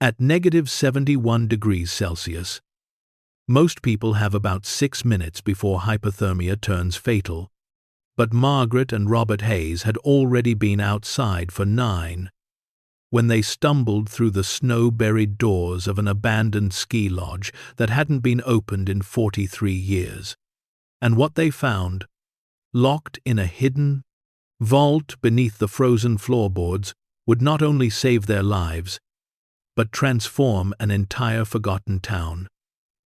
At -71 degrees Celsius, most people have about 6 minutes before hypothermia turns fatal, but Margaret and Robert Hayes had already been outside for 9 when they stumbled through the snow-buried doors of an abandoned ski lodge that hadn't been opened in 43 years. And what they found, locked in a hidden vault beneath the frozen floorboards, would not only save their lives, but transform an entire forgotten town,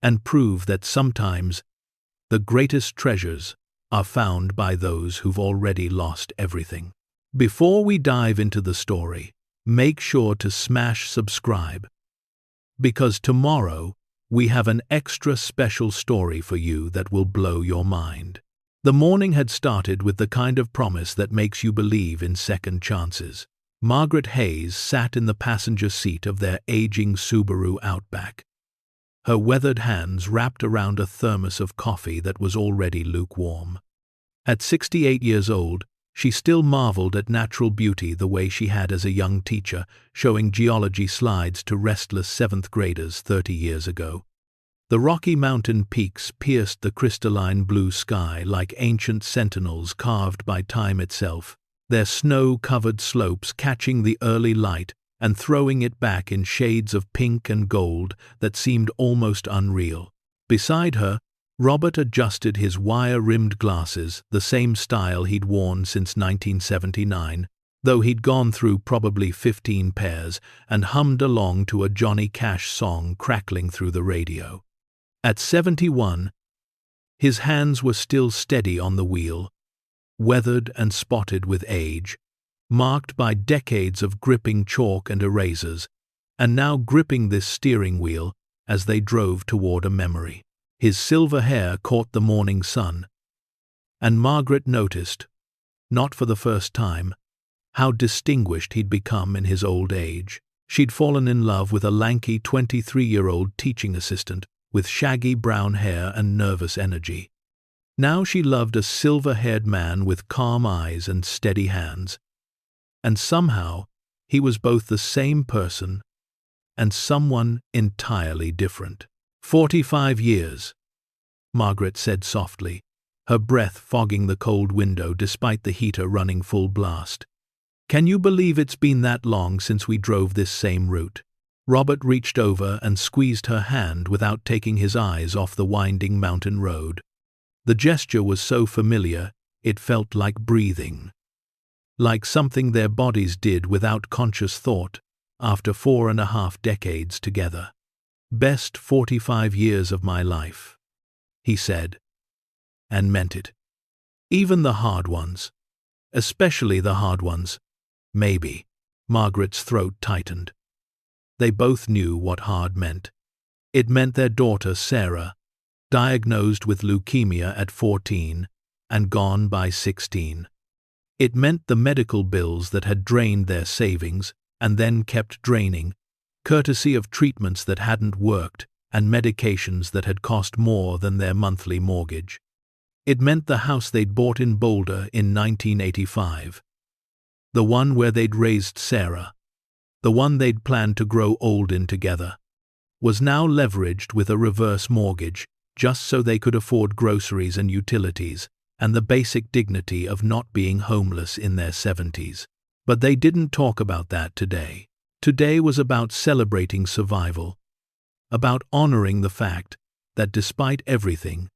and prove that sometimes the greatest treasures are found by those who've already lost everything. Before we dive into the story, make sure to smash subscribe, because tomorrow we have an extra special story for you that will blow your mind. The morning had started with the kind of promise that makes you believe in second chances. Margaret Hayes sat in the passenger seat of their aging Subaru Outback, her weathered hands wrapped around a thermos of coffee that was already lukewarm. At 68 years old, she still marveled at natural beauty the way she had as a young teacher, showing geology slides to restless 7th graders 30 years ago. The Rocky Mountain peaks pierced the crystalline blue sky like ancient sentinels carved by time itself, their snow-covered slopes catching the early light and throwing it back in shades of pink and gold that seemed almost unreal. Beside her, Robert adjusted his wire-rimmed glasses, the same style he'd worn since 1979, though he'd gone through probably 15 pairs, and hummed along to a Johnny Cash song crackling through the radio. At 71, his hands were still steady on the wheel, weathered and spotted with age, marked by decades of gripping chalk and erasers, and now gripping this steering wheel as they drove toward a memory. His silver hair caught the morning sun, and Margaret noticed, not for the first time, how distinguished he'd become in his old age. She'd fallen in love with a lanky 23-year-old teaching assistant with shaggy brown hair and nervous energy. Now she loved a silver-haired man with calm eyes and steady hands. And somehow, he was both the same person and someone entirely different. 45 years, Margaret said softly, her breath fogging the cold window despite the heater running full blast. Can you believe it's been that long since we drove this same route? Robert reached over and squeezed her hand without taking his eyes off the winding mountain road. The gesture was so familiar, it felt like breathing. Like something their bodies did without conscious thought after 4.5 decades together. Best 45 years of my life, he said, and meant it. Even the hard ones. Especially the hard ones. Maybe. Margaret's throat tightened. They both knew what hard meant. It meant their daughter Sarah, diagnosed with leukemia at 14 and gone by 16. It meant the medical bills that had drained their savings and then kept draining, courtesy of treatments that hadn't worked and medications that had cost more than their monthly mortgage. It meant the house they'd bought in Boulder in 1985. The one where they'd raised Sarah, the one they'd planned to grow old in together, was now leveraged with a reverse mortgage just so they could afford groceries and utilities and the basic dignity of not being homeless in their 70s. But they didn't talk about that today. Today was about celebrating survival, about honoring the fact that despite everything,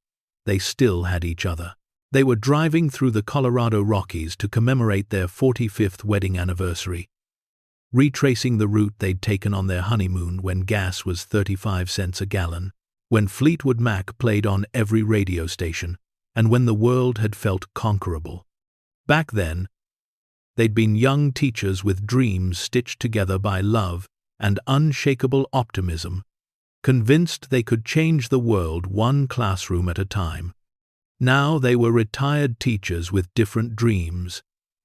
they still had each other. They were driving through the Colorado Rockies to commemorate their 45th wedding anniversary, retracing the route they'd taken on their honeymoon when gas was 35 cents a gallon, when Fleetwood Mac played on every radio station, and when the world had felt conquerable. Back then, they'd been young teachers with dreams stitched together by love and unshakable optimism, convinced they could change the world one classroom at a time. Now they were retired teachers with different dreams,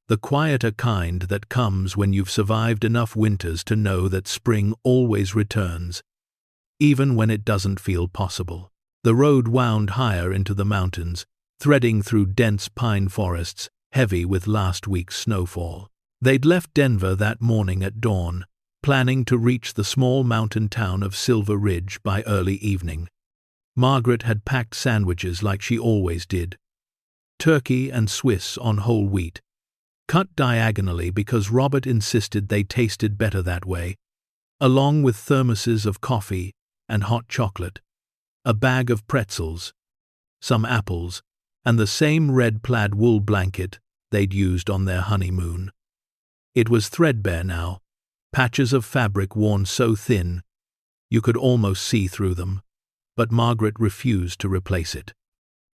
the quieter kind that comes when you've survived enough winters to know that spring always returns, even when it doesn't feel possible. The road wound higher into the mountains, threading through dense pine forests, heavy with last week's snowfall. They'd left Denver that morning at dawn, planning to reach the small mountain town of Silver Ridge by early evening. Margaret had packed sandwiches like she always did. Turkey and Swiss on whole wheat, cut diagonally because Robert insisted they tasted better that way, along with thermoses of coffee and hot chocolate, a bag of pretzels, some apples, and the same red plaid wool blanket they'd used on their honeymoon. It was threadbare now, patches of fabric worn so thin you could almost see through them, but Margaret refused to replace it.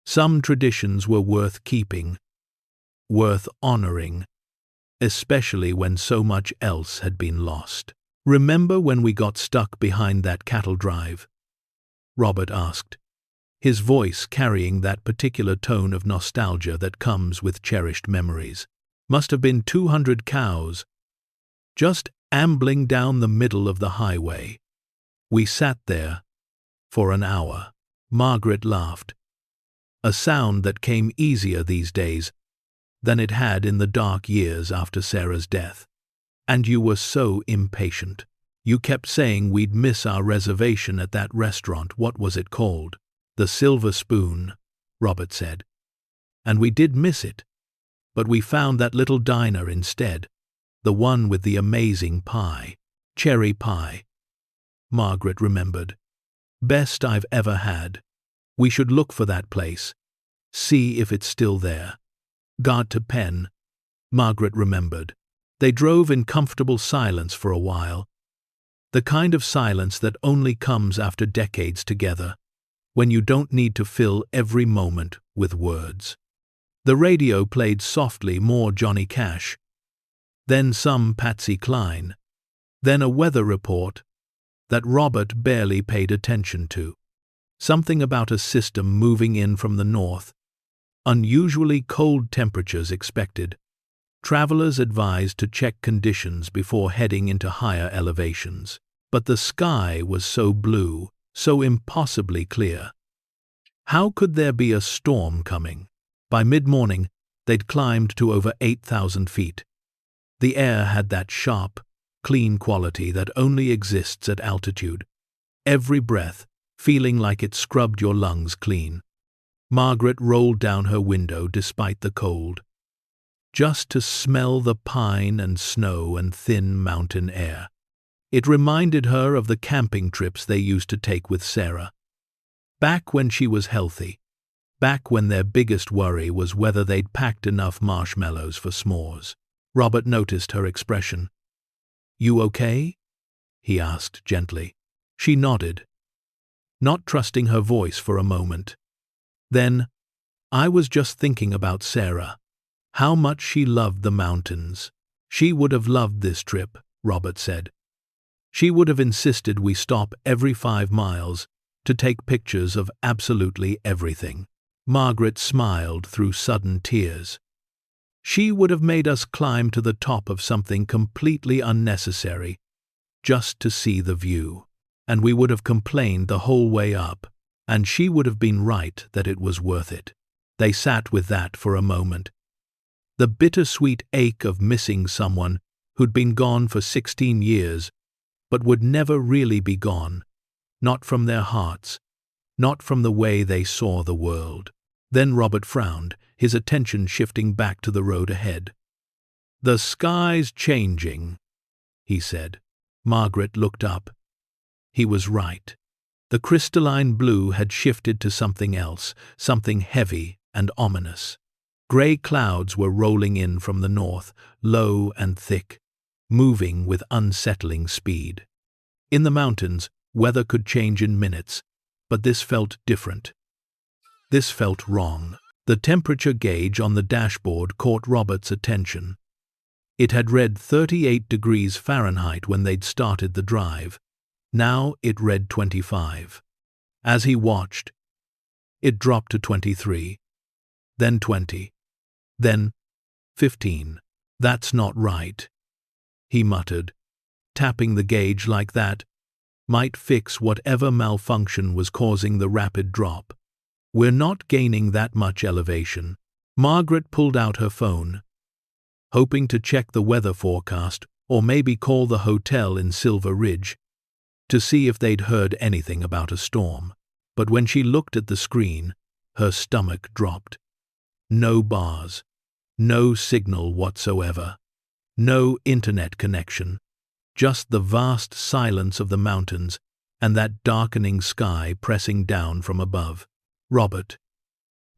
Some traditions were worth keeping, worth honoring, especially when so much else had been lost. "Remember when we got stuck behind that cattle drive?" Robert asked, his voice carrying that particular tone of nostalgia that comes with cherished memories. "Must have been 200 cows, just ambling down the middle of the highway. We sat there for an hour." Margaret laughed, a sound that came easier these days than it had in the dark years after Sarah's death. "And you were so impatient. You kept saying we'd miss our reservation at that restaurant. What was it called?" "The Silver Spoon," Robert said. "And we did miss it. But we found that little diner instead, the one with the amazing pie. Cherry pie," Margaret remembered. "Best I've ever had. We should look for that place, see if it's still there." "Guard to Penn," Margaret remembered. They drove in comfortable silence for a while, the kind of silence that only comes after decades together, when you don't need to fill every moment with words. The radio played softly more Johnny Cash, then some Patsy Cline, then a weather report that Robert barely paid attention to. Something about a system moving in from the north, unusually cold temperatures expected, travelers advised to check conditions before heading into higher elevations. But the sky was so blue, so impossibly clear. How could there be a storm coming? By mid-morning, they'd climbed to over 8,000 feet. The air had that sharp, clean quality that only exists at altitude. Every breath feeling like it scrubbed your lungs clean. Margaret rolled down her window despite the cold, just to smell the pine and snow and thin mountain air. It reminded her of the camping trips they used to take with Sarah. Back when she was healthy. Back when their biggest worry was whether they'd packed enough marshmallows for s'mores. Robert noticed her expression. "You okay?" he asked gently. She nodded, not trusting her voice for a moment. Then, "I was just thinking about Sarah. How much she loved the mountains. She would have loved this trip," Robert said. "She would have insisted we stop every 5 miles to take pictures of absolutely everything." Margaret smiled through sudden tears. "She would have made us climb to the top of something completely unnecessary, just to see the view. And we would have complained the whole way up, and she would have been right that it was worth it." They sat with that for a moment. The bittersweet ache of missing someone who'd been gone for 16 years, but would never really be gone, not from their hearts, not from the way they saw the world. Then Robert frowned, his attention shifting back to the road ahead. "The sky's changing," he said. Margaret looked up. He was right. The crystalline blue had shifted to something else, something heavy and ominous. Grey clouds were rolling in from the north, low and thick, moving with unsettling speed. In the mountains, weather could change in minutes, but this felt different. This felt wrong. The temperature gauge on the dashboard caught Robert's attention. It had read 38 degrees Fahrenheit when they'd started the drive. Now it read 25. As he watched, it dropped to 23, then 20, then 15. "That's not right," he muttered. "Tapping the gauge like that might fix whatever malfunction was causing the rapid drop. We're not gaining that much elevation." Margaret pulled out her phone, hoping to check the weather forecast or maybe call the hotel in Silver Ridge to see if they'd heard anything about a storm. But when she looked at the screen, her stomach dropped. No bars, no signal whatsoever, no internet connection, just the vast silence of the mountains and that darkening sky pressing down from above. "Robert,"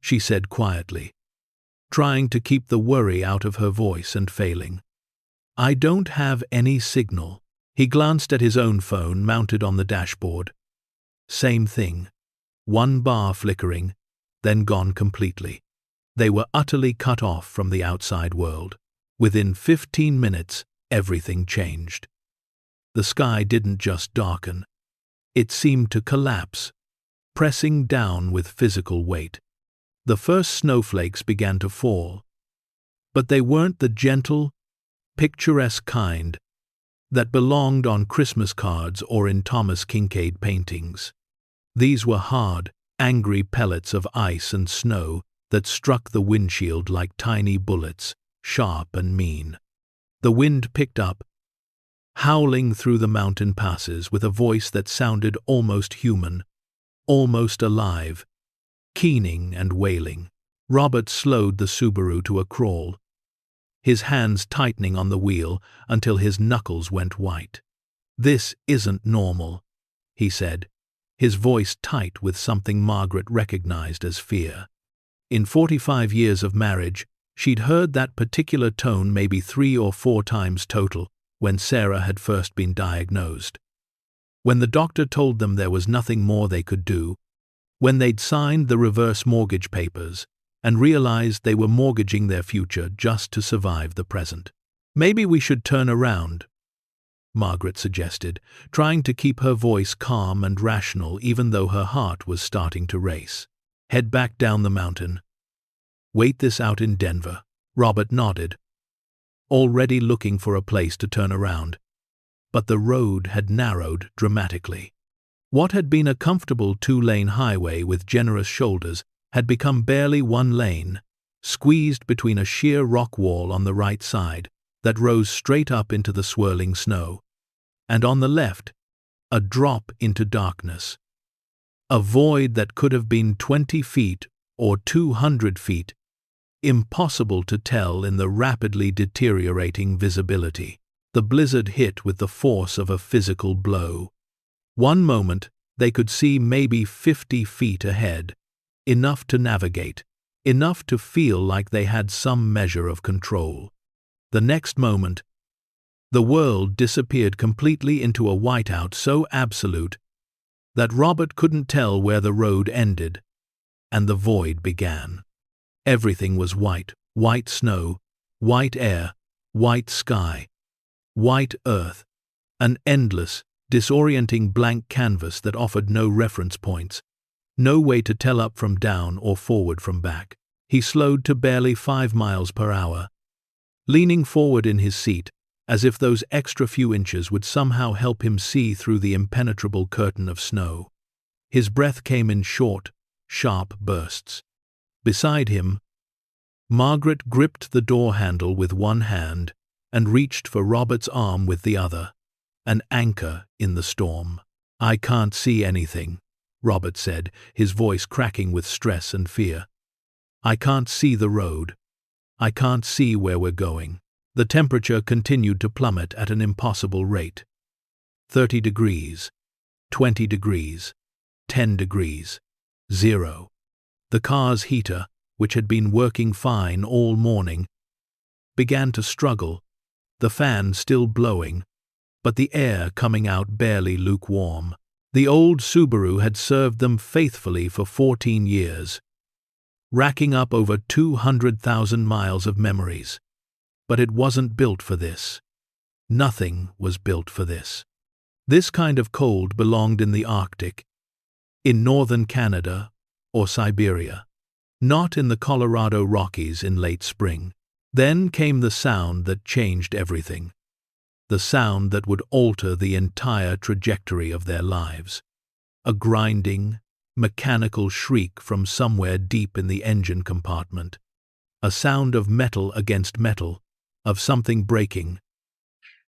she said quietly, trying to keep the worry out of her voice and failing. "I don't have any signal." He glanced at his own phone mounted on the dashboard. Same thing. One bar flickering, then gone completely. They were utterly cut off from the outside world. Within 15 minutes, everything changed. The sky didn't just darken. It seemed to collapse, pressing down with physical weight. The first snowflakes began to fall, but they weren't the gentle, picturesque kind that belonged on Christmas cards or in Thomas Kinkade paintings. These were hard, angry pellets of ice and snow that struck the windshield like tiny bullets, sharp and mean. The wind picked up, howling through the mountain passes with a voice that sounded almost human, almost alive, keening and wailing. Robert slowed the Subaru to a crawl, his hands tightening on the wheel until his knuckles went white. "This isn't normal," he said, his voice tight with something Margaret recognized as fear. In 45 years of marriage, she'd heard that particular tone maybe 3 or 4 times total when Sarah had first been diagnosed. When the doctor told them there was nothing more they could do, when they'd signed the reverse mortgage papers and realized they were mortgaging their future just to survive the present. "Maybe we should turn around," Margaret suggested, trying to keep her voice calm and rational even though her heart was starting to race. "Head back down the mountain. Wait this out in Denver." Robert nodded, already looking for a place to turn around. But the road had narrowed dramatically. What had been a comfortable 2-lane highway with generous shoulders had become barely 1 lane, squeezed between a sheer rock wall on the right side that rose straight up into the swirling snow, and on the left, a drop into darkness. A void that could have been 20 feet or 200 feet, impossible to tell in the rapidly deteriorating visibility. The blizzard hit with the force of a physical blow. One moment, they could see maybe 50 feet ahead, enough to navigate, enough to feel like they had some measure of control. The next moment, the world disappeared completely into a whiteout so absolute that Robert couldn't tell where the road ended and the void began. Everything was white, white snow, white air, white sky, white earth, an endless, disorienting blank canvas that offered no reference points, no way to tell up from down or forward from back. He slowed to barely 5 miles per hour, leaning forward in his seat, as if those extra few inches would somehow help him see through the impenetrable curtain of snow. His breath came in short, sharp bursts. Beside him, Margaret gripped the door handle with one hand and reached for Robert's arm with the other, an anchor in the storm. "I can't see anything," Robert said, his voice cracking with stress and fear. "I can't see the road. I can't see where we're going." The temperature continued to plummet at an impossible rate. 30 degrees, 20 degrees, 10 degrees, 0. The car's heater, which had been working fine all morning, began to struggle, the fan still blowing, but the air coming out barely lukewarm. The old Subaru had served them faithfully for 14 years, racking up over 200,000 miles of memories. But it wasn't built for this. Nothing was built for this. This kind of cold belonged in the Arctic, in northern Canada or Siberia, not in the Colorado Rockies in late spring. Then came the sound that changed everything. The sound that would alter the entire trajectory of their lives. A grinding, mechanical shriek from somewhere deep in the engine compartment. A sound of metal against metal, of something breaking,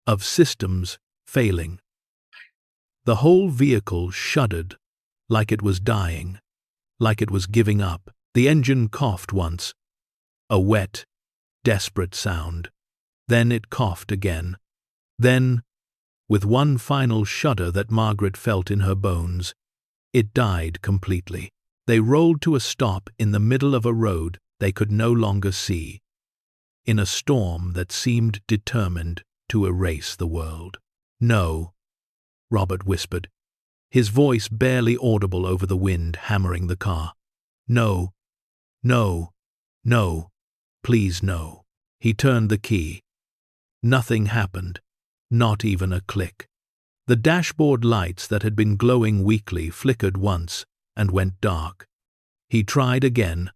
of systems failing. The whole vehicle shuddered, like it was dying, like it was giving up. The engine coughed once, a wet, desperate sound. Then it coughed again. Then, with one final shudder that Margaret felt in her bones, it died completely. They rolled to a stop in the middle of a road they could no longer see, in a storm that seemed determined to erase the world. "No," Robert whispered, his voice barely audible over the wind hammering the car. "No, no, no, please no." He turned the key. Nothing happened, not even a click. The dashboard lights that had been glowing weakly flickered once and went dark. He tried again,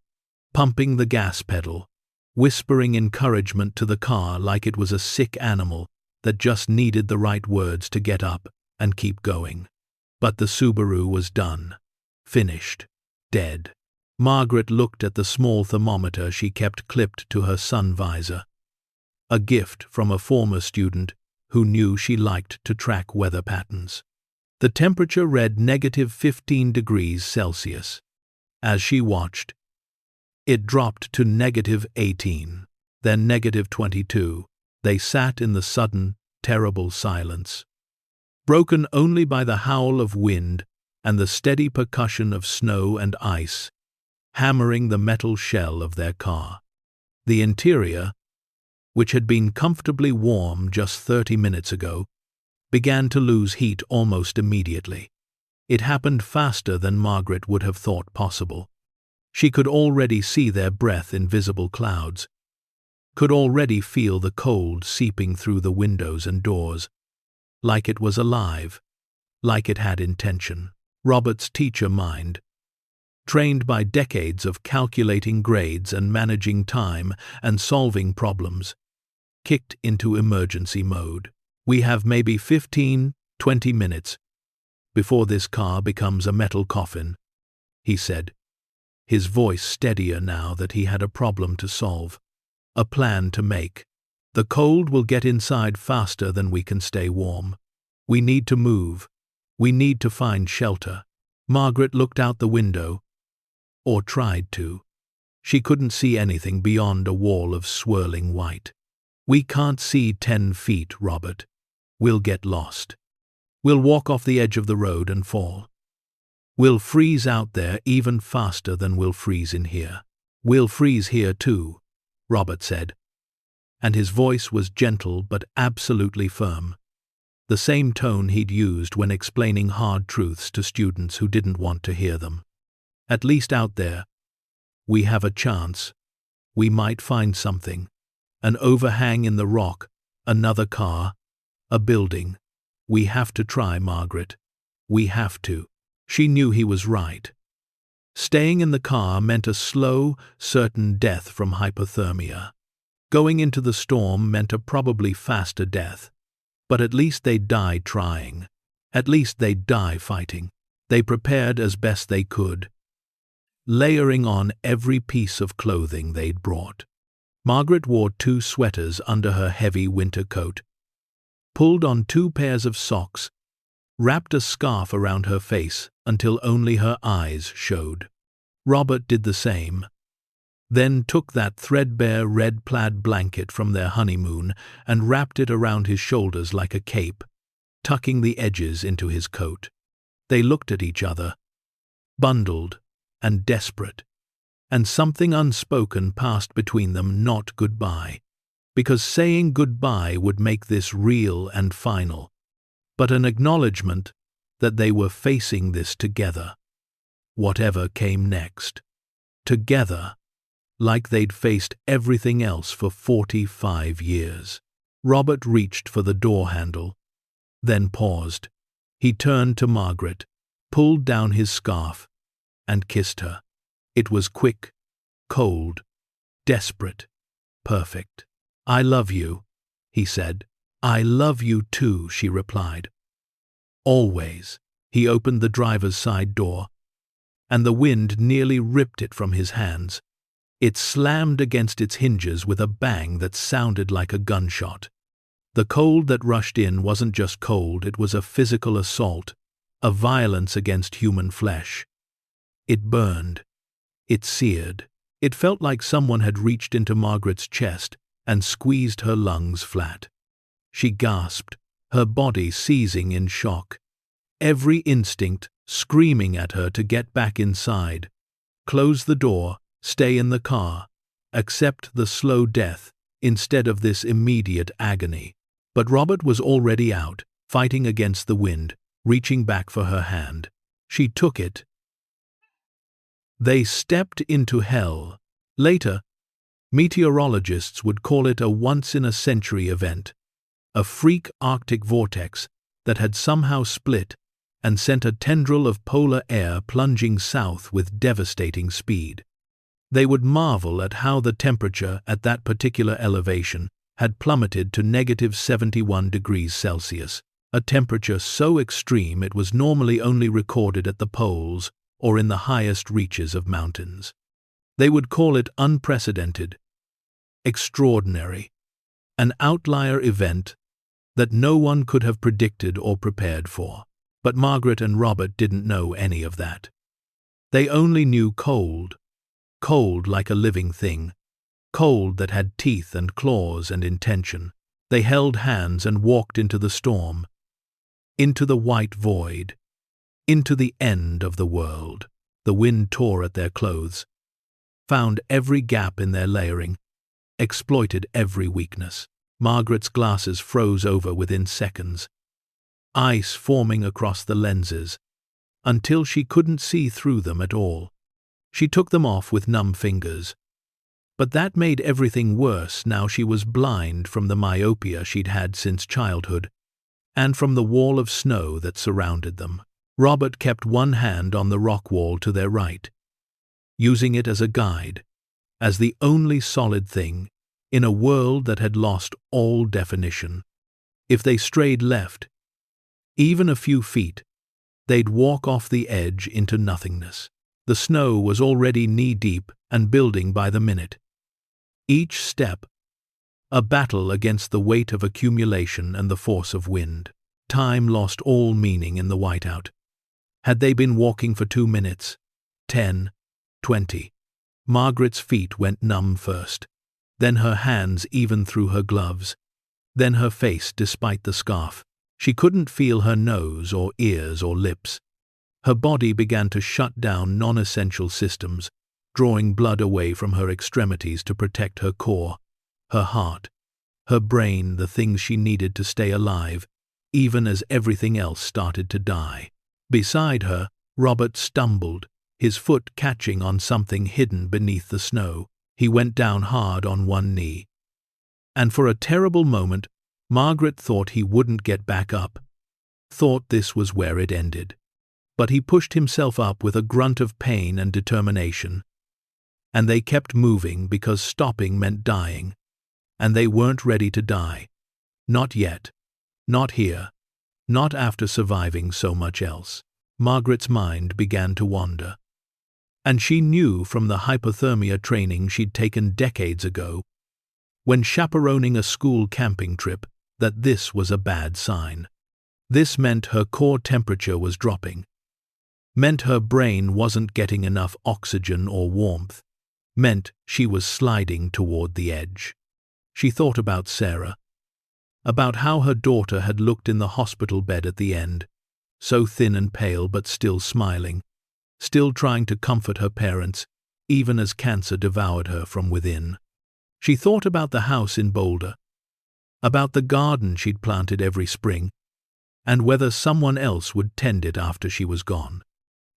pumping the gas pedal, whispering encouragement to the car like it was a sick animal that just needed the right words to get up and keep going. But the Subaru was done, finished, dead. Margaret looked at the small thermometer she kept clipped to her sun visor, a gift from a former student who knew she liked to track weather patterns. The temperature read -15 degrees Celsius. As she watched, it dropped to -18, then -22. They sat in the sudden, terrible silence, broken only by the howl of wind and the steady percussion of snow and ice, hammering the metal shell of their car. The interior, which had been comfortably warm just 30 minutes ago, began to lose heat almost immediately. It happened faster than Margaret would have thought possible. She could already see their breath in visible clouds, could already feel the cold seeping through the windows and doors, like it was alive, like it had intention. Robert's teacher mind, trained by decades of calculating grades and managing time and solving problems, kicked into emergency mode. "We have maybe 15-20 minutes before this car becomes a metal coffin," he said, his voice steadier now that he had a problem to solve, a plan to make. "The cold will get inside faster than we can stay warm. We need to move. We need to find shelter." Margaret looked out the window, or tried to. She couldn't see anything beyond a wall of swirling white. "We can't see 10 feet, Robert. We'll get lost. We'll walk off the edge of the road and fall. We'll freeze out there even faster than we'll freeze in here." "We'll freeze here too," Robert said, and his voice was gentle but absolutely firm, the same tone he'd used when explaining hard truths to students who didn't want to hear them. "At least out there, we have a chance. We might find something. An overhang in the rock, another car, a building. We have to try, Margaret. We have to." She knew he was right. Staying in the car meant a slow, certain death from hypothermia. Going into the storm meant a probably faster death. But at least they'd die trying. At least they'd die fighting. They prepared as best they could, layering on every piece of clothing they'd brought. Margaret wore 2 sweaters under her heavy winter coat, pulled on 2 pairs of socks, wrapped a scarf around her face until only her eyes showed. Robert did the same, then took that threadbare red plaid blanket from their honeymoon and wrapped it around his shoulders like a cape, tucking the edges into his coat. They looked at each other, bundled and desperate, and something unspoken passed between them, not goodbye, because saying goodbye would make this real and final, but an acknowledgement that they were facing this together, whatever came next. Together, like they'd faced everything else for 45 years. Robert reached for the door handle, then paused. He turned to Margaret, pulled down his scarf, and kissed her. It was quick, cold, desperate, perfect. "I love you," he said. "I love you too," she replied. "Always." He opened the driver's side door, and the wind nearly ripped it from his hands. It slammed against its hinges with a bang that sounded like a gunshot. The cold that rushed in wasn't just cold, it was a physical assault, a violence against human flesh. It burned. It seared. It felt like someone had reached into Margaret's chest and squeezed her lungs flat. She gasped, her body seizing in shock. Every instinct screaming at her to get back inside. Close the door, stay in the car, accept the slow death instead of this immediate agony. But Robert was already out, fighting against the wind, reaching back for her hand. She took it. They stepped into hell. Later, meteorologists would call it a once-in-a-century event, a freak Arctic vortex that had somehow split and sent a tendril of polar air plunging south with devastating speed. They would marvel at how the temperature at that particular elevation had plummeted to -71 degrees Celsius, a temperature so extreme it was normally only recorded at the poles or in the highest reaches of mountains. They would call it unprecedented, extraordinary, an outlier event that no one could have predicted or prepared for. But Margaret and Robert didn't know any of that. They only knew cold, cold like a living thing, cold that had teeth and claws and intention. They held hands and walked into the storm, into the white void, into the end of the world. The wind tore at their clothes, found every gap in their layering, exploited every weakness. Margaret's glasses froze over within seconds, ice forming across the lenses, until she couldn't see through them at all. She took them off with numb fingers. But that made everything worse. Now she was blind from the myopia she'd had since childhood, and from the wall of snow that surrounded them. Robert kept one hand on the rock wall to their right, using it as a guide, as the only solid thing in a world that had lost all definition. If they strayed left, even a few feet, they'd walk off the edge into nothingness. The snow was already knee-deep and building by the minute. Each step, a battle against the weight of accumulation and the force of wind. Time lost all meaning in the whiteout. Had they been walking for 2 minutes, 10, 20? Margaret's feet went numb first, then her hands even through her gloves, then her face despite the scarf. She couldn't feel her nose or ears or lips. Her body began to shut down non-essential systems, drawing blood away from her extremities to protect her core, her heart, her brain, the things she needed to stay alive, even as everything else started to die. Beside her, Robert stumbled, his foot catching on something hidden beneath the snow. He went down hard on one knee. And for a terrible moment, Margaret thought he wouldn't get back up, thought this was where it ended. But he pushed himself up with a grunt of pain and determination. And they kept moving because stopping meant dying. And they weren't ready to die. Not yet. Not here. Not after surviving so much else. Margaret's mind began to wander. And she knew from the hypothermia training she'd taken decades ago, when chaperoning a school camping trip, that this was a bad sign. This meant her core temperature was dropping, meant her brain wasn't getting enough oxygen or warmth, meant she was sliding toward the edge. She thought about Sarah, about how her daughter had looked in the hospital bed at the end, so thin and pale but still smiling, still trying to comfort her parents, even as cancer devoured her from within. She thought about the house in Boulder, about the garden she'd planted every spring, and whether someone else would tend it after she was gone.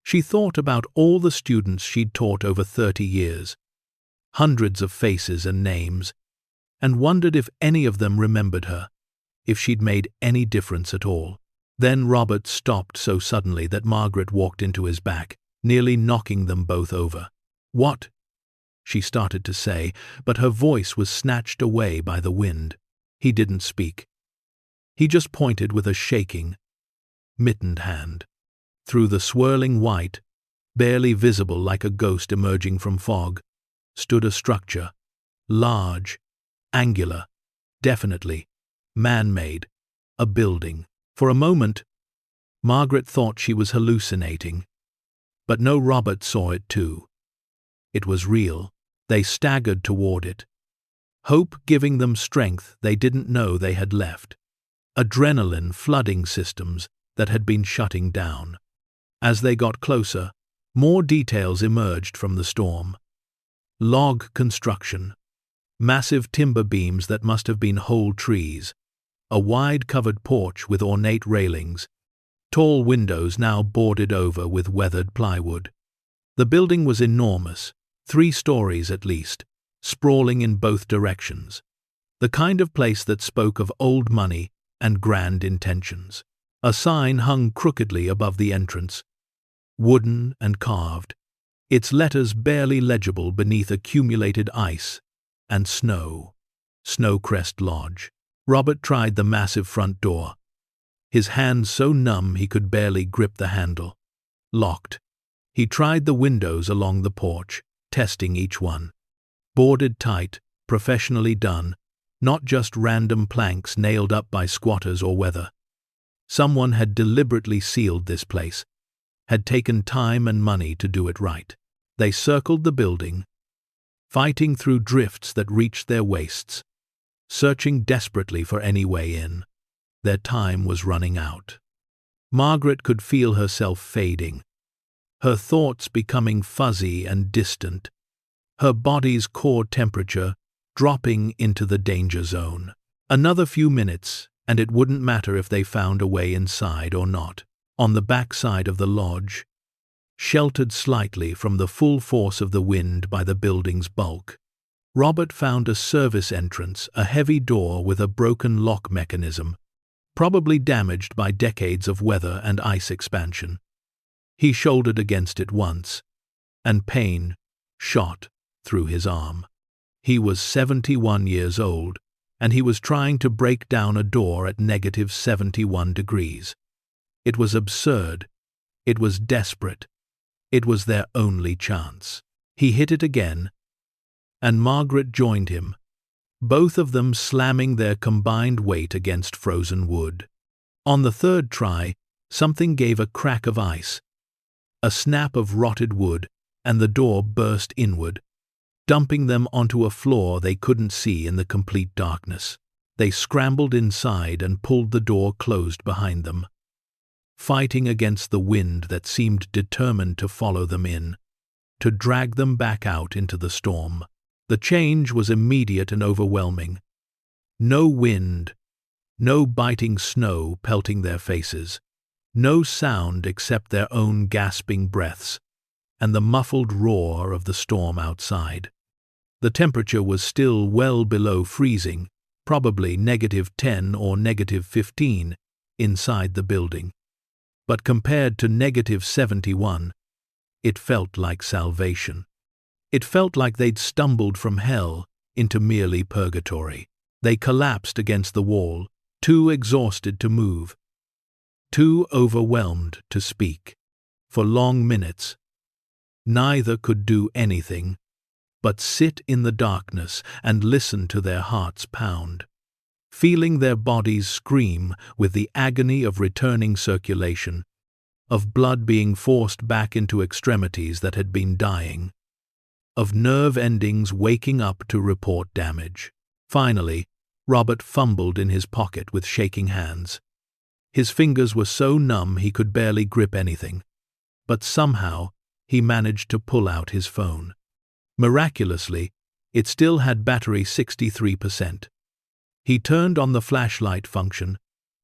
She thought about all the students she'd taught over 30 years, hundreds of faces and names, and wondered if any of them remembered her, if she'd made any difference at all. Then Robert stopped so suddenly that Margaret walked into his back, nearly knocking them both over. "What?" she started to say, but her voice was snatched away by the wind. He didn't speak. He just pointed with a shaking, mittened hand. Through the swirling white, barely visible like a ghost emerging from fog, stood a structure, large, angular, definitely man-made, a building. For a moment, Margaret thought she was hallucinating. But no, Robert saw it too. It was real. They staggered toward it, hope giving them strength they didn't know they had left, adrenaline flooding systems that had been shutting down. As they got closer, more details emerged from the storm. Log construction, massive timber beams that must have been whole trees, a wide covered porch with ornate railings, tall windows now boarded over with weathered plywood. The building was enormous, 3 stories at least, sprawling in both directions. The kind of place that spoke of old money and grand intentions. A sign hung crookedly above the entrance, wooden and carved, its letters barely legible beneath accumulated ice and snow. Snowcrest Lodge. Robert tried the massive front door, his hands so numb he could barely grip the handle. Locked. He tried the windows along the porch, testing each one. Boarded tight, professionally done, not just random planks nailed up by squatters or weather. Someone had deliberately sealed this place, had taken time and money to do it right. They circled the building, fighting through drifts that reached their waists, searching desperately for any way in. Their time was running out. Margaret could feel herself fading, her thoughts becoming fuzzy and distant, her body's core temperature dropping into the danger zone. Another few minutes, and it wouldn't matter if they found a way inside or not. On the backside of the lodge, sheltered slightly from the full force of the wind by the building's bulk, Robert found a service entrance, a heavy door with a broken lock mechanism, probably damaged by decades of weather and ice expansion. He shouldered against it once, and pain shot through his arm. He was 71 years old, and he was trying to break down a door at -71 degrees. It was absurd. It was desperate. It was their only chance. He hit it again, and Margaret joined him, both of them slamming their combined weight against frozen wood. On the third try, something gave a crack of ice, a snap of rotted wood, and the door burst inward, dumping them onto a floor they couldn't see in the complete darkness. They scrambled inside and pulled the door closed behind them, fighting against the wind that seemed determined to follow them in, to drag them back out into the storm. The change was immediate and overwhelming. No wind, no biting snow pelting their faces, no sound except their own gasping breaths and the muffled roar of the storm outside. The temperature was still well below freezing, probably -10 or -15 inside the building. But compared to -71, it felt like salvation. It felt like they'd stumbled from hell into merely purgatory. They collapsed against the wall, too exhausted to move, too overwhelmed to speak. For long minutes, neither could do anything but sit in the darkness and listen to their hearts pound, feeling their bodies scream with the agony of returning circulation, of blood being forced back into extremities that had been dying, of nerve endings waking up to report damage. Finally, Robert fumbled in his pocket with shaking hands. His fingers were so numb he could barely grip anything, but somehow he managed to pull out his phone. Miraculously, it still had battery 63%. He turned on the flashlight function,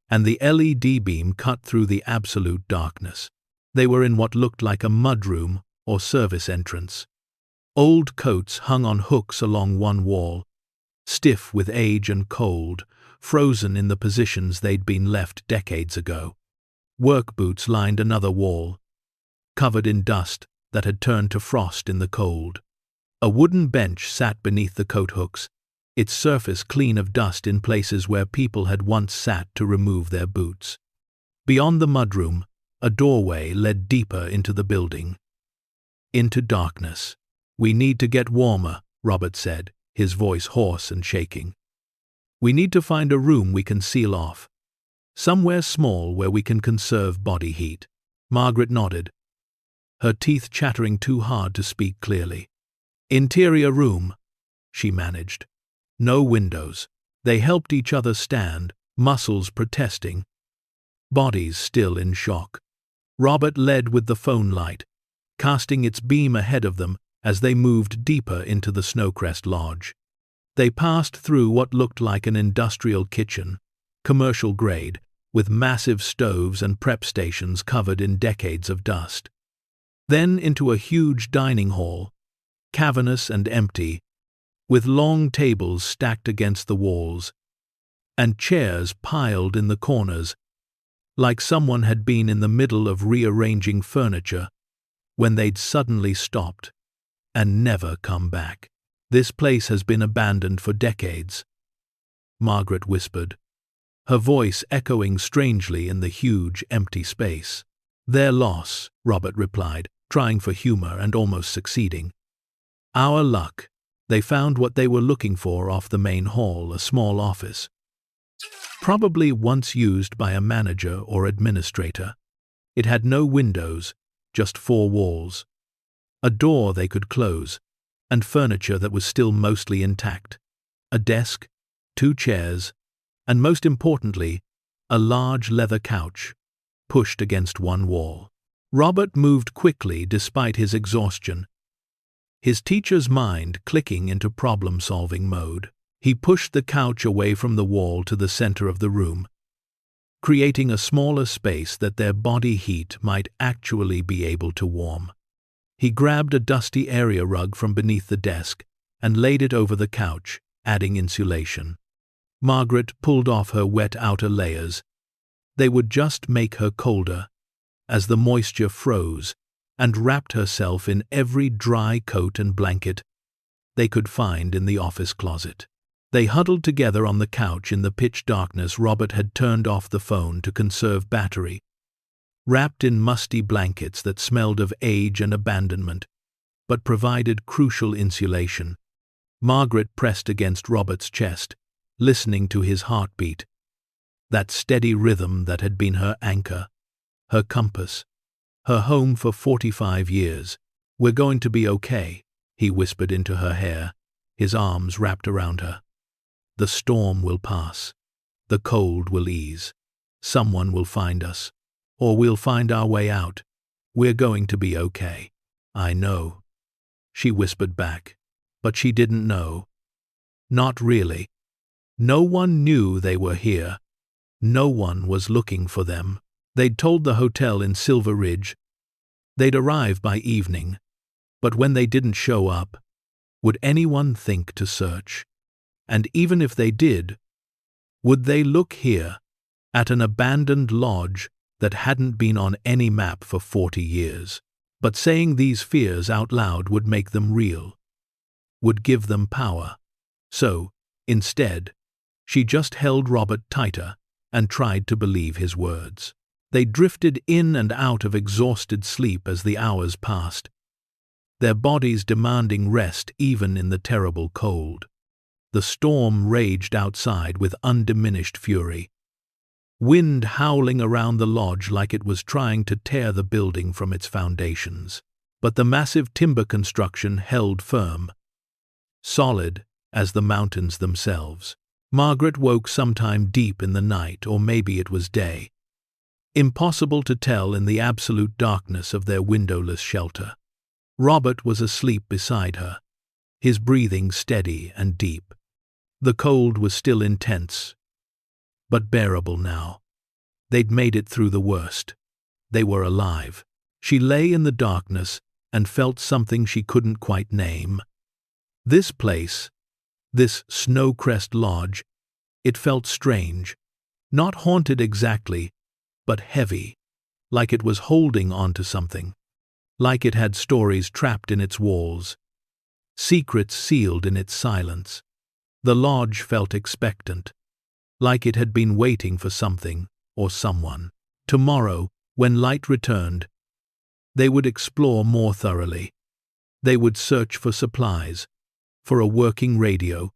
and the LED beam cut through the absolute darkness. They were in what looked like a mudroom or service entrance. Old coats hung on hooks along one wall, stiff with age and cold, frozen in the positions they'd been left decades ago. Work boots lined another wall, covered in dust that had turned to frost in the cold. A wooden bench sat beneath the coat hooks, its surface clean of dust in places where people had once sat to remove their boots. Beyond the mudroom, a doorway led deeper into the building, into darkness. "We need to get warmer," Robert said, his voice hoarse and shaking. We need to find a room we can seal off. Somewhere small where we can conserve body heat. Margaret nodded, her teeth chattering too hard to speak clearly. Interior room, she managed. No windows. They helped each other stand, muscles protesting, bodies still in shock. Robert led with the phone light, casting its beam ahead of them as they moved deeper into the Snowcrest Lodge. They passed through what looked like an industrial kitchen, commercial grade, with massive stoves and prep stations covered in decades of dust. Then into a huge dining hall, cavernous and empty, with long tables stacked against the walls, and chairs piled in the corners, like someone had been in the middle of rearranging furniture when they'd suddenly stopped and never come back. This place has been abandoned for decades, Margaret whispered, her voice echoing strangely in the huge, empty space. Their loss, Robert replied, trying for humor and almost succeeding. Our luck. They found what they were looking for off the main hall, a small office. Probably once used by a manager or administrator. It had no windows, just 4 walls. A door they could close, and furniture that was still mostly intact. A desk, 2 chairs, and most importantly, a large leather couch, pushed against one wall. Robert moved quickly despite his exhaustion, his teacher's mind clicking into problem-solving mode. He pushed the couch away from the wall to the center of the room, creating a smaller space that their body heat might actually be able to warm. He grabbed a dusty area rug from beneath the desk and laid it over the couch, adding insulation. Margaret pulled off her wet outer layers. They would just make her colder, as the moisture froze, and wrapped herself in every dry coat and blanket they could find in the office closet. They huddled together on the couch in the pitch darkness. Robert had turned off the phone to conserve battery, wrapped in musty blankets that smelled of age and abandonment, but provided crucial insulation. Margaret pressed against Robert's chest, listening to his heartbeat, that steady rhythm that had been her anchor, her compass, her home for 45 years. "We're going to be okay," he whispered into her hair, his arms wrapped around her. "The storm will pass. The cold will ease. Someone will find us. Or we'll find our way out. We're going to be okay." "I know," she whispered back, but she didn't know. Not really. No one knew they were here. No one was looking for them. They'd told the hotel in Silver Ridge they'd arrive by evening, but when they didn't show up, would anyone think to search? And even if they did, would they look here, at an abandoned lodge that hadn't been on any map for 40 years? But saying these fears out loud would make them real, would give them power. So, instead, she just held Robert tighter and tried to believe his words. They drifted in and out of exhausted sleep as the hours passed, their bodies demanding rest even in the terrible cold. The storm raged outside with undiminished fury, wind howling around the lodge like it was trying to tear the building from its foundations. But the massive timber construction held firm, solid as the mountains themselves. Margaret woke sometime deep in the night, or maybe it was day. Impossible to tell in the absolute darkness of their windowless shelter. Robert was asleep beside her, his breathing steady and deep. The cold was still intense, but bearable now. They'd made it through the worst. They were alive. She lay in the darkness and felt something she couldn't quite name. This place, this Snowcrest Lodge, it felt strange, not haunted exactly, but heavy, like it was holding on to something, like it had stories trapped in its walls, secrets sealed in its silence. The lodge felt expectant, like it had been waiting for something or someone. Tomorrow, when light returned, they would explore more thoroughly. They would search for supplies, for a working radio,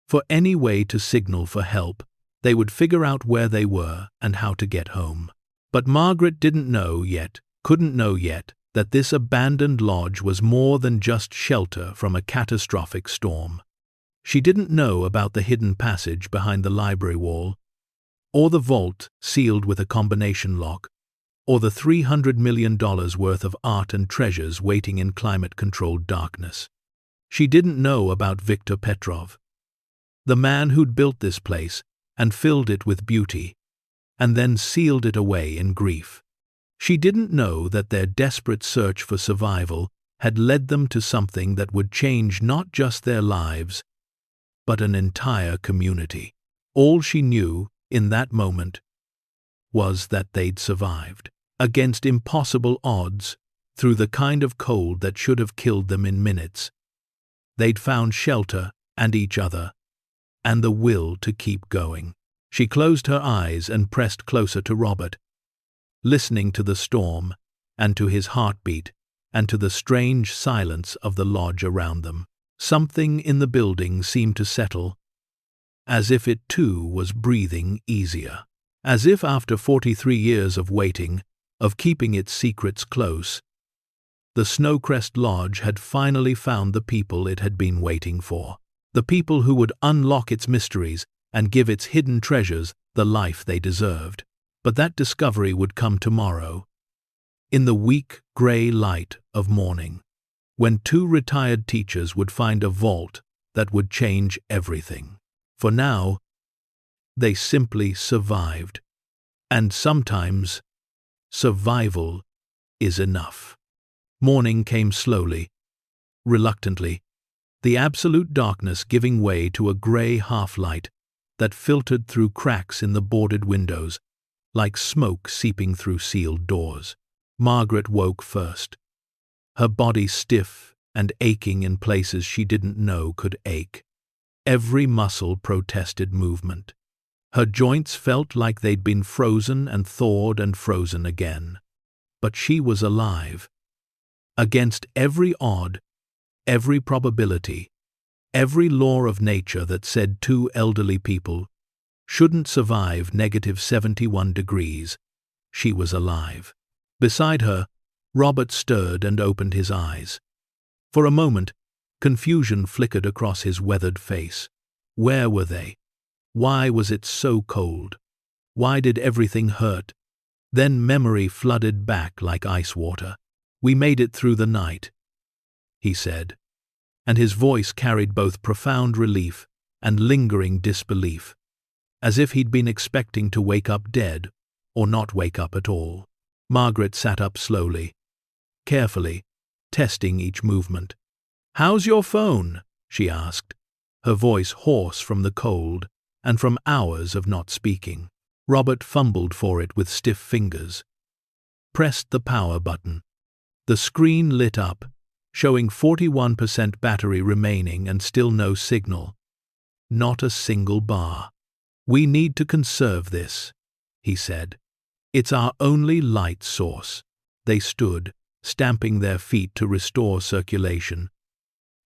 for any way to signal for help. They would figure out where they were and how to get home. But Margaret couldn't know yet, that this abandoned lodge was more than just shelter from a catastrophic storm. She didn't know about the hidden passage behind the library wall, or the vault sealed with a combination lock, or the $300 million worth of art and treasures waiting in climate-controlled darkness. She didn't know about Viktor Petrov, the man who'd built this place and filled it with beauty, and then sealed it away in grief. She didn't know that their desperate search for survival had led them to something that would change not just their lives, but an entire community. All she knew in that moment was that they'd survived, against impossible odds, through the kind of cold that should have killed them in minutes. They'd found shelter and each other, and the will to keep going. She closed her eyes and pressed closer to Robert, listening to the storm, and to his heartbeat, and to the strange silence of the lodge around them. Something in the building seemed to settle, as if it too was breathing easier. As if after 43 years of waiting, of keeping its secrets close, the Snowcrest Lodge had finally found the people it had been waiting for. The people who would unlock its mysteries and give its hidden treasures the life they deserved. But that discovery would come tomorrow, in the weak, grey light of morning, when 2 retired teachers would find a vault that would change everything. For now, they simply survived. And sometimes, survival is enough. Morning came slowly, reluctantly, the absolute darkness giving way to a grey half-light that filtered through cracks in the boarded windows, like smoke seeping through sealed doors. Margaret woke first, her body stiff and aching in places she didn't know could ache. Every muscle protested movement. Her joints felt like they'd been frozen and thawed and frozen again. But she was alive. Against every odd, every probability, every law of nature that said 2 elderly people shouldn't survive -71 degrees, she was alive. Beside her, Robert stirred and opened his eyes. For a moment, confusion flickered across his weathered face. Where were they? Why was it so cold? Why did everything hurt? Then memory flooded back like ice water. "We made it through the night," he said, and his voice carried both profound relief and lingering disbelief, as if he'd been expecting to wake up dead or not wake up at all. Margaret sat up slowly, carefully, testing each movement. "How's your phone?" she asked, her voice hoarse from the cold and from hours of not speaking. Robert fumbled for it with stiff fingers, pressed the power button. The screen lit up, showing 41% battery remaining and still no signal. Not a single bar. "We need to conserve this," he said. "It's our only light source." They stood, stamping their feet to restore circulation,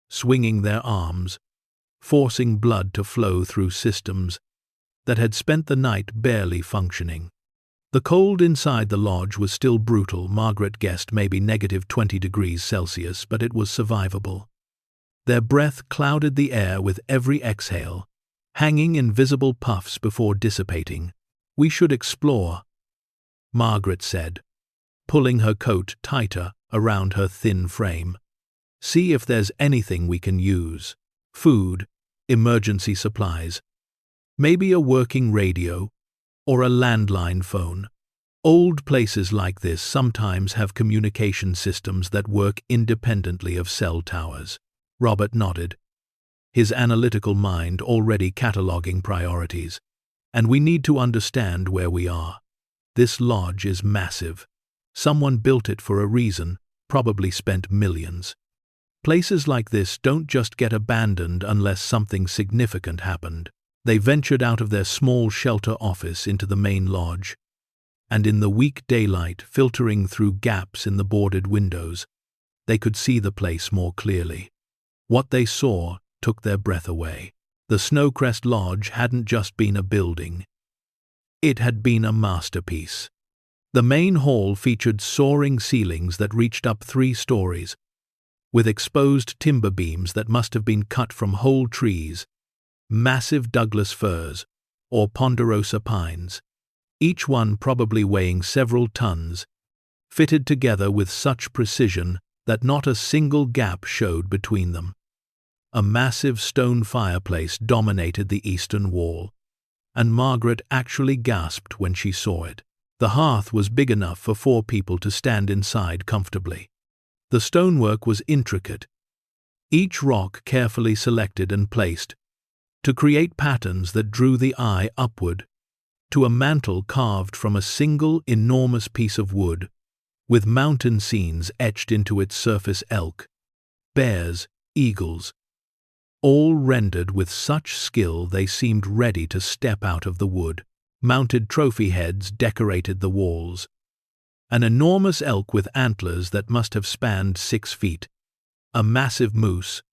swinging their arms, forcing blood to flow through systems that had spent the night barely functioning. The cold inside the lodge was still brutal. Margaret guessed maybe -20 degrees Celsius, but it was survivable. Their breath clouded the air with every exhale, hanging in visible puffs before dissipating. "We should explore," Margaret said, pulling her coat tighter around her thin frame. "See if there's anything we can use. Food, emergency supplies, maybe a working radio, or a landline phone. Old places like this sometimes have communication systems that work independently of cell towers." Robert nodded, his analytical mind already cataloging priorities. "And we need to understand where we are. This lodge is massive. Someone built it for a reason, probably spent millions. Places like this don't just get abandoned unless something significant happened." They ventured out of their small shelter office into the main lodge, and in the weak daylight filtering through gaps in the boarded windows, they could see the place more clearly. What they saw took their breath away. The Snowcrest Lodge hadn't just been a building. It had been a masterpiece. The main hall featured soaring ceilings that reached up 3 stories, with exposed timber beams that must have been cut from whole trees, massive Douglas firs or ponderosa pines, each one probably weighing several tons, fitted together with such precision that not a single gap showed between them. A massive stone fireplace dominated the eastern wall, and Margaret actually gasped when she saw it. The hearth was big enough for 4 people to stand inside comfortably. The stonework was intricate, each rock carefully selected and placed to create patterns that drew the eye upward to a mantel carved from a single enormous piece of wood, with mountain scenes etched into its surface: elk, bears, eagles, all rendered with such skill they seemed ready to step out of the wood. Mounted trophy heads decorated the walls. An enormous elk with antlers that must have spanned 6 feet, a massive moose,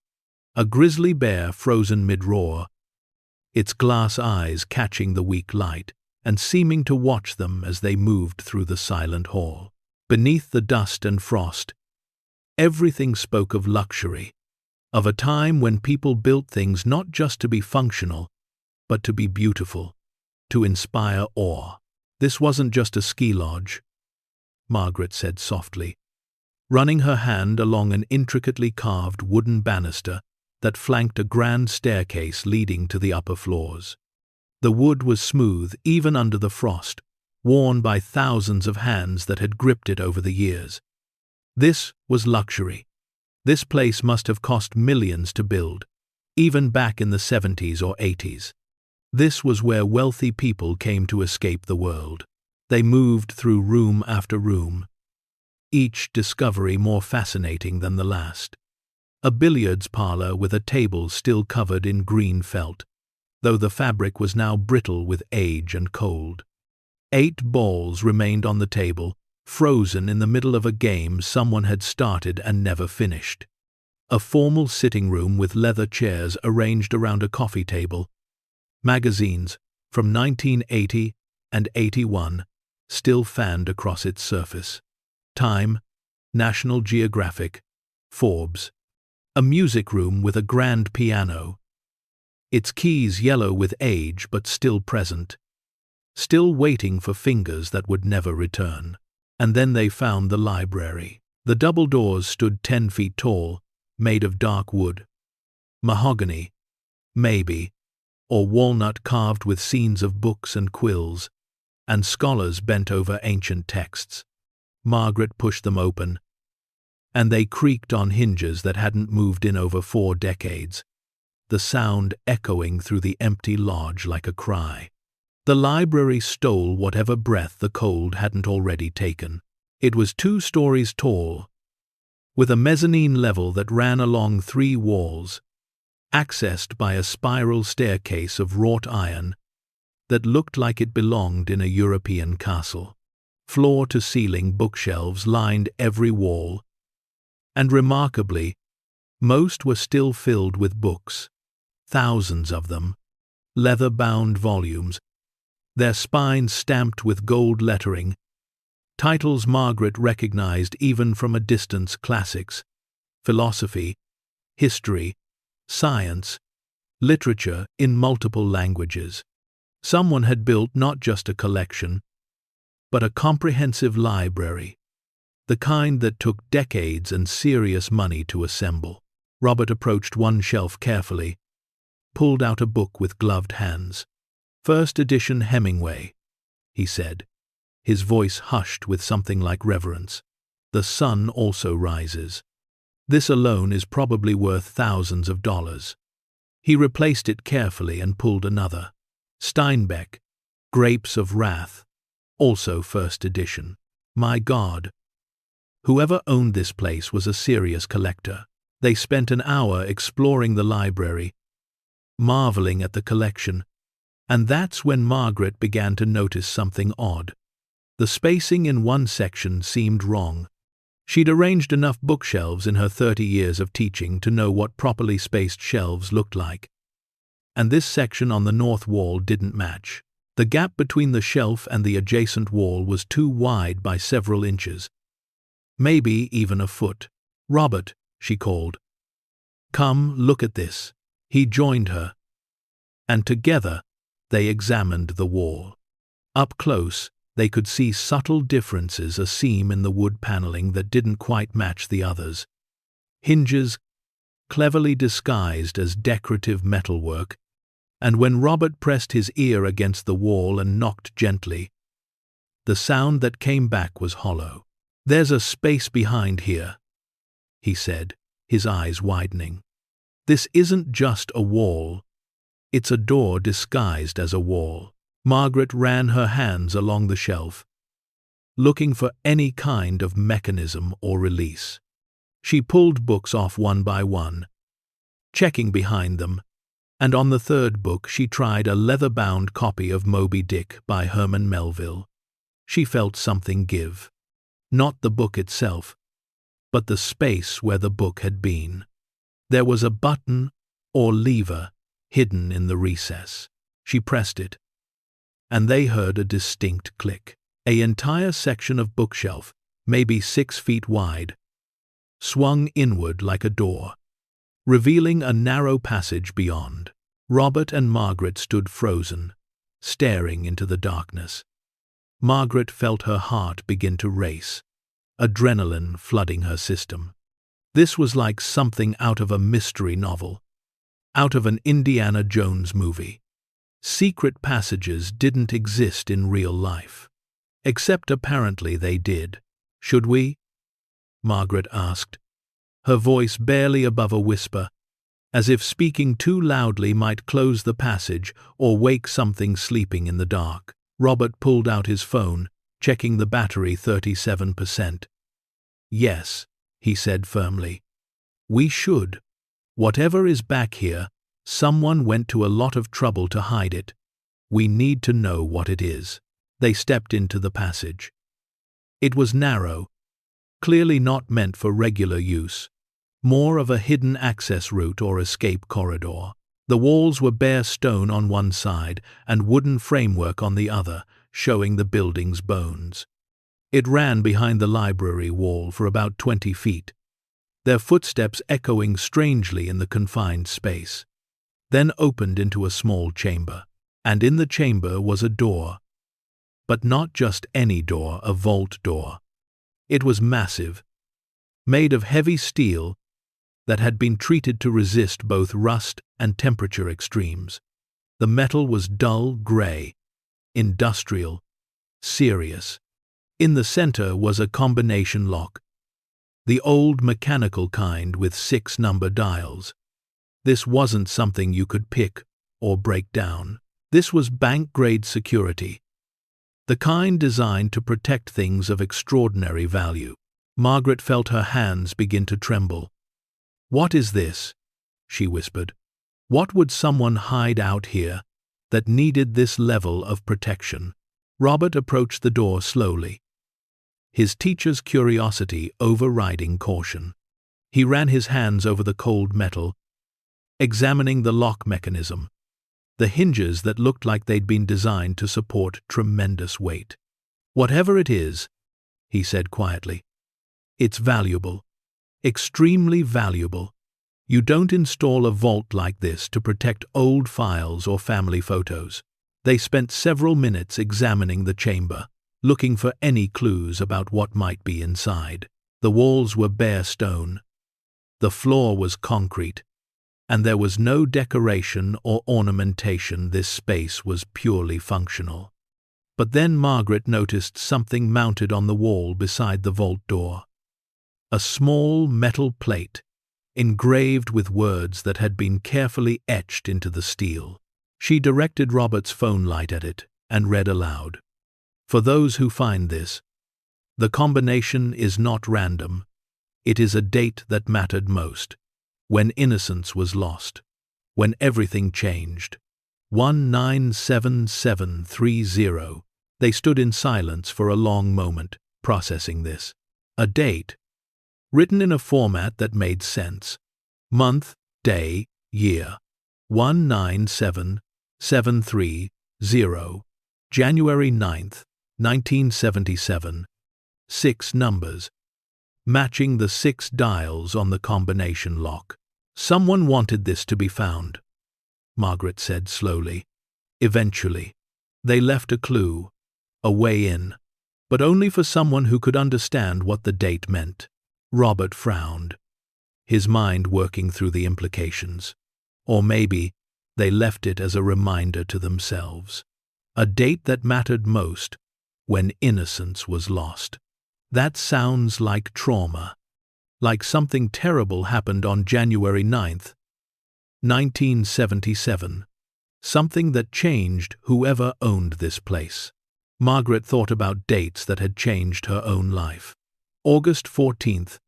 a grizzly bear frozen mid-roar, its glass eyes catching the weak light and seeming to watch them as they moved through the silent hall. Beneath the dust and frost, everything spoke of luxury, of a time when people built things not just to be functional, but to be beautiful, to inspire awe. This wasn't just a ski lodge, Margaret said softly, running her hand along an intricately carved wooden banister that flanked a grand staircase leading to the upper floors. The wood was smooth even under the frost, worn by thousands of hands that had gripped it over the years. This was luxury. This place must have cost millions to build, even back in the 70s or 80s. This was where wealthy people came to escape the world. They moved through room after room, each discovery more fascinating than the last. A billiards parlor with a table still covered in green felt, though the fabric was now brittle with age and cold. 8 balls remained on the table, frozen in the middle of a game someone had started and never finished. A formal sitting room with leather chairs arranged around a coffee table. Magazines from 1980 and 81 still fanned across its surface. Time, National Geographic, Forbes. A music room with a grand piano, its keys yellow with age but still present, still waiting for fingers that would never return. And then they found the library. The double doors stood 10 feet tall, made of dark wood, mahogany, maybe, or walnut carved with scenes of books and quills, and scholars bent over ancient texts. Margaret pushed them open, and they creaked on hinges that hadn't moved in over 4 decades, the sound echoing through the empty lodge like a cry. The library stole whatever breath the cold hadn't already taken. It was 2 stories tall, with a mezzanine level that ran along 3 walls, accessed by a spiral staircase of wrought iron that looked like it belonged in a European castle. Floor-to-ceiling bookshelves lined every wall, and remarkably, most were still filled with books, thousands of them, leather-bound volumes, their spines stamped with gold lettering, titles Margaret recognized even from a distance: classics, philosophy, history, science, literature in multiple languages. Someone had built not just a collection, but a comprehensive library, the kind that took decades and serious money to assemble. Robert approached one shelf carefully, pulled out a book with gloved hands. "First edition Hemingway," he said, his voice hushed with something like reverence. "The sun also rises. This alone is probably worth thousands of dollars." He replaced it carefully and pulled another. Steinbeck, Grapes of Wrath, also first edition. My God! Whoever owned this place was a serious collector. They spent an hour exploring the library, marveling at the collection, and that's when Margaret began to notice something odd. The spacing in one section seemed wrong. She'd arranged enough bookshelves in her 30 years of teaching to know what properly spaced shelves looked like. and this section on the north wall didn't match. The gap between the shelf and the adjacent wall was too wide by several inches. Maybe even a foot. "Robert," she called. "Come, look at this." He joined her, and together they examined the wall. Up close, they could see subtle differences, a seam in the wood paneling that didn't quite match the others, hinges cleverly disguised as decorative metalwork, and when Robert pressed his ear against the wall and knocked gently, the sound that came back was hollow. "There's a space behind here," he said, his eyes widening. "This isn't just a wall. It's a door disguised as a wall." Margaret ran her hands along the shelf, looking for any kind of mechanism or release. She pulled books off one by one, checking behind them, and on the third book she tried a leather-bound copy of Moby Dick by Herman Melville. She felt something give. Not the book itself, but the space where the book had been. There was a button or lever hidden in the recess. She pressed it, and they heard a distinct click. An entire section of bookshelf, maybe 6 feet wide, swung inward like a door, revealing a narrow passage beyond. Robert and Margaret stood frozen, staring into the darkness. Margaret felt her heart begin to race, adrenaline flooding her system. This was like something out of a mystery novel, out of an Indiana Jones movie. Secret passages didn't exist in real life. Except apparently they did. "Should we?" Margaret asked, her voice barely above a whisper, as if speaking too loudly might close the passage or wake something sleeping in the dark. Robert pulled out his phone, checking the battery 37%. "Yes," he said firmly. "We should. Whatever is back here, someone went to a lot of trouble to hide it. We need to know what it is." They stepped into the passage. It was narrow, clearly not meant for regular use, more of a hidden access route or escape corridor. The walls were bare stone on one side and wooden framework on the other, showing the building's bones. It ran behind the library wall for about 20 feet, their footsteps echoing strangely in the confined space, then opened into a small chamber. And in the chamber was a door. But not just any door, a vault door. It was massive, made of heavy steel that had been treated to resist both rust and temperature extremes. The metal was dull gray, industrial, serious. In the center was a combination lock, the old mechanical kind with 6 number dials. This wasn't something you could pick or break down. This was bank-grade security, the kind designed to protect things of extraordinary value. Margaret felt her hands begin to tremble. "What is this?" she whispered. "What would someone hide out here that needed this level of protection?" Robert approached the door slowly, his teacher's curiosity overriding caution. He ran his hands over the cold metal, examining the lock mechanism, the hinges that looked like they'd been designed to support tremendous weight. "Whatever it is," he said quietly, "it's valuable. Extremely valuable. You don't install a vault like this to protect old files or family photos." They spent several minutes examining the chamber, looking for any clues about what might be inside. The walls were bare stone. The floor was concrete, and there was no decoration or ornamentation. This space was purely functional. But then Margaret noticed something mounted on the wall beside the vault door. A small metal plate, engraved with words that had been carefully etched into the steel. She directed Robert's phone light at it and read aloud. "For those who find this, the combination is not random. It is a date that mattered most, when innocence was lost, when everything changed. 197730. They stood in silence for a long moment, processing this. A date, written in a format that made sense. Month, day, year. 197730, January 9th, 1977. 6 numbers, matching the 6 dials on the combination lock. Someone wanted this to be found, Margaret said slowly. Eventually, they left a clue, a way in, but only for someone who could understand what the date meant. Robert frowned, his mind working through the implications. Or maybe they left it as a reminder to themselves. A date that mattered most when innocence was lost. That sounds like trauma, like something terrible happened on January 9th, 1977, something that changed whoever owned this place. Margaret thought about dates that had changed her own life. August 14th,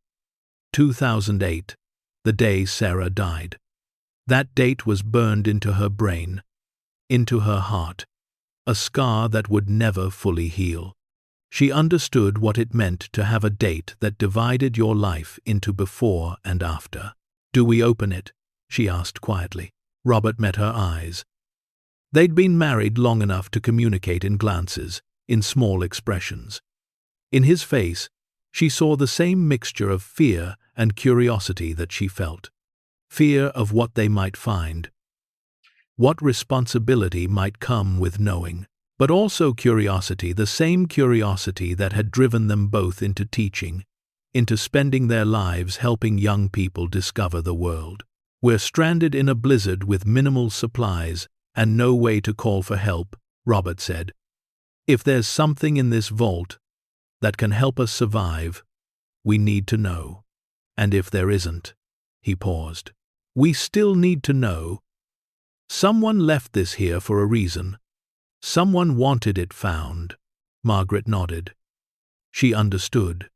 2008, the day Sarah died. That date was burned into her brain, into her heart, a scar that would never fully heal. She understood what it meant to have a date that divided your life into before and after. "Do we open it?" she asked quietly. Robert met her eyes. They'd been married long enough to communicate in glances, in small expressions. In his face, she saw the same mixture of fear and curiosity that she felt. Fear of what they might find, what responsibility might come with knowing, but also curiosity, the same curiosity that had driven them both into teaching, into spending their lives helping young people discover the world. "We're stranded in a blizzard with minimal supplies and no way to call for help," Robert said. "If there's something in this vault that can help us survive, we need to know. And if there isn't," he paused, "we still need to know. Someone left this here for a reason. Someone wanted it found." Margaret nodded. She understood.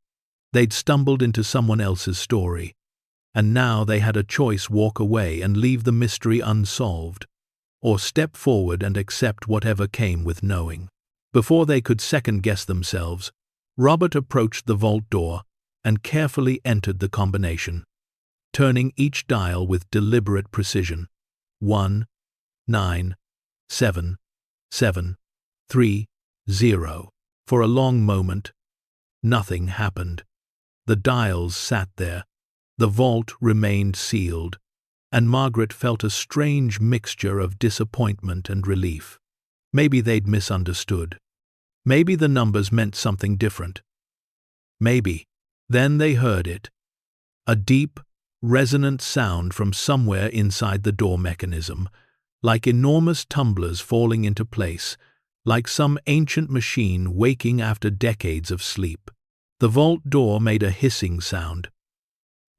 They'd stumbled into someone else's story, and now they had a choice: walk away and leave the mystery unsolved, or step forward and accept whatever came with knowing. Before they could second-guess themselves, Robert approached the vault door and carefully entered the combination, turning each dial with deliberate precision. 1, 9, 7, 7, 3, 0. For a long moment, nothing happened. The dials sat there. The vault remained sealed, and Margaret felt a strange mixture of disappointment and relief. Maybe they'd misunderstood. Maybe the numbers meant something different. Maybe. Then they heard it. A deep, resonant sound from somewhere inside the door mechanism, like enormous tumblers falling into place, like some ancient machine waking after decades of sleep. The vault door made a hissing sound,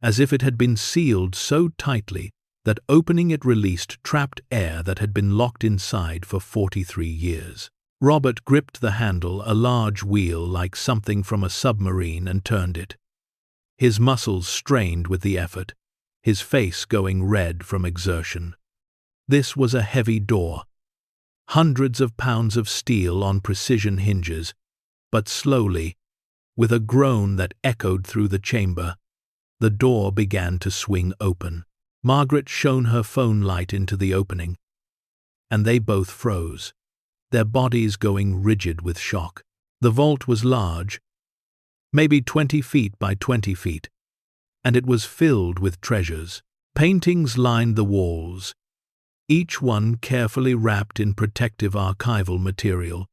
as if it had been sealed so tightly that opening it released trapped air that had been locked inside for 43 years. Robert gripped the handle, a large wheel like something from a submarine, and turned it. His muscles strained with the effort, his face going red from exertion. This was a heavy door, hundreds of pounds of steel on precision hinges, but slowly, with a groan that echoed through the chamber, the door began to swing open. Margaret shone her phone light into the opening, and they both froze, their bodies going rigid with shock. The vault was large, maybe 20 feet by 20 feet, and it was filled with treasures. Paintings lined the walls, each one carefully wrapped in protective archival material,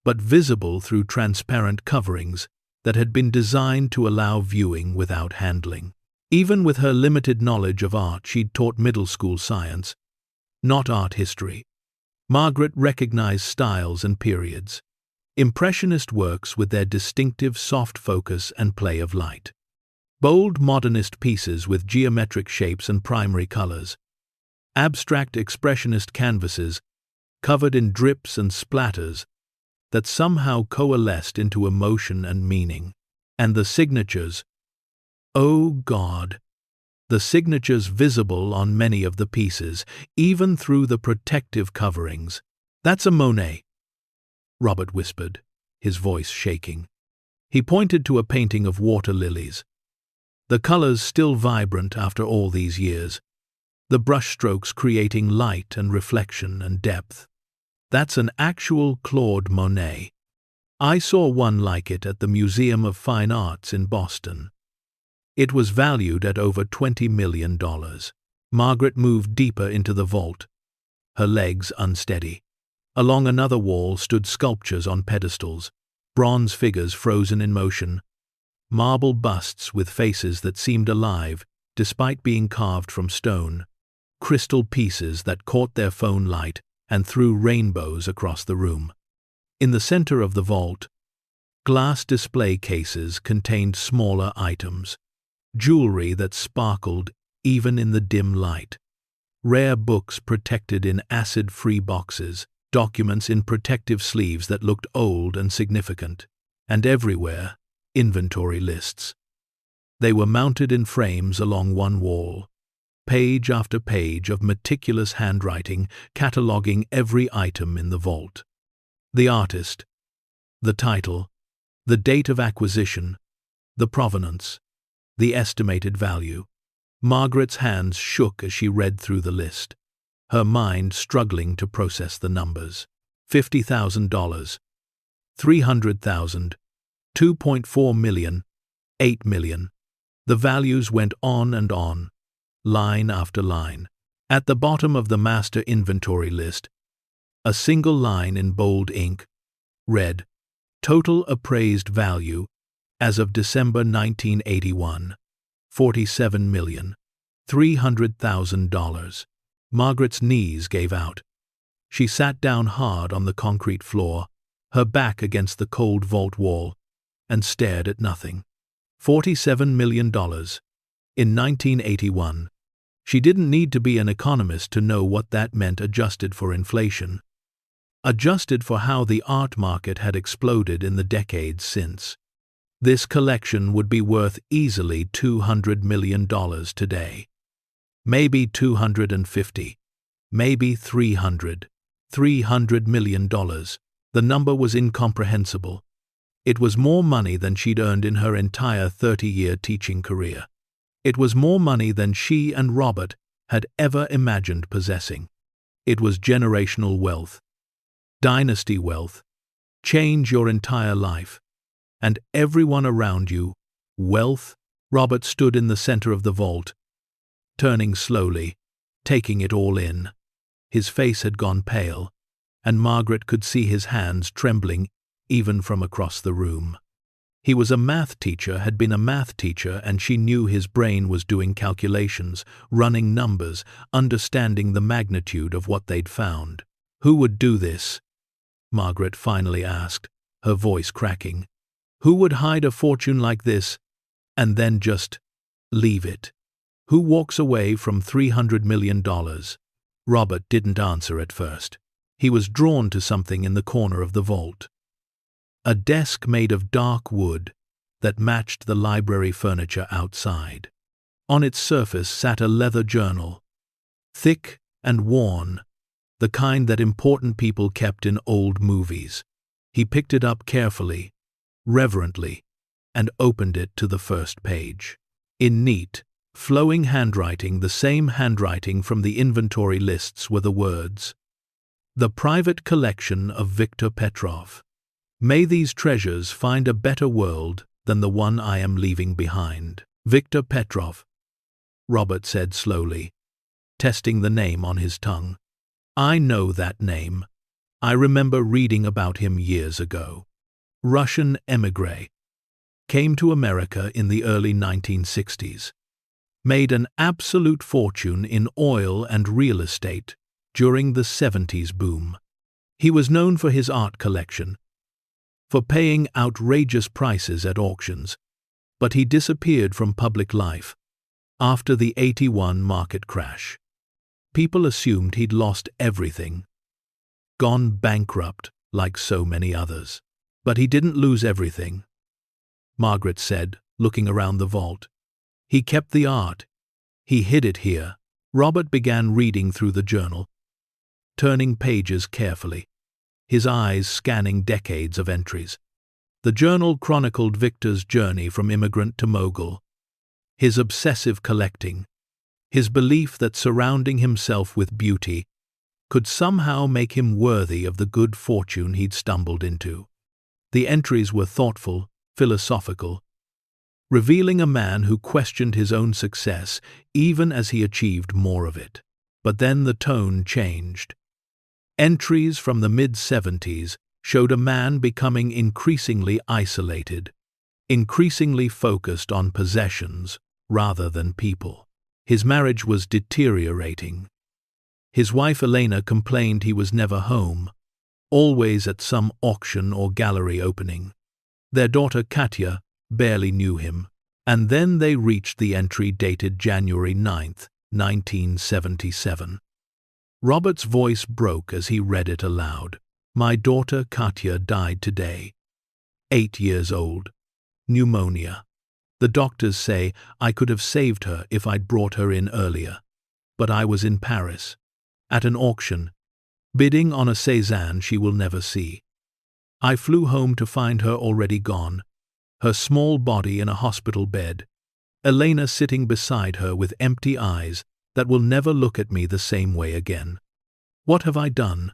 but visible through transparent coverings that had been designed to allow viewing without handling. Even with her limited knowledge of art, she'd taught middle school science, not art history. Margaret recognized styles and periods. Impressionist works with their distinctive soft focus and play of light. Bold modernist pieces with geometric shapes and primary colors. Abstract expressionist canvases covered in drips and splatters that somehow coalesced into emotion and meaning. And the signatures. Oh God! The signatures visible on many of the pieces, even through the protective coverings. "That's a Monet," Robert whispered, his voice shaking. He pointed to a painting of water lilies, the colors still vibrant after all these years, the brushstrokes creating light and reflection and depth. That's an actual Claude Monet. I saw one like it at the Museum of Fine Arts in Boston. It was valued at over $20 million. Margaret moved deeper into the vault, her legs unsteady. Along another wall stood sculptures on pedestals, bronze figures frozen in motion, marble busts with faces that seemed alive despite being carved from stone, crystal pieces that caught their phone light and threw rainbows across the room. In the center of the vault, glass display cases contained smaller items, jewelry that sparkled even in the dim light, rare books protected in acid-free boxes, documents in protective sleeves that looked old and significant, and everywhere, inventory lists. They were mounted in frames along one wall, page after page of meticulous handwriting cataloging every item in the vault. The artist, the title, the date of acquisition, the provenance, the estimated value. Margaret's hands shook as she read through the list, her mind struggling to process the numbers. $50,000, $300,000, $2.4 million, $8 million. The values went on and on, line after line. At the bottom of the master inventory list, a single line in bold ink read, "Total appraised value as of December 1981, $47,300,000. Margaret's knees gave out. She sat down hard on the concrete floor, her back against the cold vault wall, and stared at nothing. $47 million. In 1981. She didn't need to be an economist to know what that meant adjusted for inflation. Adjusted for how the art market had exploded in the decades since. This collection would be worth easily $200 million today. Maybe 250. Maybe 300. $300 million. The number was incomprehensible. It was more money than she'd earned in her entire 30-year teaching career. It was more money than she and Robert had ever imagined possessing. It was generational wealth. Dynasty wealth. Change your entire life. And everyone around you. Wealth. Robert stood in the center of the vault, turning slowly, taking it all in. His face had gone pale, and Margaret could see his hands trembling even from across the room. He was a math teacher, had been a math teacher, and she knew his brain was doing calculations, running numbers, understanding the magnitude of what they'd found. Who would do this? Margaret finally asked, her voice cracking. Who would hide a fortune like this and then just leave it? Who walks away from $300 million? Robert didn't answer at first. He was drawn to something in the corner of the vault. A desk made of dark wood that matched the library furniture outside. On its surface sat a leather journal, thick and worn, the kind that important people kept in old movies. He picked it up carefully, reverently, and opened it to the first page. In neat, flowing handwriting, the same handwriting from the inventory lists, were the words, "The private collection of Viktor Petrov. May these treasures find a better world than the one I am leaving behind." Viktor Petrov, Robert said slowly, testing the name on his tongue. I know that name. I remember reading about him years ago. Russian émigré. Came to America in the early 1960s. Made an absolute fortune in oil and real estate during the 70s boom. He was known for his art collection, for paying outrageous prices at auctions, but he disappeared from public life after the '81 market crash. People assumed he'd lost everything, gone bankrupt like so many others. But he didn't lose everything, Margaret said, looking around the vault. He kept the art. He hid it here. Robert began reading through the journal, turning pages carefully, his eyes scanning decades of entries. The journal chronicled Viktor's journey from immigrant to mogul, his obsessive collecting, His belief that surrounding himself with beauty could somehow make him worthy of the good fortune he'd stumbled into. The entries were thoughtful, philosophical, revealing a man who questioned his own success even as he achieved more of it. But then the tone changed. Entries from the mid-70s showed a man becoming increasingly isolated, increasingly focused on possessions rather than people. His marriage was deteriorating. His wife Elena complained he was never home, always at some auction or gallery opening. Their daughter Katya barely knew him, and then they reached the entry dated January 9th, 1977. Robert's voice broke as he read it aloud. My daughter Katya died today. 8 years old. Pneumonia. The doctors say I could have saved her if I'd brought her in earlier. But I was in Paris, at an auction, bidding on a Cézanne she will never see. I flew home to find her already gone, her small body in a hospital bed, Elena sitting beside her with empty eyes that will never look at me the same way again. What have I done?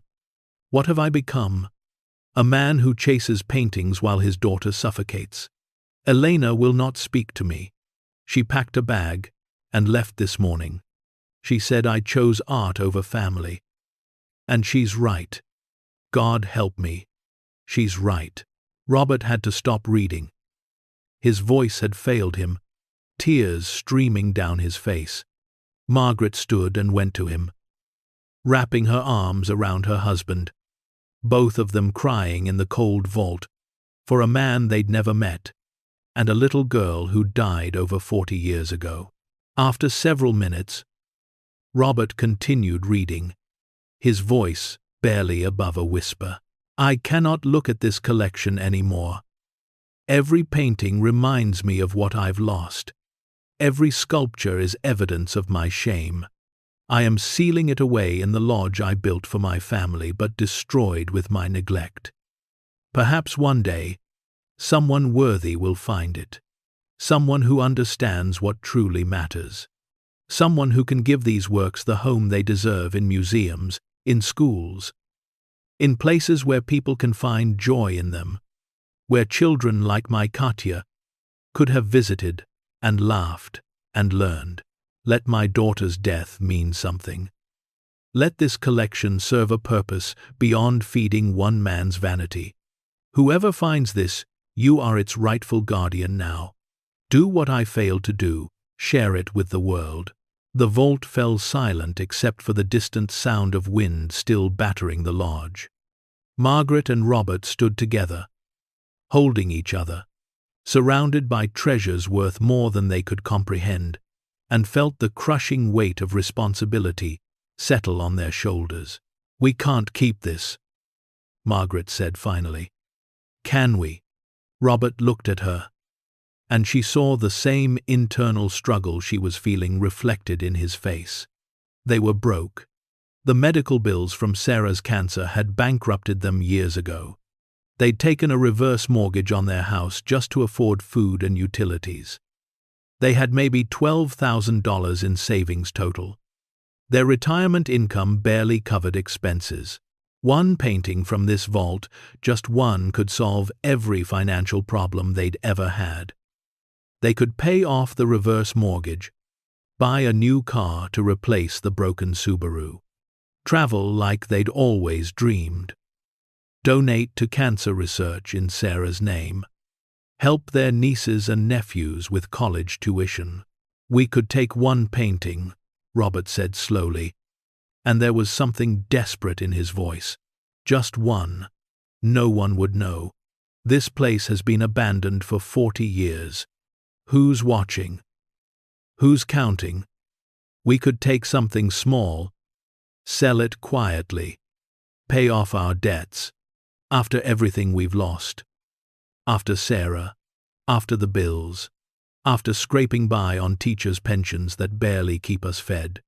What have I become? A man who chases paintings while his daughter suffocates. Elena will not speak to me. She packed a bag and left this morning. She said I chose art over family. And she's right. God help me. She's right. Robert had to stop reading. His voice had failed him, tears streaming down his face. Margaret stood and went to him, wrapping her arms around her husband, both of them crying in the cold vault, for a man they'd never met, and a little girl who died over 40 years ago. After several minutes, Robert continued reading, his voice barely above a whisper. I cannot look at this collection anymore. Every painting reminds me of what I've lost. Every sculpture is evidence of my shame. I am sealing it away in the lodge I built for my family but destroyed with my neglect. Perhaps one day, someone worthy will find it. Someone who understands what truly matters. Someone who can give these works the home they deserve in museums, in schools, in places where people can find joy in them, where children like my Katya could have visited and laughed and learned. Let my daughter's death mean something. Let this collection serve a purpose beyond feeding one man's vanity. Whoever finds this, you are its rightful guardian now. Do what I failed to do, share it with the world. The vault fell silent except for the distant sound of wind still battering the lodge. Margaret and Robert stood together, holding each other, surrounded by treasures worth more than they could comprehend, and felt the crushing weight of responsibility settle on their shoulders. We can't keep this, Margaret said finally. Can we? Robert looked at her, and she saw the same internal struggle she was feeling reflected in his face. They were broke. The medical bills from Sarah's cancer had bankrupted them years ago. They'd taken a reverse mortgage on their house just to afford food and utilities. They had maybe $12,000 in savings total. Their retirement income barely covered expenses. One painting from this vault, just one, could solve every financial problem they'd ever had. They could pay off the reverse mortgage, buy a new car to replace the broken Subaru, travel like they'd always dreamed, donate to cancer research in Sarah's name, help their nieces and nephews with college tuition. We could take one painting, Robert said slowly, and there was something desperate in his voice. Just one. No one would know. This place has been abandoned for 40 years. Who's watching? Who's counting? We could take something small, sell it quietly, pay off our debts, after everything we've lost. After Sarah, after the bills, after scraping by on teachers' pensions that barely keep us fed.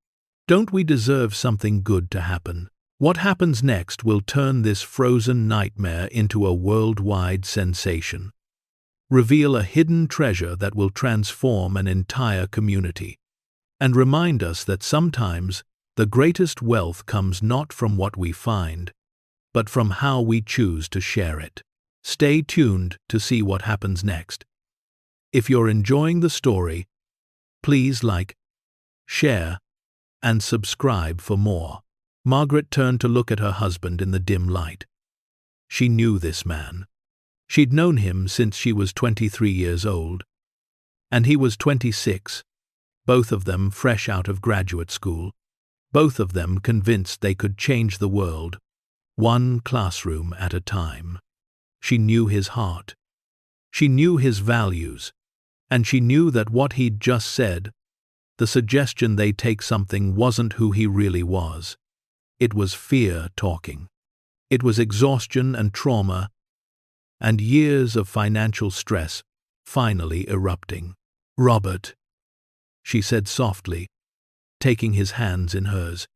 Don't we deserve something good to happen? What happens next will turn this frozen nightmare into a worldwide sensation. Reveal a hidden treasure that will transform an entire community. and remind us that sometimes the greatest wealth comes not from what we find, but from how we choose to share it. Stay tuned to see what happens next. If you're enjoying the story, please like, share, and subscribe for more. Margaret turned to look at her husband in the dim light. She knew this man. She'd known him since she was 23 years old, and he was 26, both of them fresh out of graduate school, both of them convinced they could change the world, one classroom at a time. She knew his heart. She knew his values, and she knew that what he'd just said, the suggestion they take something, wasn't who he really was. It was fear talking. It was exhaustion and trauma, and years of financial stress finally erupting. "Robert," she said softly, taking his hands in hers,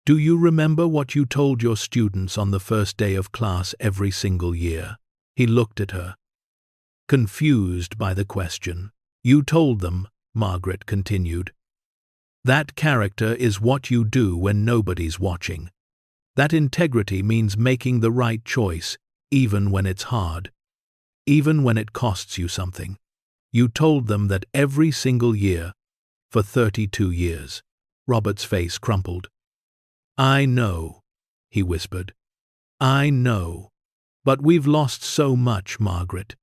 "do you remember what you told your students on the first day of class every single year?" He looked at her, confused by the question. "You told them," Margaret continued, "that character is what you do when nobody's watching. That integrity means making the right choice, even when it's hard, even when it costs you something. You told them that every single year, for 32 years. Robert's face crumpled. "I know," he whispered. "I know. But we've lost so much, Margaret.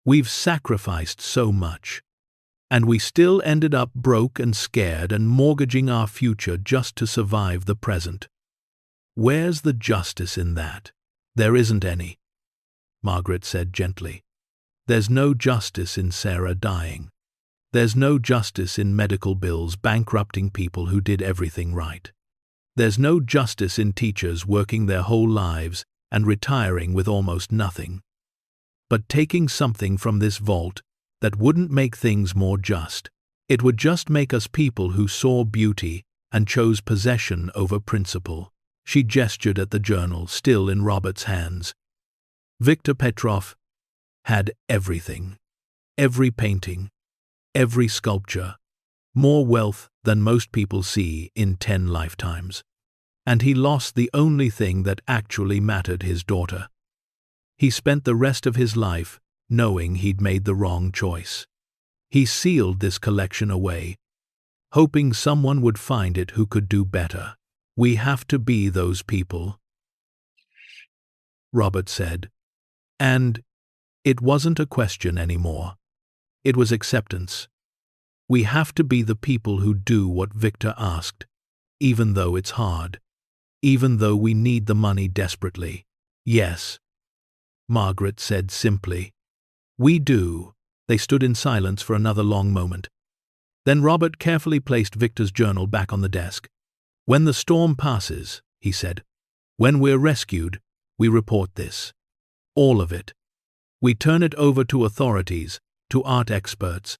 We've sacrificed so much. And we still ended up broke and scared and mortgaging our future just to survive the present. Where's the justice in that?" "There isn't any," Margaret said gently. "There's no justice in Sarah dying. There's no justice in medical bills bankrupting people who did everything right. There's no justice in teachers working their whole lives and retiring with almost nothing. But taking something from this vault that wouldn't make things more just. It would just make us people who saw beauty and chose possession over principle." She gestured at the journal, still in Robert's hands. Viktor Petrov had everything. Every painting, every sculpture, more wealth than most people see in 10 lifetimes. And he lost the only thing that actually mattered: his daughter. He spent the rest of his life knowing he'd made the wrong choice. He sealed this collection away, hoping someone would find it who could do better. "We have to be those people," Robert said. And it wasn't a question anymore. It was acceptance. "We have to be the people who do what Viktor asked, even though it's hard, even though we need the money desperately." "Yes," Margaret said simply. "We do." They stood in silence for another long moment. Then Robert carefully placed Viktor's journal back on the desk. "When the storm passes," he said, "when we're rescued, we report this. All of it. We turn it over to authorities, to art experts,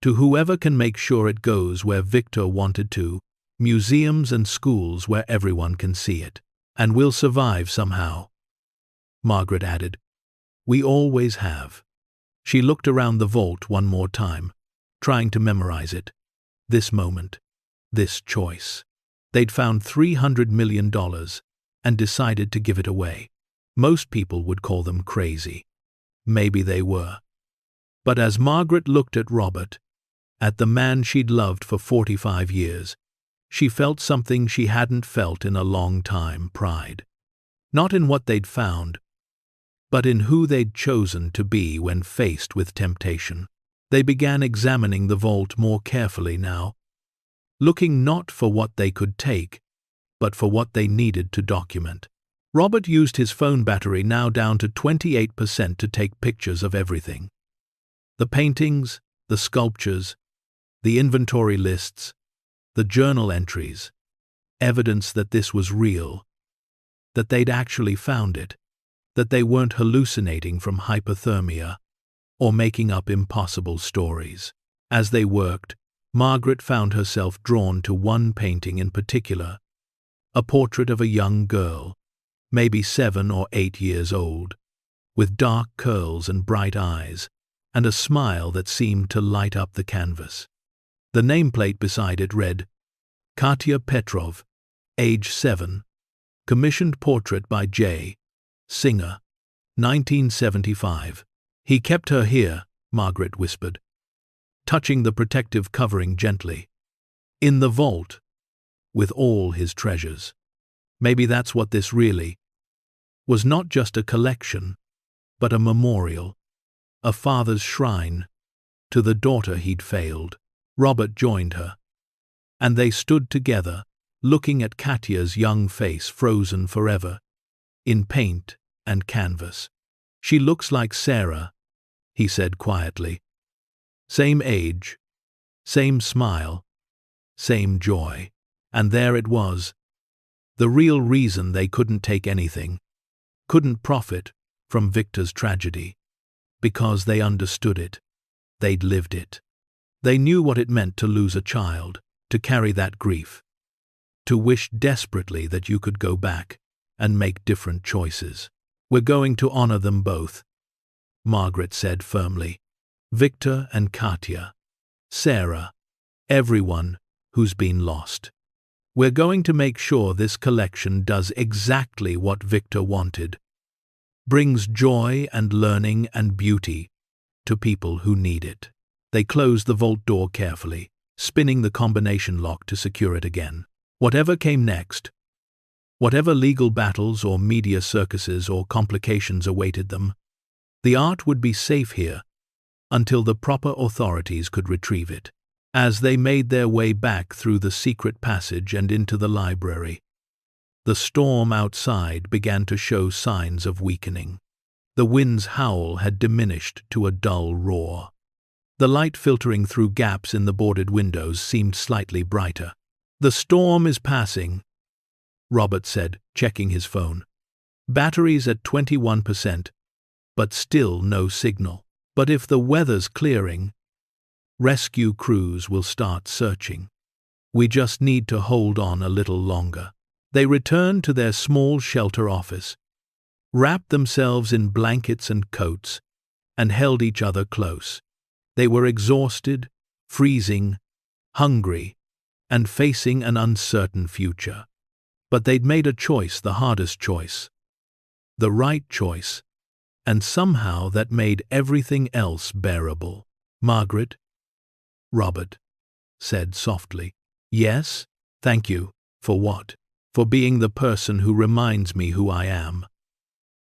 to whoever can make sure it goes where Viktor wanted to, museums and schools where everyone can see it. And we'll survive somehow," Margaret added. "We always have." She looked around the vault one more time, trying to memorize it. This moment, this choice. They'd found $300 million and decided to give it away. Most people would call them crazy. Maybe they were. But as Margaret looked at Robert, at the man she'd loved for 45 years, she felt something she hadn't felt in a long time: pride. Not in what they'd found, but in who they'd chosen to be when faced with temptation. They began examining the vault more carefully now, looking not for what they could take, but for what they needed to document. Robert used his phone battery, now down to 28%, to take pictures of everything. The paintings, the sculptures, the inventory lists, the journal entries, evidence that this was real, that they'd actually found it, that they weren't hallucinating from hypothermia or making up impossible stories. As they worked, Margaret found herself drawn to one painting in particular, a portrait of a young girl, maybe 7 or 8 years old, with dark curls and bright eyes, and a smile that seemed to light up the canvas. The nameplate beside it read, Katya Petrov, age 7, commissioned portrait by J. Singer, 1975. He kept her here, Margaret whispered, touching the protective covering gently. In the vault, with all his treasures. Maybe that's what this really was, not just a collection, but a memorial, a father's shrine to the daughter he'd failed. Robert joined her, and they stood together, looking at Katya's young face frozen forever, in paint and canvas. She looks like Sarah, he said quietly. Same age, same smile, same joy. And there it was, the real reason they couldn't take anything, couldn't profit from Victor's tragedy. Because they understood it. They'd lived it. They knew what it meant to lose a child, to carry that grief, to wish desperately that you could go back and make different choices. We're going to honor them both, Margaret said firmly. Victor and Katya, Sarah, everyone who's been lost. We're going to make sure this collection does exactly what Victor wanted. Brings joy and learning and beauty to people who need it. They closed the vault door carefully, spinning the combination lock to secure it again. Whatever came next, whatever legal battles or media circuses or complications awaited them, the art would be safe here until the proper authorities could retrieve it. As they made their way back through the secret passage and into the library, the storm outside began to show signs of weakening. The wind's howl had diminished to a dull roar. The light filtering through gaps in the boarded windows seemed slightly brighter. The storm is passing, Robert said, checking his phone. Batteries at 21%, but still no signal. But if the weather's clearing, rescue crews will start searching. We just need to hold on a little longer. They returned to their small shelter office, wrapped themselves in blankets and coats, and held each other close. They were exhausted, freezing, hungry, and facing an uncertain future. But they'd made a choice, the hardest choice, the right choice, and somehow that made everything else bearable. Margaret, Robert said softly. Yes, thank you. For what? For being the person who reminds me who I am.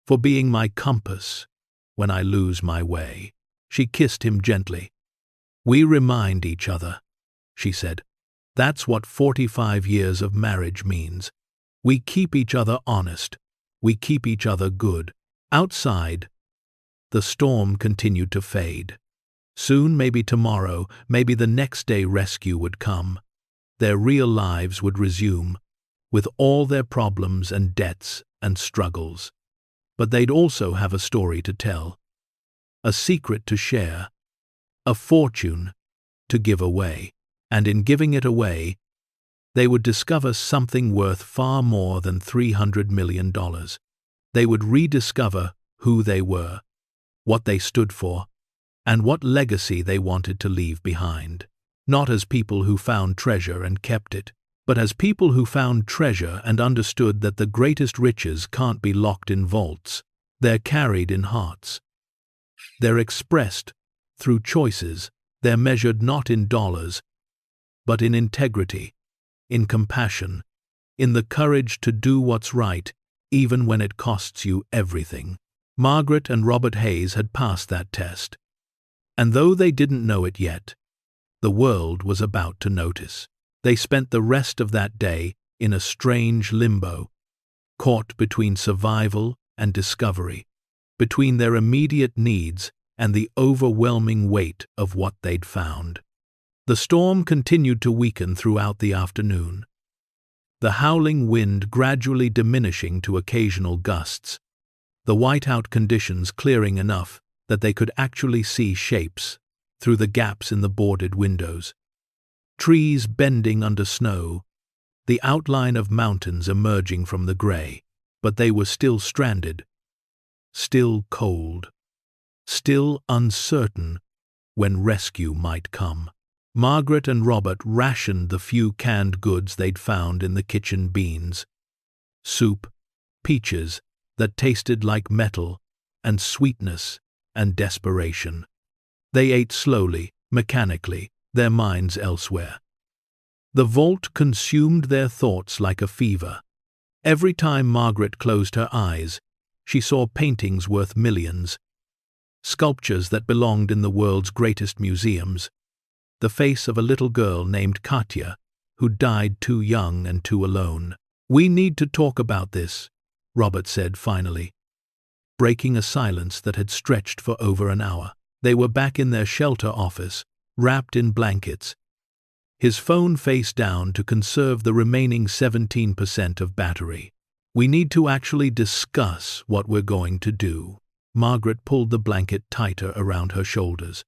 For being my compass when I lose my way. She kissed him gently. We remind each other, she said. That's what 45 years of marriage means. We keep each other honest. We keep each other good. Outside, the storm continued to fade. Soon, maybe tomorrow, maybe the next day, rescue would come. Their real lives would resume, with all their problems and debts and struggles. But they'd also have a story to tell, a secret to share, a fortune to give away. And in giving it away, they would discover something worth far more than $300 million. They would rediscover who they were, what they stood for, and what legacy they wanted to leave behind. Not as people who found treasure and kept it, but as people who found treasure and understood that the greatest riches can't be locked in vaults. They're carried in hearts. They're expressed through choices. They're measured not in dollars, but in integrity, in compassion, in the courage to do what's right, even when it costs you everything. Margaret and Robert Hayes had passed that test. And though they didn't know it yet, the world was about to notice. They spent the rest of that day in a strange limbo, caught between survival and discovery, between their immediate needs and the overwhelming weight of what they'd found. The storm continued to weaken throughout the afternoon, the howling wind gradually diminishing to occasional gusts, the whiteout conditions clearing enough that they could actually see shapes through the gaps in the boarded windows. Trees bending under snow, the outline of mountains emerging from the gray, but they were still stranded, still cold, still uncertain when rescue might come. Margaret and Robert rationed the few canned goods they'd found in the kitchen: beans, soup, peaches that tasted like metal, and sweetness and desperation. They ate slowly, mechanically, their minds elsewhere. The vault consumed their thoughts like a fever. Every time Margaret closed her eyes, she saw paintings worth millions, sculptures that belonged in the world's greatest museums, the face of a little girl named Katya, who died too young and too alone. "We need to talk about this," Robert said finally, breaking a silence that had stretched for over an hour. They were back in their shelter office, wrapped in blankets, his phone face down to conserve the remaining 17% of battery. "We need to actually discuss what we're going to do." Margaret pulled the blanket tighter around her shoulders.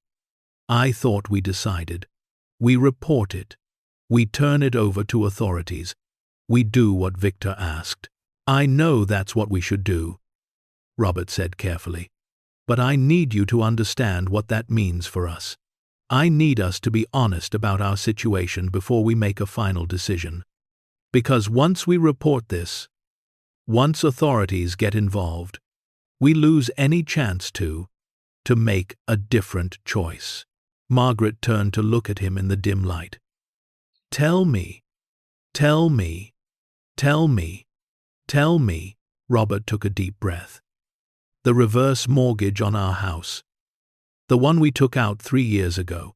"I thought we decided. We report it. We turn it over to authorities. We do what Victor asked." "I know that's what we should do," Robert said carefully. "But I need you to understand what that means for us. I need us to be honest about our situation before we make a final decision. Because once we report this, once authorities get involved, we lose any chance to make a different choice." Margaret turned to look at him in the dim light. "Tell me, tell me, tell me, tell me." Robert took a deep breath. "The reverse mortgage on our house. The one we took out 3 years ago.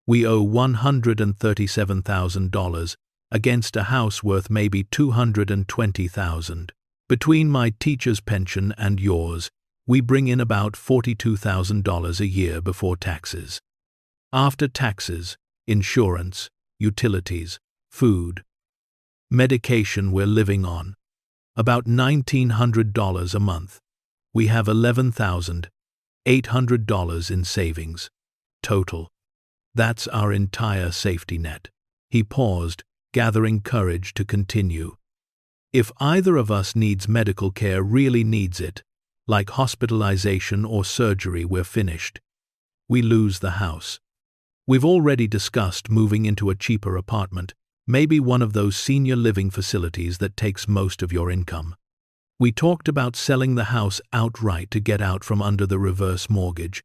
We owe $137,000 against a house worth maybe $220,000. Between my teacher's pension and yours, we bring in about $42,000 a year before taxes. After taxes, insurance, utilities, food, medication we're living on, about $1,900 a month. We have $11,800 in savings. Total. That's our entire safety net." He paused, gathering courage to continue. "If either of us needs medical care, really needs it, like hospitalization or surgery, we're finished. We lose the house. We've already discussed moving into a cheaper apartment, maybe one of those senior living facilities that takes most of your income. We talked about selling the house outright to get out from under the reverse mortgage.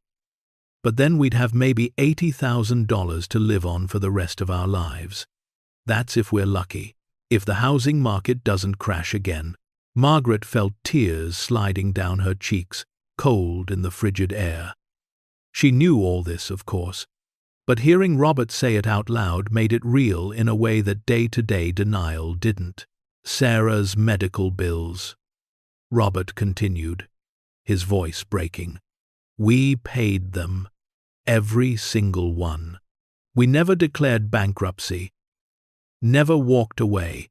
But then we'd have maybe $80,000 to live on for the rest of our lives. That's if we're lucky. If the housing market doesn't crash again." Margaret felt tears sliding down her cheeks, cold in the frigid air. She knew all this, of course, but hearing Robert say it out loud made it real in a way that day-to-day denial didn't. "Sarah's medical bills," Robert continued, his voice breaking. "We paid them. Every single one. We never declared bankruptcy. Never walked away,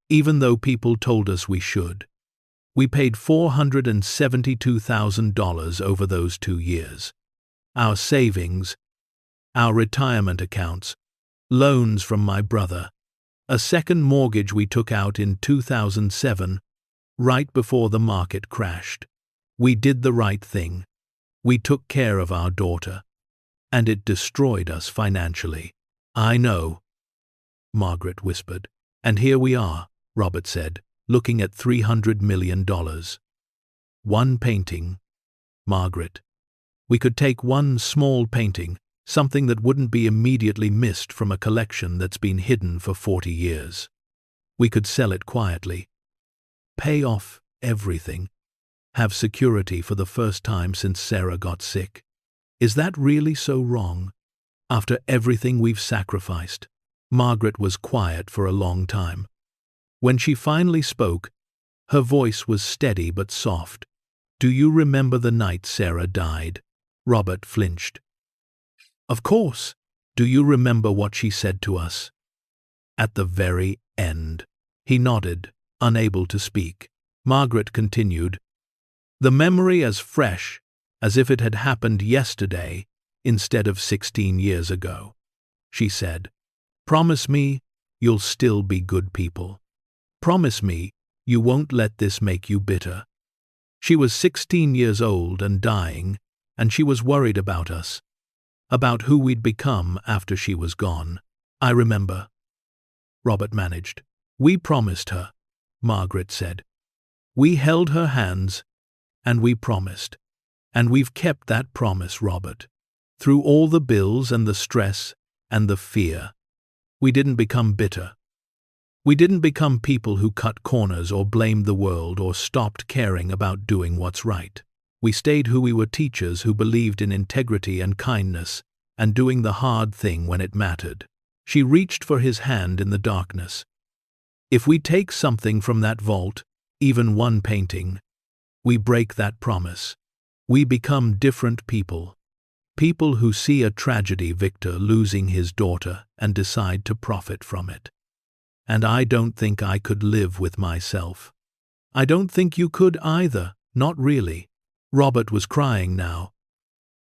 even though people told us we should. We paid $472,000 over those 2 years. Our savings, our retirement accounts, loans from my brother, a second mortgage we took out in 2007, right before the market crashed. We did the right thing. We took care of our daughter. And it destroyed us financially." "I know," Margaret whispered. "And here we are," Robert said, looking at $300 million. "One painting, Margaret. We could take one small painting, something that wouldn't be immediately missed from a collection that's been hidden for 40 years. We could sell it quietly, pay off everything, have security for the first time since Sarah got sick. Is that really so wrong? After everything we've sacrificed?" Margaret was quiet for a long time. When she finally spoke, her voice was steady but soft. "Do you remember the night Sarah died?" Robert flinched. "Of course. Do you remember what she said to us?" "At the very end." He nodded, unable to speak. Margaret continued, "The memory as fresh as if it had happened yesterday instead of 16 years ago. She said, 'Promise me you'll still be good people. Promise me you won't let this make you bitter.' She was 16 years old and dying, and she was worried about us. about who we'd become after she was gone. I remember. Robert managed. We promised her, Margaret said. We held her hands, and we promised. And we've kept that promise, Robert. Through all the bills and the stress and the fear. We didn't become bitter. We didn't become people who cut corners or blamed the world or stopped caring about doing what's right. We stayed who we were, teachers who believed in integrity and kindness and doing the hard thing when it mattered. She reached for his hand in the darkness. If we take something from that vault, even one painting, we break that promise. We become different people. People who see a tragedy, Victor losing his daughter, and decide to profit from it. And I don't think I could live with myself. I don't think you could either, not really. Robert was crying now,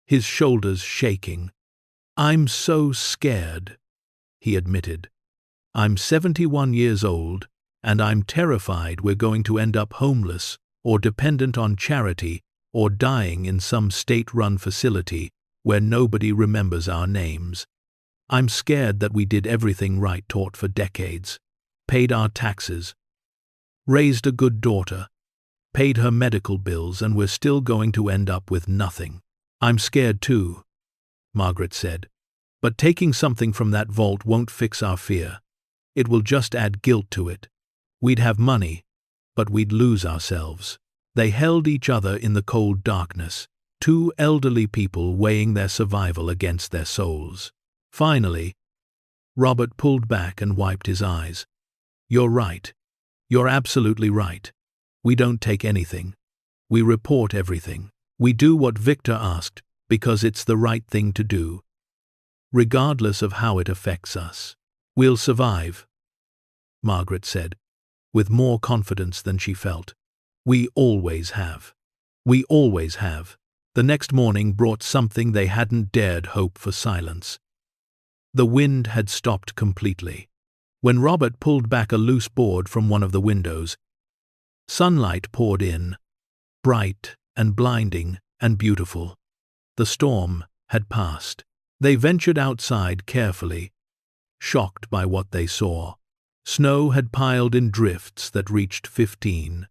his shoulders shaking. I'm so scared, he admitted. I'm 71 years old, and I'm terrified we're going to end up homeless, or dependent on charity, or dying in some state-run facility where nobody remembers our names. I'm scared that we did everything right, taught for decades, paid our taxes, raised a good daughter, paid her medical bills, and we're still going to end up with nothing. I'm scared too, Margaret said. But taking something from that vault won't fix our fear. It will just add guilt to it. We'd have money, but we'd lose ourselves. They held each other in the cold darkness, two elderly people weighing their survival against their souls. Finally, Robert pulled back and wiped his eyes. You're right. You're absolutely right. We don't take anything. We report everything. We do what Victor asked because it's the right thing to do, regardless of how it affects us. We'll survive, Margaret said, with more confidence than she felt. We always have. We always have. The next morning brought something they hadn't dared hope for: silence. The wind had stopped completely. When Robert pulled back a loose board from one of the windows, sunlight poured in, bright and blinding and beautiful. The storm had passed. They ventured outside carefully, shocked by what they saw. Snow had piled in drifts that reached 15,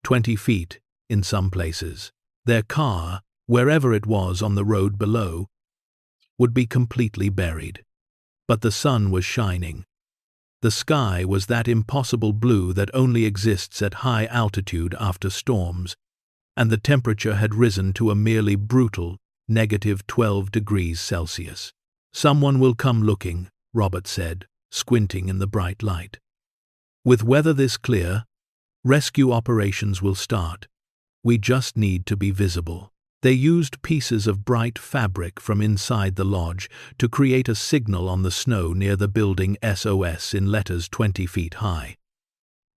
20 feet in some places. Their car, wherever it was on the road below, would be completely buried. But the sun was shining. The sky was that impossible blue that only exists at high altitude after storms, and the temperature had risen to a merely brutal -12 degrees Celsius. Someone will come looking, Robert said, squinting in the bright light. With weather this clear, rescue operations will start. We just need to be visible. They used pieces of bright fabric from inside the lodge to create a signal on the snow near the building, SOS in letters 20 feet high.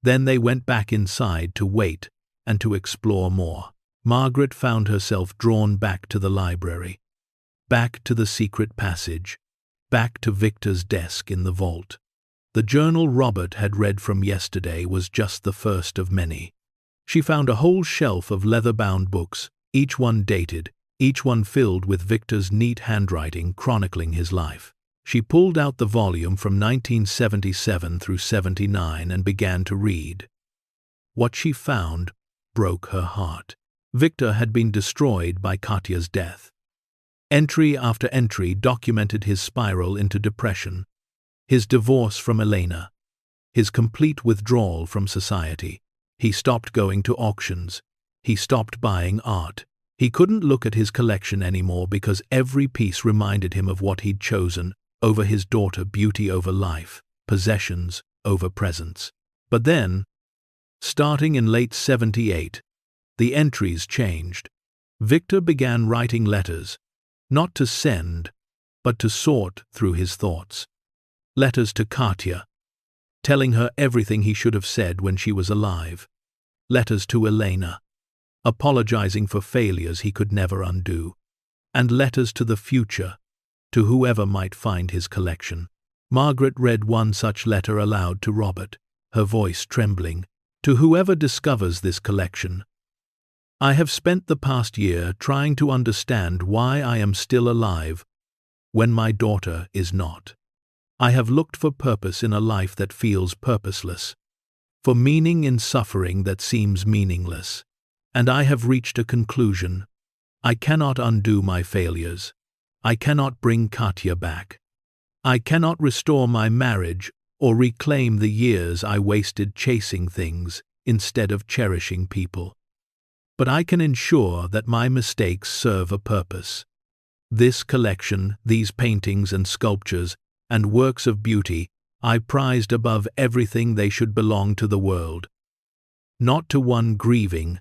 Then they went back inside to wait and to explore more. Margaret found herself drawn back to the library, back to the secret passage, back to Victor's desk in the vault. The journal Robert had read from yesterday was just the first of many. She found a whole shelf of leather-bound books, each one dated, each one filled with Victor's neat handwriting chronicling his life. She pulled out the volume from 1977 through 79 and began to read. What she found broke her heart. Victor had been destroyed by Katya's death. Entry after entry documented his spiral into depression, his divorce from Elena, his complete withdrawal from society. He stopped going to auctions. He stopped buying art. He couldn't look at his collection anymore because every piece reminded him of what he'd chosen over his daughter, beauty over life, possessions over presence. But then, starting in late 78, the entries changed. Victor began writing letters, not to send, but to sort through his thoughts. Letters to Katya, telling her everything he should have said when she was alive. Letters to Elena, apologizing for failures he could never undo. And letters to the future, to whoever might find his collection. Margaret read one such letter aloud to Robert, her voice trembling. To whoever discovers this collection, I have spent the past year trying to understand why I am still alive, when my daughter is not. I have looked for purpose in a life that feels purposeless, for meaning in suffering that seems meaningless. And I have reached a conclusion. I cannot undo my failures. I cannot bring Katya back. I cannot restore my marriage or reclaim the years I wasted chasing things instead of cherishing people. But I can ensure that my mistakes serve a purpose. This collection, these paintings and sculptures and works of beauty, I prized above everything. They should belong to the world, not to one grieving,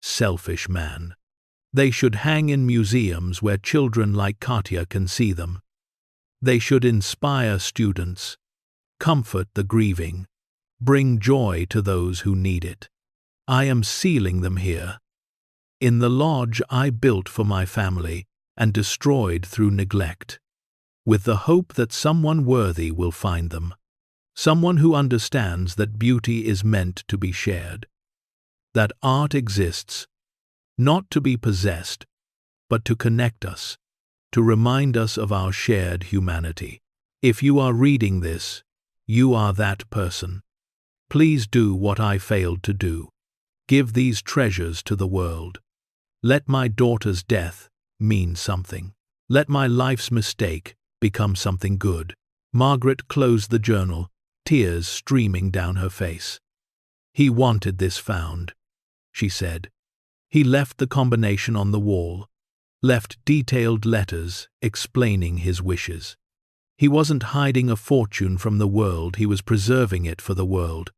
selfish man. They should hang in museums where children like Katya can see them. They should inspire students, comfort the grieving, bring joy to those who need it. I am sealing them here, in the lodge I built for my family and destroyed through neglect, with the hope that someone worthy will find them, someone who understands that beauty is meant to be shared, that art exists, not to be possessed, but to connect us, to remind us of our shared humanity. If you are reading this, you are that person. Please do what I failed to do. Give these treasures to the world. Let my daughter's death mean something. Let my life's mistake become something good. Margaret closed the journal, tears streaming down her face. He wanted this found, she said. He left the combination on the wall, left detailed letters explaining his wishes. He wasn't hiding a fortune from the world, he was preserving it for the world,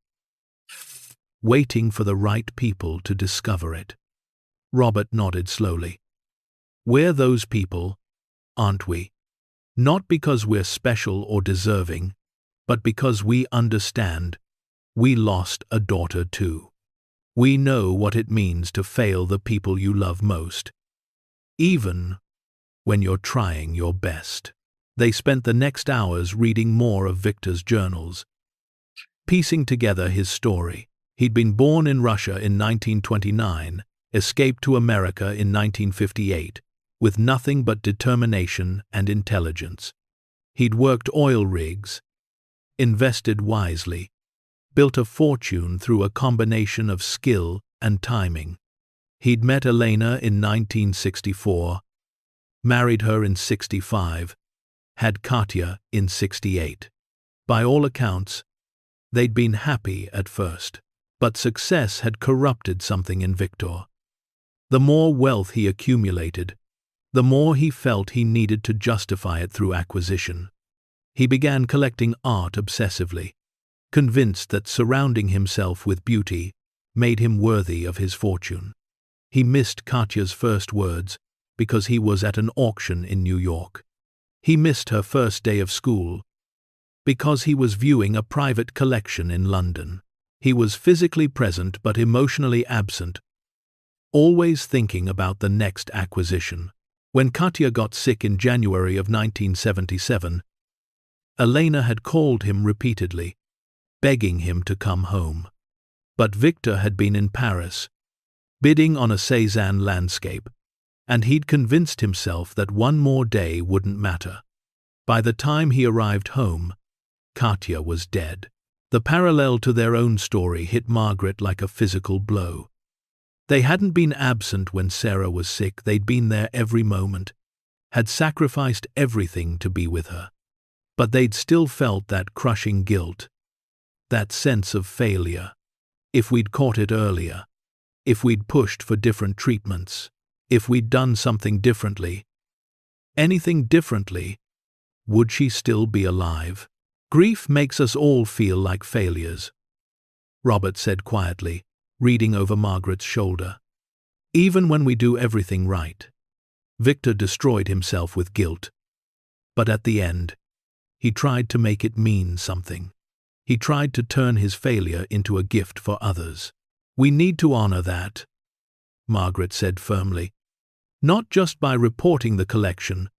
waiting for the right people to discover it. Robert nodded slowly. We're those people, aren't we? Not because we're special or deserving, but because we understand we lost a daughter too. We know what it means to fail the people you love most, even when you're trying your best. They spent the next hours reading more of Victor's journals, piecing together his story. He'd been born in Russia in 1929, escaped to America in 1958, with nothing but determination and intelligence. He'd worked oil rigs, invested wisely, built a fortune through a combination of skill and timing. He'd met Elena in 1964, married her in 65, had Katya in 68. By all accounts, they'd been happy at first, but success had corrupted something in Victor. The more wealth he accumulated, the more he felt he needed to justify it through acquisition. He began collecting art obsessively, convinced that surrounding himself with beauty made him worthy of his fortune. He missed Katya's first words because he was at an auction in New York. He missed her first day of school because he was viewing a private collection in London. He was physically present but emotionally absent, always thinking about the next acquisition. When Katya got sick in January of 1977, Elena had called him repeatedly, begging him to come home. But Victor had been in Paris, bidding on a Cézanne landscape, and he'd convinced himself that one more day wouldn't matter. By the time he arrived home, Katya was dead. The parallel to their own story hit Margaret like a physical blow. They hadn't been absent when Sarah was sick, they'd been there every moment, had sacrificed everything to be with her. But they'd still felt that crushing guilt, that sense of failure. If we'd caught it earlier, if we'd pushed for different treatments, if we'd done something differently, anything differently, would she still be alive? Grief makes us all feel like failures, Robert said quietly, reading over Margaret's shoulder. Even when we do everything right. Victor destroyed himself with guilt. But at the end, he tried to make it mean something. He tried to turn his failure into a gift for others. We need to honor that, Margaret said firmly. Not just by reporting the collection,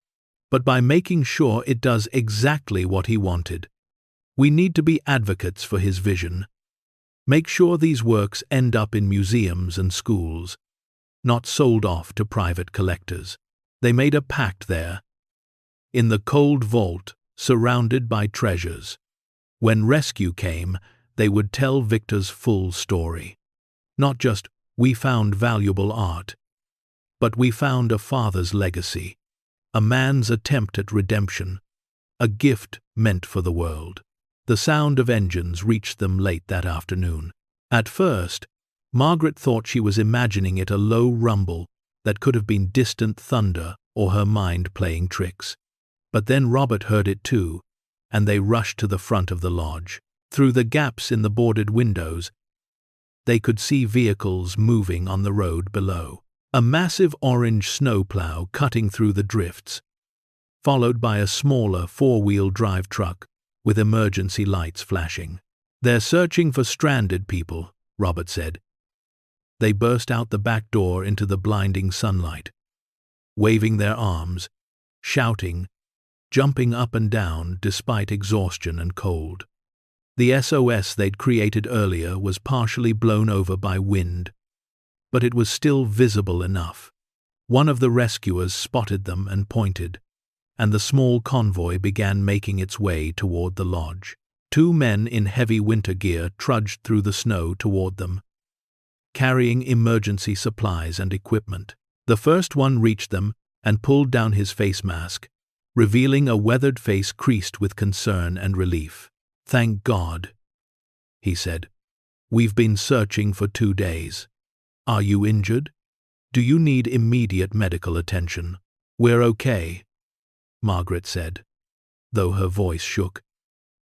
but by making sure it does exactly what he wanted. We need to be advocates for his vision. Make sure these works end up in museums and schools, not sold off to private collectors. They made a pact there. in the cold vault, surrounded by treasures. When rescue came, they would tell Victor's full story. Not just, "We found valuable art," but "We found a father's legacy, a man's attempt at redemption, a gift meant for the world." The sound of engines reached them late that afternoon. At first, Margaret thought she was imagining it a low rumble that could have been distant thunder or her mind playing tricks. But then Robert heard it too, and they rushed to the front of the lodge. Through the gaps in the boarded windows, they could see vehicles moving on the road below. A massive orange snowplow cutting through the drifts, followed by a smaller four-wheel drive truck with emergency lights flashing. "They're searching for stranded people," Robert said. They burst out the back door into the blinding sunlight, waving their arms, shouting, jumping up and down despite exhaustion and cold. The SOS they'd created earlier was partially blown over by wind, but it was still visible enough. One of the rescuers spotted them and pointed, and the small convoy began making its way toward the lodge. Two men in heavy winter gear trudged through the snow toward them, carrying emergency supplies and equipment. The first one reached them and pulled down his face mask, revealing a weathered face creased with concern and relief. "Thank God," he said. "We've been searching for 2 days. Are you injured? Do you need immediate medical attention?" "We're okay," Margaret said, though her voice shook.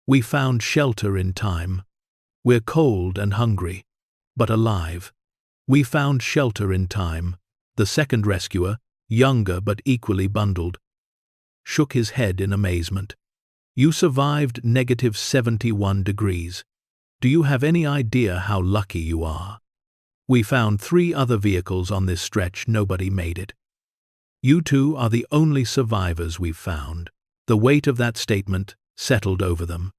"We found shelter in time. We're cold and hungry, but alive." "We found shelter in time," the second rescuer, younger but equally bundled, shook his head in amazement. "You survived -71 degrees. Do you have any idea how lucky you are? We found 3 other vehicles on this stretch. Nobody made it. You two are the only survivors we've found." The weight of that statement settled over them.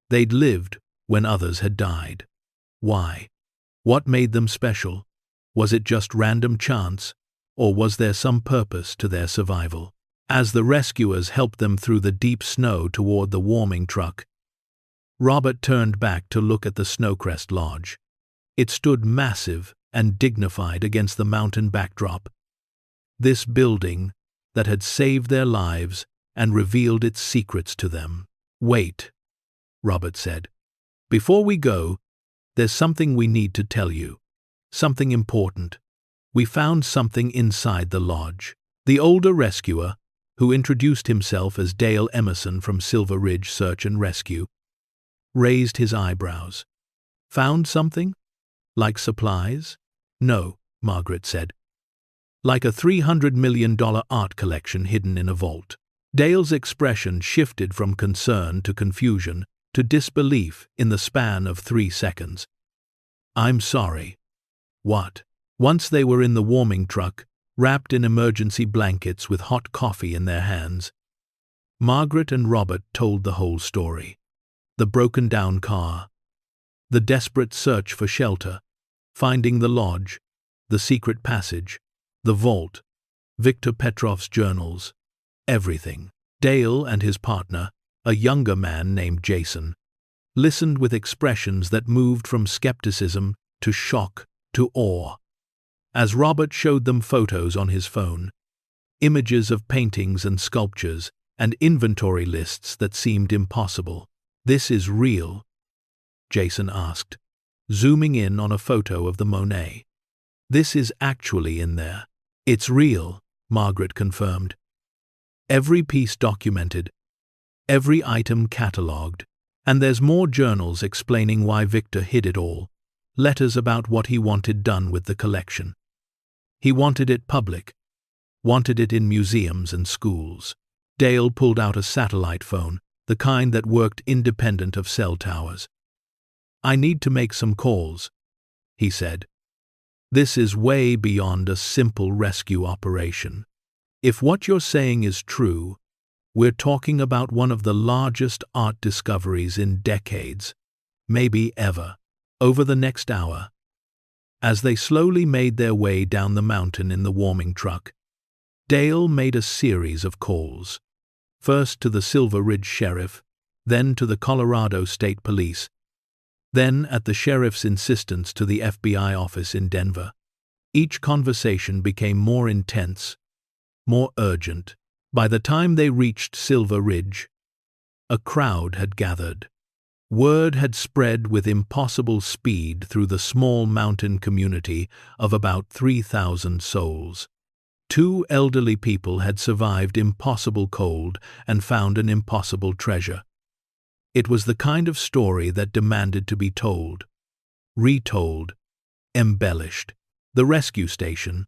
They'd lived when others had died. Why? What made them special? Was it just random chance, or was there some purpose to their survival? As the rescuers helped them through the deep snow toward the warming truck, Robert turned back to look at the Snowcrest Lodge. It stood massive and dignified against the mountain backdrop. This building that had saved their lives and revealed its secrets to them. "Wait," Robert said. "Before we go, there's something we need to tell you. Something important. We found something inside the lodge." The older rescuer, who introduced himself as Dale Emerson from Silver Ridge Search and Rescue, raised his eyebrows. "Found something? Like supplies?" "No," Margaret said. "Like a $300 million art collection hidden in a vault." Dale's expression shifted from concern to confusion to disbelief in the span of 3 seconds. "I'm sorry. What?" Once they were in the warming truck, wrapped in emergency blankets with hot coffee in their hands, Margaret and Robert told the whole story. The broken-down car, the desperate search for shelter, finding the lodge, the secret passage, the vault, Viktor Petrov's journals, everything. Dale and his partner, a younger man named Jason, listened with expressions that moved from skepticism to shock to awe. As Robert showed them photos on his phone, images of paintings and sculptures, and inventory lists that seemed impossible. "This is real?" Jason asked, zooming in on a photo of the Monet. "This is actually in there." "It's real," Margaret confirmed. "Every piece documented, every item catalogued, and there's more journals explaining why Victor hid it all, letters about what he wanted done with the collection. He wanted it public, wanted it in museums and schools." Dale pulled out a satellite phone, the kind that worked independent of cell towers. "I need to make some calls," he said. "This is way beyond a simple rescue operation. If what you're saying is true, we're talking about one of the largest art discoveries in decades, maybe ever." Over the next hour, as they slowly made their way down the mountain in the warming truck, Dale made a series of calls. first to the Silver Ridge Sheriff, then to the Colorado State Police, then at the sheriff's insistence to the FBI office in Denver. Each conversation became more intense, more urgent. By the time they reached Silver Ridge, a crowd had gathered. Word had spread with impossible speed through the small mountain community of about 3,000 souls. 2 elderly people had survived impossible cold and found an impossible treasure. It was the kind of story that demanded to be told, retold, embellished. The rescue station,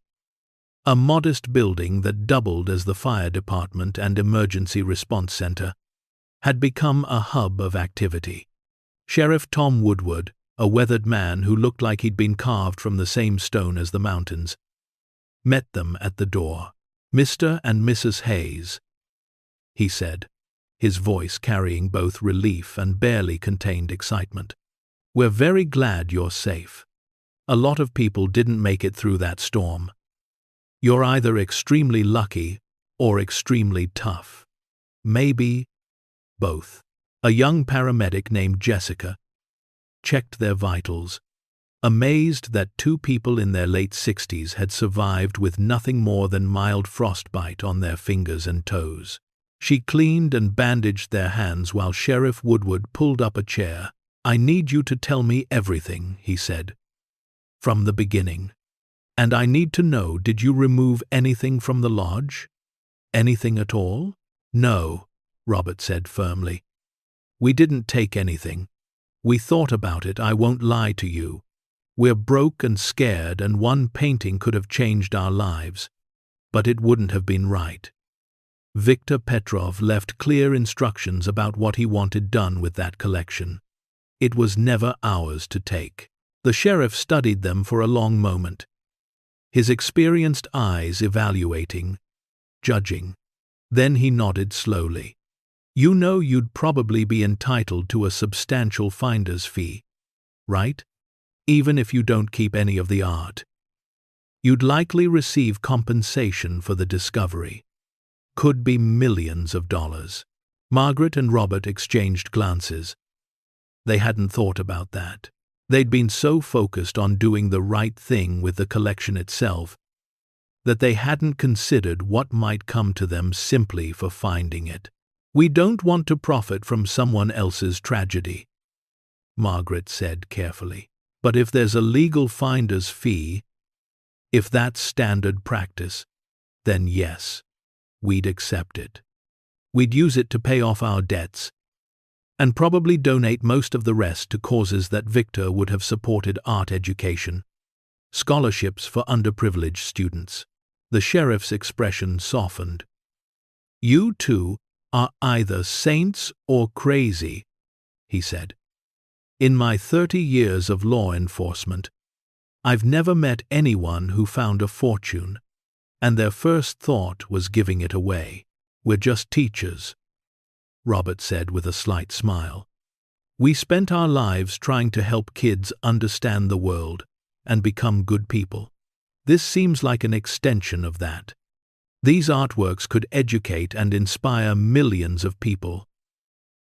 a modest building that doubled as the fire department and emergency response center, had become a hub of activity. Sheriff Tom Woodward, a weathered man who looked like he'd been carved from the same stone as the mountains, met them at the door. "Mr. and Mrs. Hayes," he said, his voice carrying both relief and barely contained excitement. "We're very glad you're safe. A lot of people didn't make it through that storm. You're either extremely lucky or extremely tough. Maybe both." A young paramedic named Jessica checked their vitals, amazed that 2 people in their late 60s had survived with nothing more than mild frostbite on their fingers and toes. She cleaned and bandaged their hands while Sheriff Woodward pulled up a chair. "I need you to tell me everything," he said, "from the beginning. And I need to know, did you remove anything from the lodge? Anything at all?" "No," Robert said firmly. "We didn't take anything. We thought about it, I won't lie to you. We're broke and scared, and one painting could have changed our lives. But it wouldn't have been right." Viktor Petrov left clear instructions about what he wanted done with that collection. It was never ours to take. The sheriff studied them for a long moment, his experienced eyes evaluating, judging. Then he nodded slowly. "You know you'd probably be entitled to a substantial finder's fee, right? Even if you don't keep any of the art. You'd likely receive compensation for the discovery. Could be millions of dollars." Margaret and Robert exchanged glances. They hadn't thought about that. They'd been so focused on doing the right thing with the collection itself that they hadn't considered what might come to them simply for finding it. "We don't want to profit from someone else's tragedy," Margaret said carefully. "But if there's a legal finder's fee, if that's standard practice, then yes, we'd accept it. We'd use it to pay off our debts, and probably donate most of the rest to causes that Viktor would have supported: art education, scholarships for underprivileged students." The sheriff's expression softened. "You two are either saints or crazy," he said. "In my 30 years of law enforcement, I've never met anyone who found a fortune, and their first thought was giving it away. We're just teachers," Robert said with a slight smile. "We spent our lives trying to help kids understand the world and become good people. This seems like an extension of that. These artworks could educate and inspire millions of people.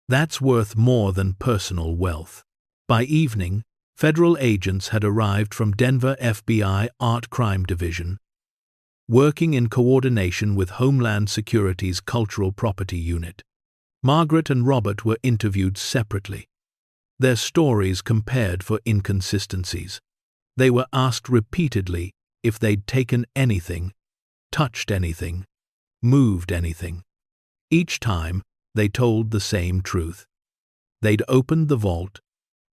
That's worth more than personal wealth." By evening, federal agents had arrived from Denver FBI Art Crime Division, working in coordination with Homeland Security's Cultural Property Unit. Margaret and Robert were interviewed separately, their stories compared for inconsistencies. They were asked repeatedly if they'd taken anything, touched anything, moved anything. Each time, they told the same truth. They'd opened the vault,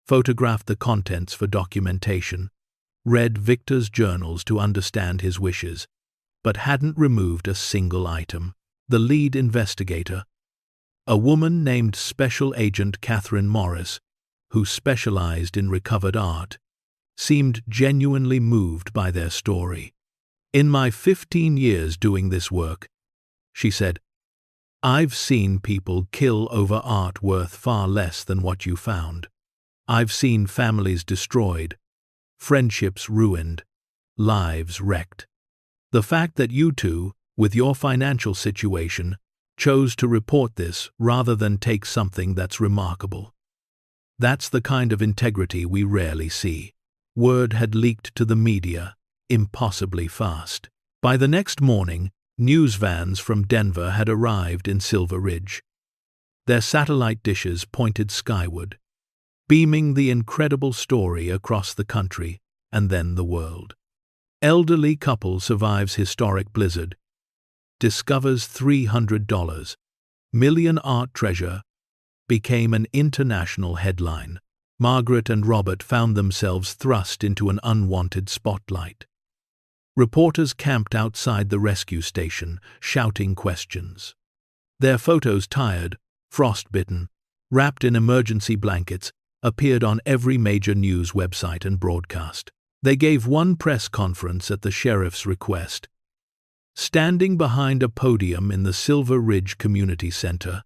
photographed the contents for documentation, read Viktor's journals to understand his wishes, but hadn't removed a single item. The lead investigator, a woman named Special Agent Catherine Morris, who specialized in recovered art, seemed genuinely moved by their story. "In my 15 years doing this work," she said, "I've seen people kill over art worth far less than what you found. I've seen families destroyed, friendships ruined, lives wrecked. The fact that you two, with your financial situation, chose to report this rather than take something that's remarkable. That's the kind of integrity we rarely see. Word had leaked to the media, impossibly fast. By the next morning, news vans from Denver had arrived in Silver Ridge. Their satellite dishes pointed skyward, beaming the incredible story across the country and then the world. Elderly couple survives historic blizzard, discovers $300 million art treasure, became an international headline. Margaret and Robert found themselves thrust into an unwanted spotlight. Reporters camped outside the rescue station, shouting questions. Their photos, tired, frostbitten, wrapped in emergency blankets, appeared on every major news website and broadcast. They gave one press conference at the sheriff's request. Standing behind a podium in the Silver Ridge Community Center,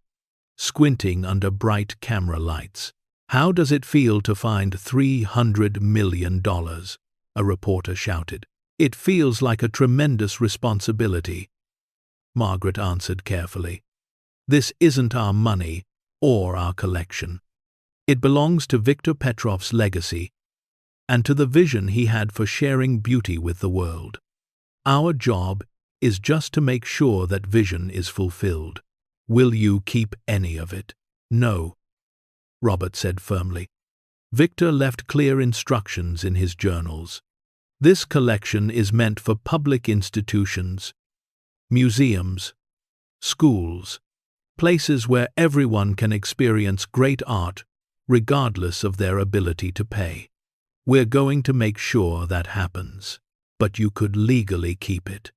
squinting under bright camera lights. "How does it feel to find $300 million? A reporter shouted. "It feels like a tremendous responsibility," Margaret answered carefully. "This isn't our money or our collection. It belongs to Viktor Petrov's legacy and to the vision he had for sharing beauty with the world. Our job is just to make sure that vision is fulfilled. Will you keep any of it?" "No," Robert said firmly. Viktor left clear instructions in his journals. "This collection is meant for public institutions, museums, schools, places where everyone can experience great art regardless of their ability to pay. We're going to make sure that happens, but you could legally keep it."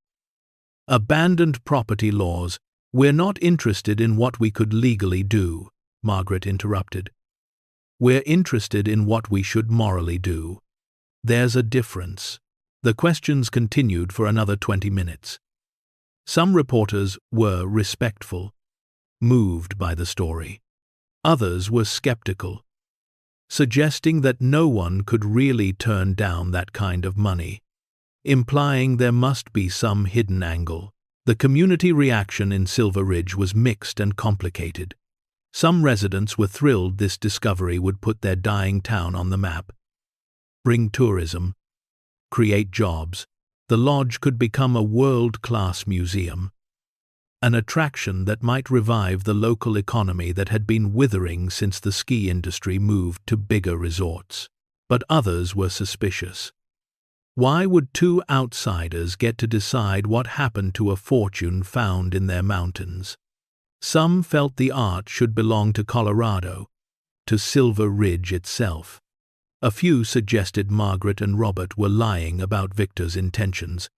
"Abandoned property laws. We're not interested in what we could legally do," Margaret interrupted. "We're interested in what we should morally do. There's a difference." The questions continued for another 20 minutes. Some reporters were respectful, moved by the story. Others were skeptical, suggesting that no one could really turn down that kind of money, implying there must be some hidden angle. The community reaction in Silver Ridge was mixed and complicated. Some residents were thrilled this discovery would put their dying town on the map, bring tourism, create jobs. The lodge could become a world-class museum, an attraction that might revive the local economy that had been withering since the ski industry moved to bigger resorts. But others were suspicious. Why would two outsiders get to decide what happened to a fortune found in their mountains? Some felt the art should belong to Colorado, to Silver Ridge itself. A few suggested Margaret and Robert were lying about Viktor's intentions,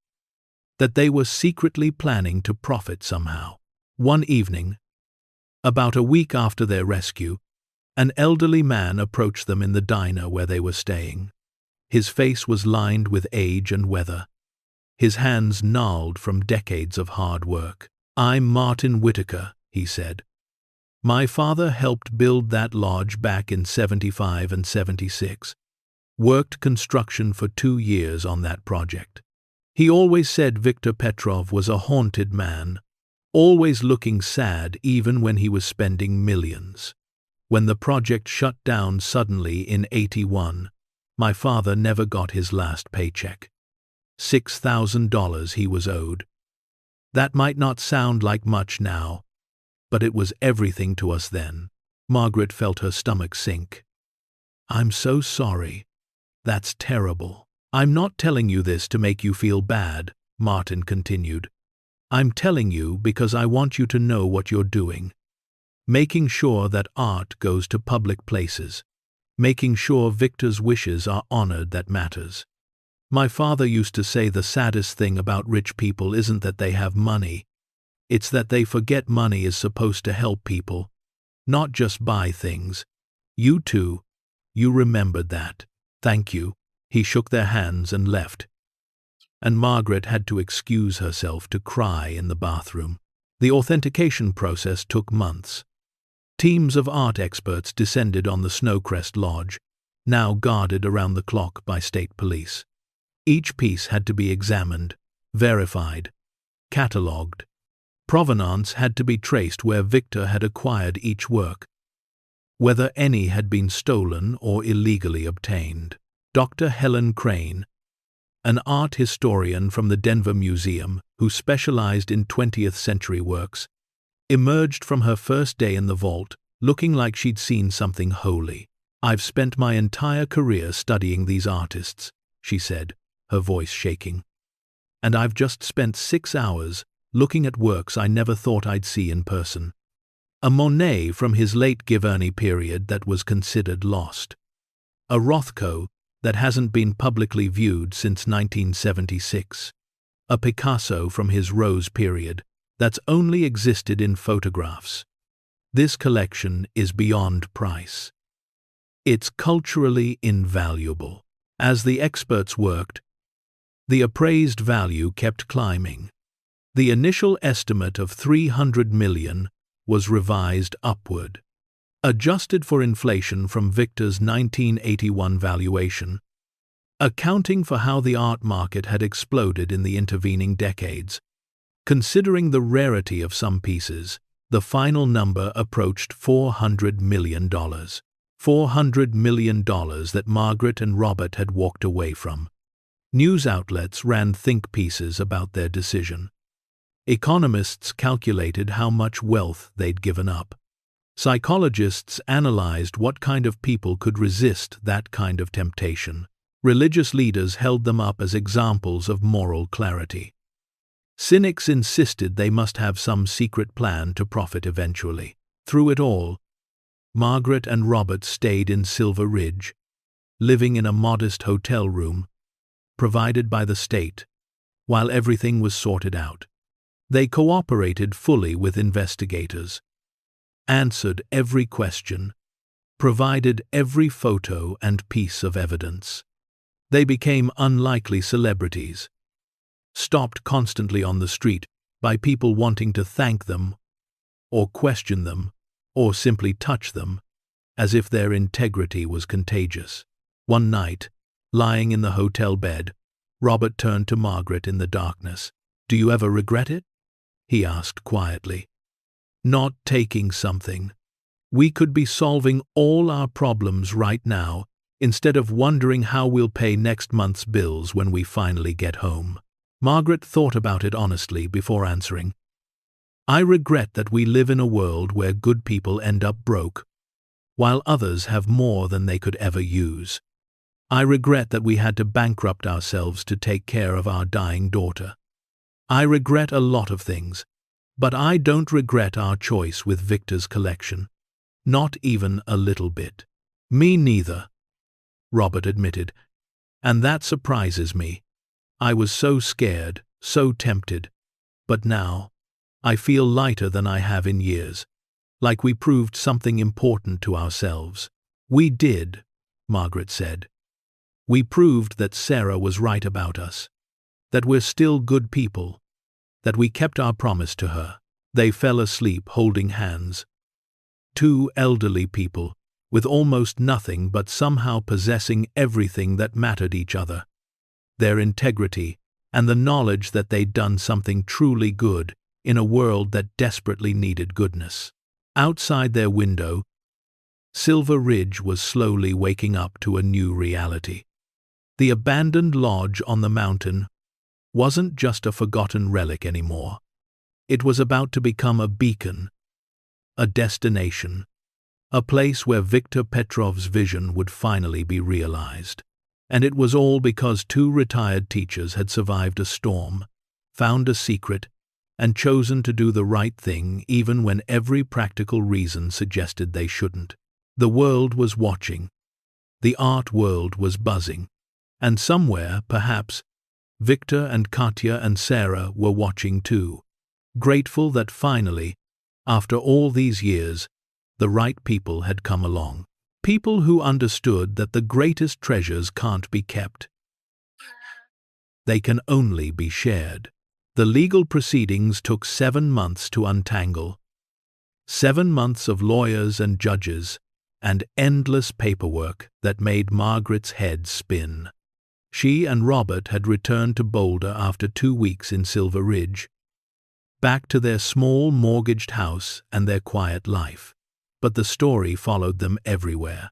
that they were secretly planning to profit somehow. One evening, about a week after their rescue, an elderly man approached them in the diner where they were staying. His face was lined with age and weather, his hands gnarled from decades of hard work. "I'm Martin Whitaker," he said. "My father helped build that lodge back in 75 and 76. Worked construction for 2 years on that project. He always said Viktor Petrov was a haunted man, always looking sad even when he was spending millions. When the project shut down suddenly in 81, my father never got his last paycheck. $6,000 he was owed. That might not sound like much now, but it was everything to us then." Margaret felt her stomach sink. "I'm so sorry. That's terrible." "I'm not telling you this to make you feel bad," Martin continued. "I'm telling you because I want you to know what you're doing. Making sure that art goes to public places. Making sure Viktor's wishes are honored that matters. My father used to say the saddest thing about rich people isn't that they have money. It's that they forget money is supposed to help people, not just buy things. You too. You remembered that. Thank you." He shook their hands and left, and Margaret had to excuse herself to cry in the bathroom. The authentication process took months. Teams of art experts descended on the Snowcrest Lodge, now guarded around the clock by state police. Each piece had to be examined, verified, catalogued. Provenance had to be traced where Victor had acquired each work, whether any had been stolen or illegally obtained. Dr. Helen Crane, an art historian from the Denver Museum who specialized in 20th century works, emerged from her first day in the vault looking like she'd seen something holy. "I've spent my entire career studying these artists," she said, her voice shaking. "And I've just spent 6 hours looking at works I never thought I'd see in person. A Monet from his late Giverny period that was considered lost. A Rothko that hasn't been publicly viewed since 1976. A Picasso from his Rose period that's only existed in photographs. This collection is beyond price. It's culturally invaluable." As the experts worked, the appraised value kept climbing. The initial estimate of $300 million was revised upward. Adjusted for inflation from Victor's 1981 valuation, accounting for how the art market had exploded in the intervening decades. Considering the rarity of some pieces, the final number approached $400 million. $400 million that Margaret and Robert had walked away from. News outlets ran think pieces about their decision. Economists calculated how much wealth they'd given up. Psychologists analyzed what kind of people could resist that kind of temptation. Religious leaders held them up as examples of moral clarity. Cynics insisted they must have some secret plan to profit eventually. Through it all, Margaret and Robert stayed in Silver Ridge, living in a modest hotel room, provided by the state, while everything was sorted out. They cooperated fully with investigators, answered every question, provided every photo and piece of evidence. They became unlikely celebrities, stopped constantly on the street by people wanting to thank them, or question them, or simply touch them, as if their integrity was contagious. One night, lying in the hotel bed, Robert turned to Margaret in the darkness. "Do you ever regret it?" he asked quietly. "Not taking something. We could be solving all our problems right now, instead of wondering how we'll pay next month's bills when we finally get home." Margaret thought about it honestly before answering. "I regret that we live in a world where good people end up broke, while others have more than they could ever use. I regret that we had to bankrupt ourselves to take care of our dying daughter. I regret a lot of things, but I don't regret our choice with Victor's collection. Not even a little bit." "Me neither," Robert admitted, "and that surprises me. I was so scared, so tempted, but now I feel lighter than I have in years, like we proved something important to ourselves." "We did," Margaret said. "We proved that Sarah was right about us, that we're still good people, that we kept our promise to her." They fell asleep holding hands. Two elderly people, with almost nothing but somehow possessing everything that mattered each other. Their integrity, and the knowledge that they'd done something truly good in a world that desperately needed goodness. Outside their window, Silver Ridge was slowly waking up to a new reality. The abandoned lodge on the mountain wasn't just a forgotten relic anymore. It was about to become a beacon, a destination, a place where Viktor Petrov's vision would finally be realized. And it was all because two retired teachers had survived a storm, found a secret, and chosen to do the right thing even when every practical reason suggested they shouldn't. The world was watching. The art world was buzzing. And somewhere, perhaps, Victor and Katya and Sarah were watching too, grateful that finally, after all these years, the right people had come along. People who understood that the greatest treasures can't be kept. They can only be shared. The legal proceedings took 7 months to untangle. 7 months of lawyers and judges, and endless paperwork that made Margaret's head spin. She and Robert had returned to Boulder after 2 weeks in Silver Ridge. back to their small mortgaged house and their quiet life. But the story followed them everywhere.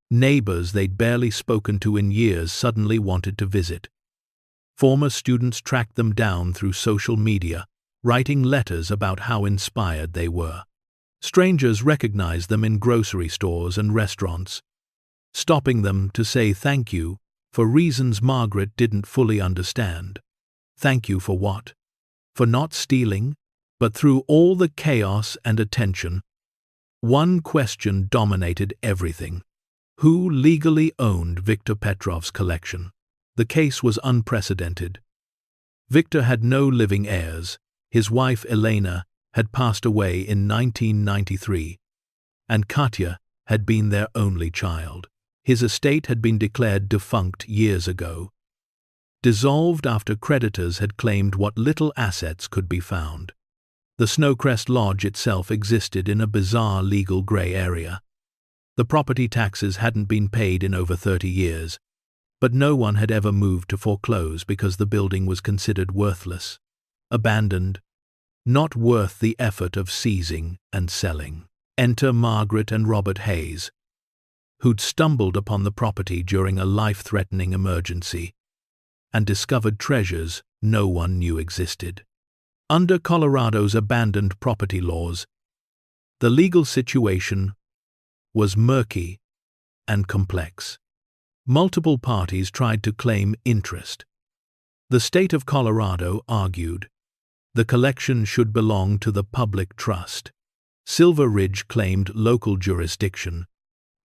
Neighbors they'd barely spoken to in years suddenly wanted to visit. Former students tracked them down through social media, writing letters about how inspired they were. Strangers recognized them in grocery stores and restaurants, stopping them to say thank you for reasons Margaret didn't fully understand. Thank you for what? For not stealing? But through all the chaos and attention, one question dominated everything. Who legally owned Viktor Petrov's collection? The case was unprecedented. Viktor had no living heirs. His wife Elena had passed away in 1993, and Katya had been their only child. His estate had been declared defunct years ago, dissolved after creditors had claimed what little assets could be found. The Snowcrest Lodge itself existed in a bizarre legal grey area. The property taxes hadn't been paid in over 30 years, but no one had ever moved to foreclose because the building was considered worthless, abandoned, not worth the effort of seizing and selling. Enter Margaret and Robert Hayes, who'd stumbled upon the property during a life-threatening emergency and discovered treasures no one knew existed. Under Colorado's abandoned property laws, the legal situation was murky and complex. Multiple parties tried to claim interest. The state of Colorado argued the collection should belong to the public trust. Silver Ridge claimed local jurisdiction.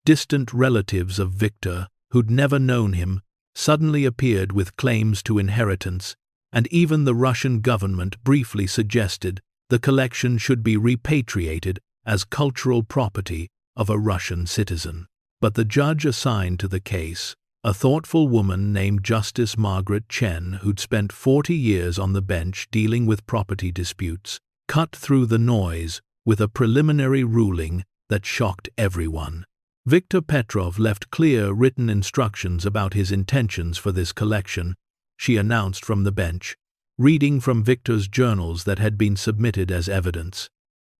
Distant relatives of Viktor, who'd never known him, suddenly appeared with claims to inheritance, and even the Russian government briefly suggested the collection should be repatriated as cultural property of a Russian citizen. But the judge assigned to the case, a thoughtful woman named Justice Margaret Chen, who'd spent 40 years on the bench dealing with property disputes, cut through the noise with a preliminary ruling that shocked everyone. Viktor Petrov left clear written instructions about his intentions for this collection, she announced from the bench, reading from Viktor's journals that had been submitted as evidence.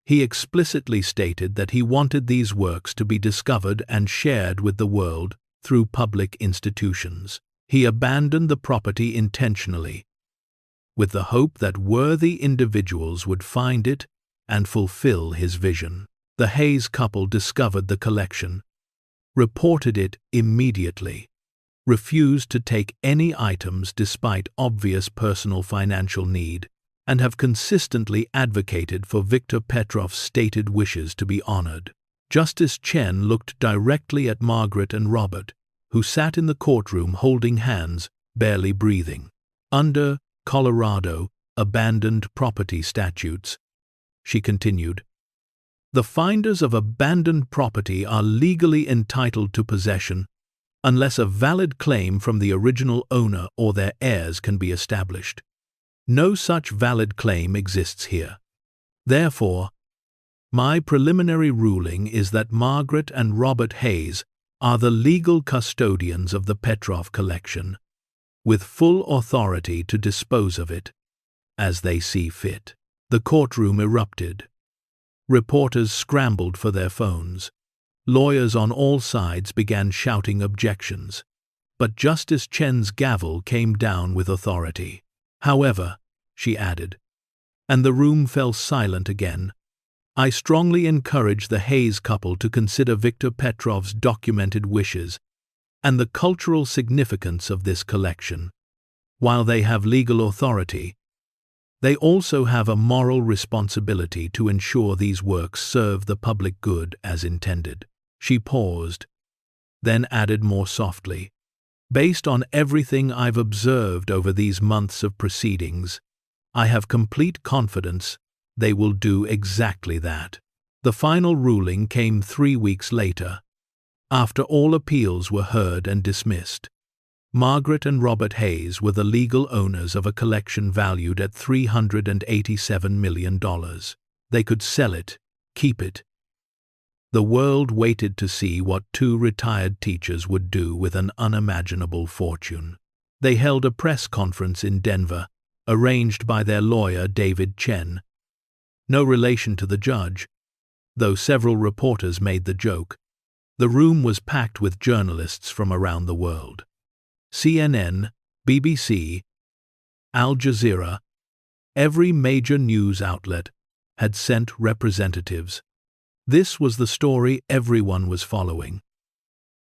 He explicitly stated that he wanted these works to be discovered and shared with the world through public institutions. He abandoned the property intentionally, with the hope that worthy individuals would find it and fulfill his vision. The Hayes couple discovered the collection, reported it immediately, refused to take any items despite obvious personal financial need, and have consistently advocated for Viktor Petrov's stated wishes to be honored. Justice Chen looked directly at Margaret and Robert, who sat in the courtroom holding hands, barely breathing. Under Colorado abandoned property statutes, she continued, the finders of abandoned property are legally entitled to possession unless a valid claim from the original owner or their heirs can be established. No such valid claim exists here. Therefore, my preliminary ruling is that Margaret and Robert Hayes are the legal custodians of the Petrov collection, with full authority to dispose of it as they see fit. The courtroom erupted. Reporters scrambled for their phones. Lawyers on all sides began shouting objections. But Justice Chen's gavel came down with authority. However, she added, and the room fell silent again, I strongly encourage the Hayes couple to consider Viktor Petrov's documented wishes and the cultural significance of this collection. While they have legal authority, they also have a moral responsibility to ensure these works serve the public good as intended. She paused, then added more softly, based on everything I've observed over these months of proceedings, I have complete confidence they will do exactly that. The final ruling came 3 weeks later, after all appeals were heard and dismissed. Margaret and Robert Hayes were the legal owners of a collection valued at $387 million. They could sell it, keep it. The world waited to see what two retired teachers would do with an unimaginable fortune. They held a press conference in Denver, arranged by their lawyer David Chen, No relation to the judge, though several reporters made the joke. The room was packed with journalists from around the world. CNN, BBC, Al Jazeera, every major news outlet had sent representatives. This was the story everyone was following.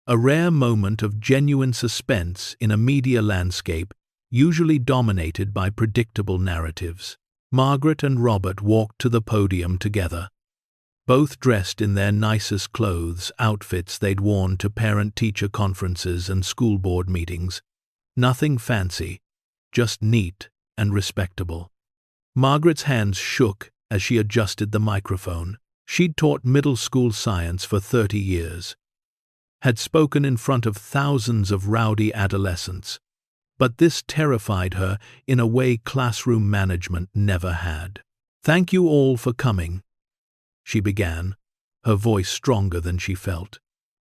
A rare moment of genuine suspense in a media landscape usually dominated by predictable narratives. Margaret and Robert walked to the podium together, both dressed in their nicest clothes, outfits they'd worn to parent-teacher conferences and school board meetings. Nothing fancy, just neat and respectable. Margaret's hands shook as she adjusted the microphone. She'd taught middle school science for 30 years, had spoken in front of thousands of rowdy adolescents, but this terrified her in a way classroom management never had. "Thank you all for coming," she began, her voice stronger than she felt.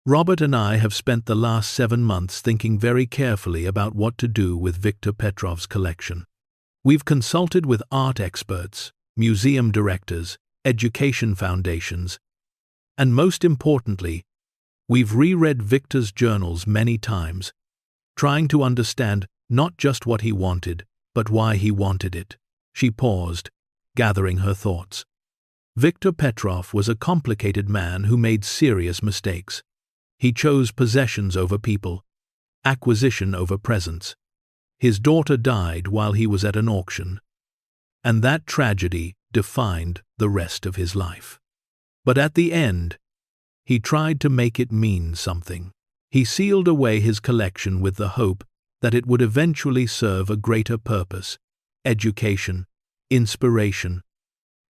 "Robert and I have spent the last 7 months thinking very carefully about what to do with Viktor Petrov's collection. We've consulted with art experts, museum directors, education foundations, and most importantly, we've reread Viktor's journals many times, trying to understand not just what he wanted, but why he wanted it." She paused, gathering her thoughts. Viktor Petrov was a complicated man who made serious mistakes. He chose possessions over people, acquisition over presence. His daughter died while he was at an auction, and that tragedy defined the rest of his life. But at the end, he tried to make it mean something. He sealed away his collection with the hope that it would eventually serve a greater purpose: education, inspiration,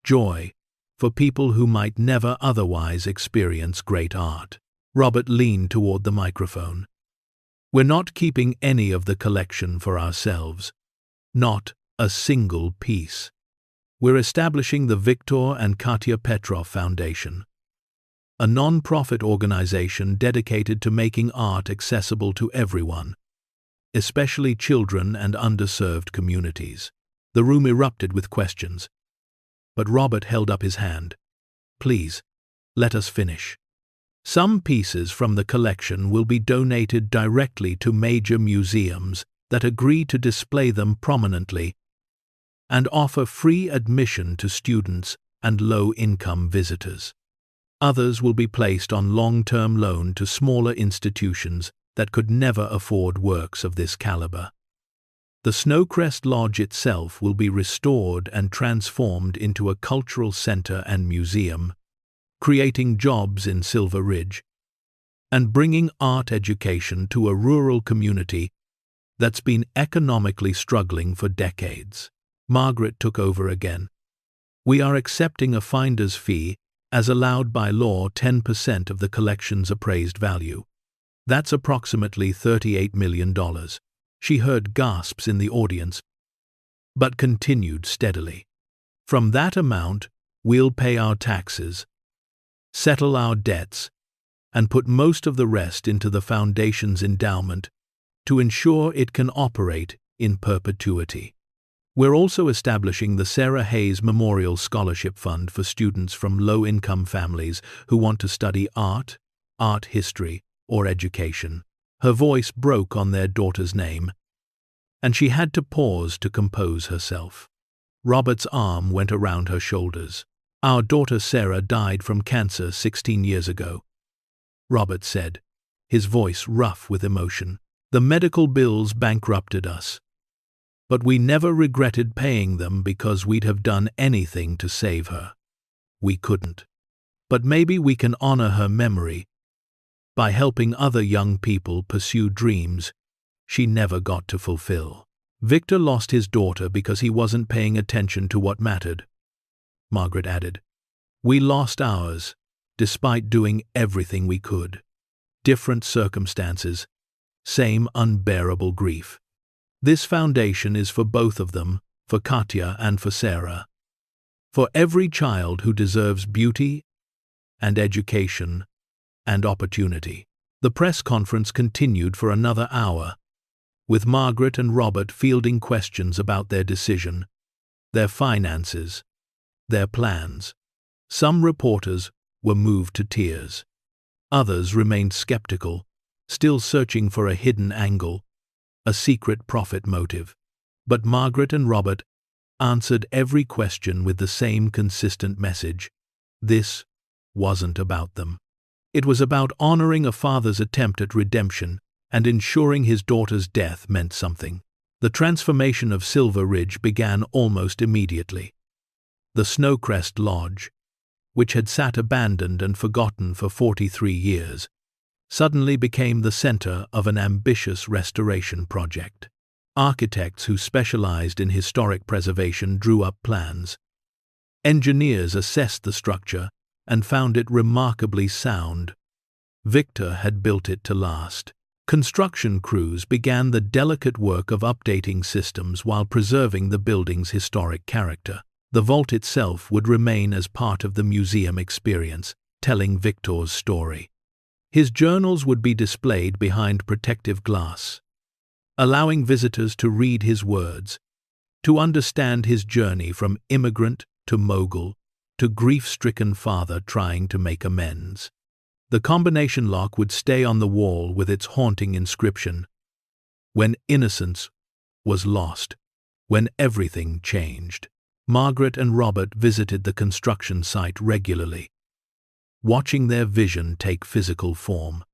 joy, for people who might never otherwise experience great art. Robert leaned toward the microphone. "We're not keeping any of the collection for ourselves. Not a single piece. We're establishing the Viktor and Katya Petrov Foundation, a non-profit organization dedicated to making art accessible to everyone, especially children and underserved communities." The room erupted with questions, but Robert held up his hand. "Please, let us finish. Some pieces from the collection will be donated directly to major museums that agree to display them prominently and offer free admission to students and low-income visitors. Others will be placed on long-term loan to smaller institutions that could never afford works of this caliber. The Snowcrest Lodge itself will be restored and transformed into a cultural center and museum, creating jobs in Silver Ridge and bringing art education to a rural community that's been economically struggling for decades." Margaret took over again. "We are accepting a finder's fee as allowed by law, 10% of the collection's appraised value. That's approximately $38 million. She heard gasps in the audience, but continued steadily. "From that amount, we'll pay our taxes, settle our debts, and put most of the rest into the foundation's endowment to ensure it can operate in perpetuity. We're also establishing the Sarah Hayes Memorial Scholarship Fund for students from low-income families who want to study art, art history, or education." Her voice broke on their daughter's name, and she had to pause to compose herself. Robert's arm went around her shoulders. "Our daughter Sarah died from cancer 16 years ago," Robert said, his voice rough with emotion. "The medical bills bankrupted us, but we never regretted paying them because we'd have done anything to save her. We couldn't. But maybe we can honor her memory by helping other young people pursue dreams she never got to fulfill." "Viktor lost his daughter because he wasn't paying attention to what mattered," Margaret added. "We lost ours, despite doing everything we could. Different circumstances, same unbearable grief. This foundation is for both of them, for Katya and for Sarah. For every child who deserves beauty and education and opportunity." The press conference continued for another hour, with Margaret and Robert fielding questions about their decision, their finances, their plans. Some reporters were moved to tears. Others remained skeptical, still searching for a hidden angle, a secret profit motive. But Margaret and Robert answered every question with the same consistent message. This wasn't about them. It was about honoring a father's attempt at redemption and ensuring his daughter's death meant something. The transformation of Silver Ridge began almost immediately. The Snowcrest Lodge, which had sat abandoned and forgotten for 43 years, suddenly became the center of an ambitious restoration project. Architects who specialized in historic preservation drew up plans. Engineers assessed the structure and found it remarkably sound. Victor had built it to last. Construction crews began the delicate work of updating systems while preserving the building's historic character. The vault itself would remain as part of the museum experience, telling Victor's story. His journals would be displayed behind protective glass, allowing visitors to read his words, to understand his journey from immigrant to mogul to grief-stricken father trying to make amends. The combination lock would stay on the wall with its haunting inscription, "When innocence was lost, when everything changed." Margaret and Robert visited the construction site regularly, watching their vision take physical form.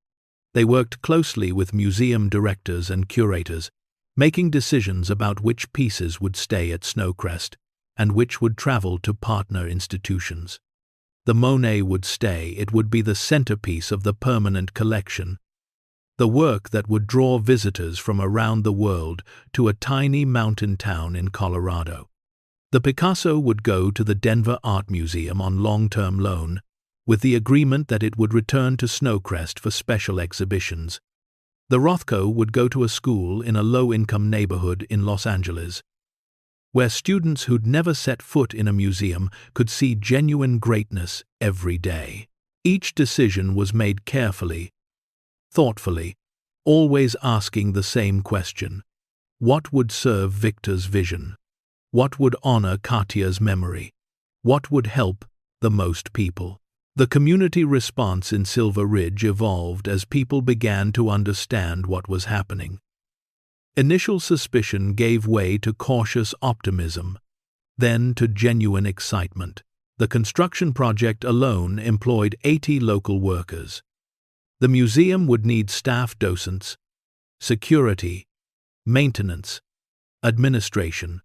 They worked closely with museum directors and curators, making decisions about which pieces would stay at Snowcrest and which would travel to partner institutions. The Monet would stay. It would be the centerpiece of the permanent collection, the work that would draw visitors from around the world to a tiny mountain town in Colorado. The Picasso would go to the Denver Art Museum on long-term loan, with the agreement that it would return to Snowcrest for special exhibitions. The Rothko would go to a school in a low-income neighborhood in Los Angeles, where students who'd never set foot in a museum could see genuine greatness every day. Each decision was made carefully, thoughtfully, always asking the same question: what would serve Victor's vision? What would honor Katya's memory? What would help the most people? The community response in Silver Ridge evolved as people began to understand what was happening. Initial suspicion gave way to cautious optimism, then to genuine excitement. The construction project alone employed 80 local workers. The museum would need staff docents, security, maintenance, administration.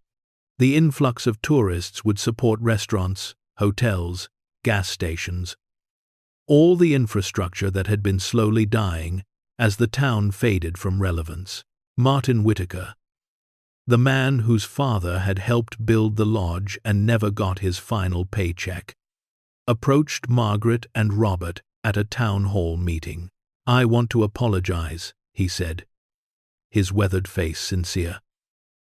The influx of tourists would support restaurants, hotels, gas stations, all the infrastructure that had been slowly dying as the town faded from relevance. Martin Whitaker, the man whose father had helped build the lodge and never got his final paycheck, approached Margaret and Robert at a town hall meeting. "I want to apologize," he said, his weathered face sincere.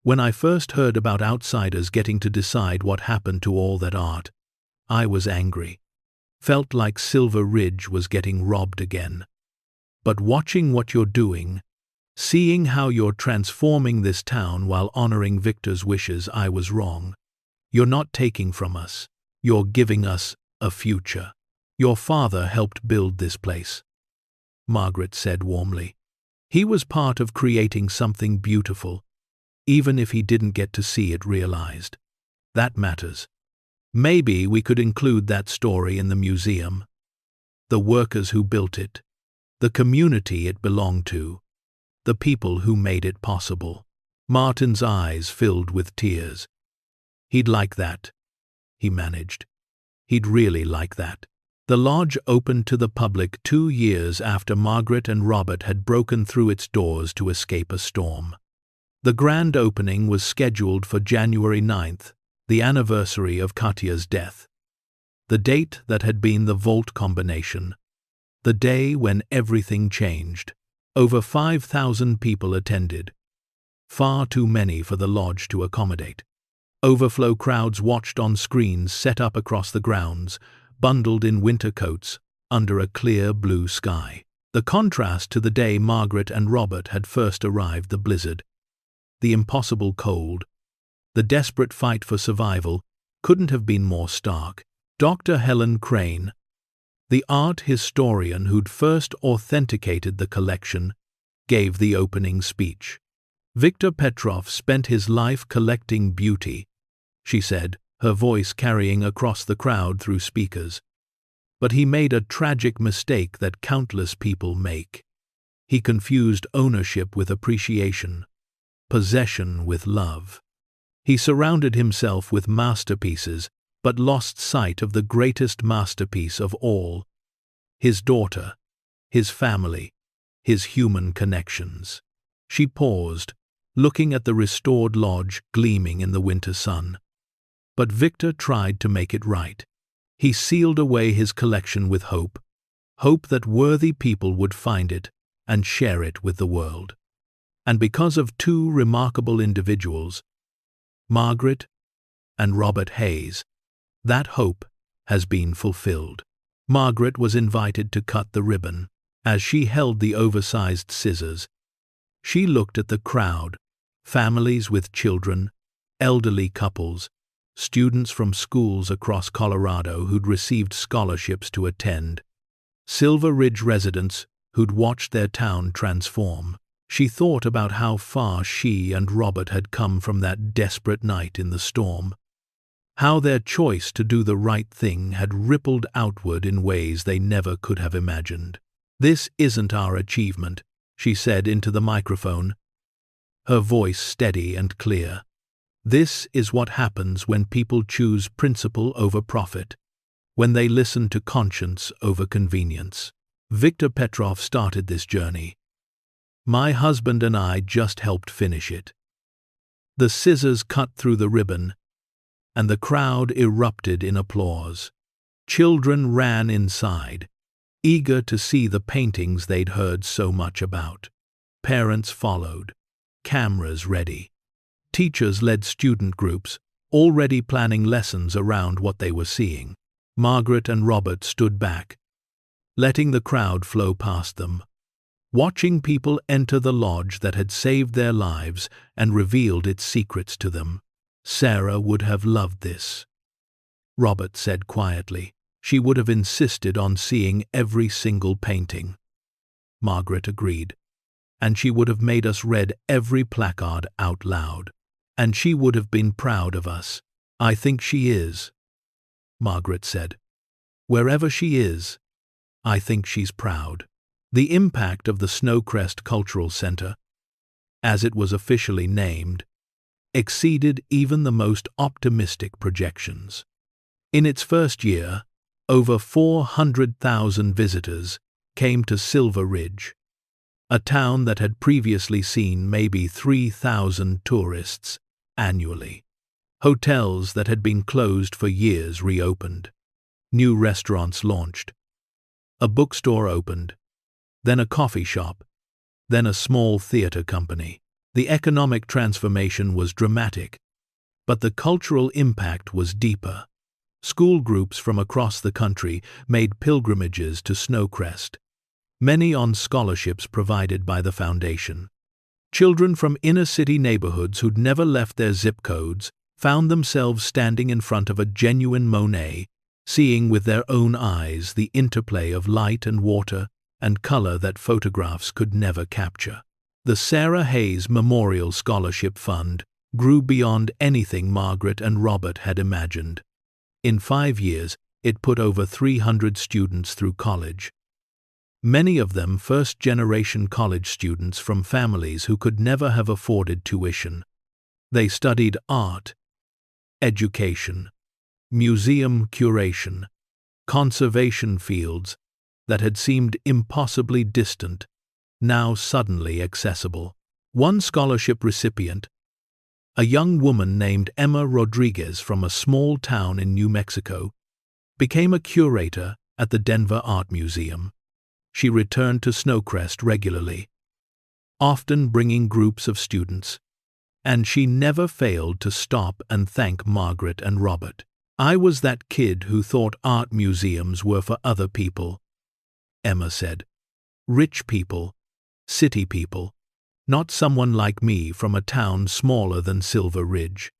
"When I first heard about outsiders getting to decide what happened to all that art, I was angry. Felt like Silver Ridge was getting robbed again. But watching what you're doing, seeing how you're transforming this town while honoring Victor's wishes, I was wrong. You're not taking from us. You're giving us a future. Your father helped build this place," Margaret said warmly. "He was part of creating something beautiful, even if he didn't get to see it realized. That matters. Maybe we could include that story in the museum. The workers who built it, the community it belonged to, the people who made it possible." Martin's eyes filled with tears. "He'd like that," he managed. "He'd really like that." The lodge opened to the public 2 years after Margaret and Robert had broken through its doors to escape a storm. The grand opening was scheduled for January 9th, the anniversary of Katya's death. The date that had been the vault combination. The day when everything changed. Over 5,000 people attended. Far too many for the lodge to accommodate. Overflow crowds watched on screens set up across the grounds, bundled in winter coats, under a clear blue sky. The contrast to the day Margaret and Robert had first arrived, the blizzard, the impossible cold, the desperate fight for survival, couldn't have been more stark. Dr. Helen Crane, the art historian who'd first authenticated the collection, gave the opening speech. Viktor Petrov spent his life collecting beauty, she said, her voice carrying across the crowd through speakers. But he made a tragic mistake that countless people make. He confused ownership with appreciation, possession with love. He surrounded himself with masterpieces, but lost sight of the greatest masterpiece of all: his daughter, his family, his human connections. She paused, looking at the restored lodge gleaming in the winter sun. But Viktor tried to make it right. He sealed away his collection with hope that worthy people would find it and share it with the world. And because of two remarkable individuals, Margaret and Robert Hayes, that hope has been fulfilled. Margaret was invited to cut the ribbon. As she held the oversized scissors, she looked at the crowd, families with children, elderly couples, students from schools across Colorado who'd received scholarships to attend, Silver Ridge residents who'd watched their town transform. She thought about how far she and Robert had come from that desperate night in the storm, how their choice to do the right thing had rippled outward in ways they never could have imagined. "This isn't our achievement," she said into the microphone, her voice steady and clear. "This is what happens when people choose principle over profit, when they listen to conscience over convenience. Viktor Petrov started this journey. My husband and I just helped finish it." The scissors cut through the ribbon, and the crowd erupted in applause. Children ran inside, eager to see the paintings they'd heard so much about. Parents followed, cameras ready. Teachers led student groups, already planning lessons around what they were seeing. Margaret and Robert stood back, letting the crowd flow past them, watching people enter the lodge that had saved their lives and revealed its secrets to them. "Sarah would have loved this," Robert said quietly. "She would have insisted on seeing every single painting." Margaret agreed. "And she would have made us read every placard out loud. And she would have been proud of us." "I think she is," Margaret said. "Wherever she is, I think she's proud." The impact of the Snowcrest Cultural Center, as it was officially named, exceeded even the most optimistic projections. In its first year, over 400,000 visitors came to Silver Ridge, a town that had previously seen maybe 3,000 tourists annually. Hotels that had been closed for years reopened. New restaurants launched. A bookstore opened, then a coffee shop, then a small theater company. The economic transformation was dramatic, but the cultural impact was deeper. School groups from across the country made pilgrimages to Snowcrest, many on scholarships provided by the foundation. Children from inner-city neighborhoods who'd never left their zip codes found themselves standing in front of a genuine Monet, seeing with their own eyes the interplay of light and water and color that photographs could never capture. The Sarah Hayes Memorial Scholarship Fund grew beyond anything Margaret and Robert had imagined. In 5 years, it put over 300 students through college. Many of them first-generation college students from families who could never have afforded tuition. They studied art, education, museum curation, conservation fields that had seemed impossibly distant, now suddenly accessible. One scholarship recipient, a young woman named Emma Rodriguez from a small town in New Mexico, became a curator at the Denver Art Museum. She returned to Snowcrest regularly, often bringing groups of students, and she never failed to stop and thank Margaret and Robert. "I was that kid who thought art museums were for other people," Emma said. "Rich people, city people, not someone like me from a town smaller than Silver Ridge."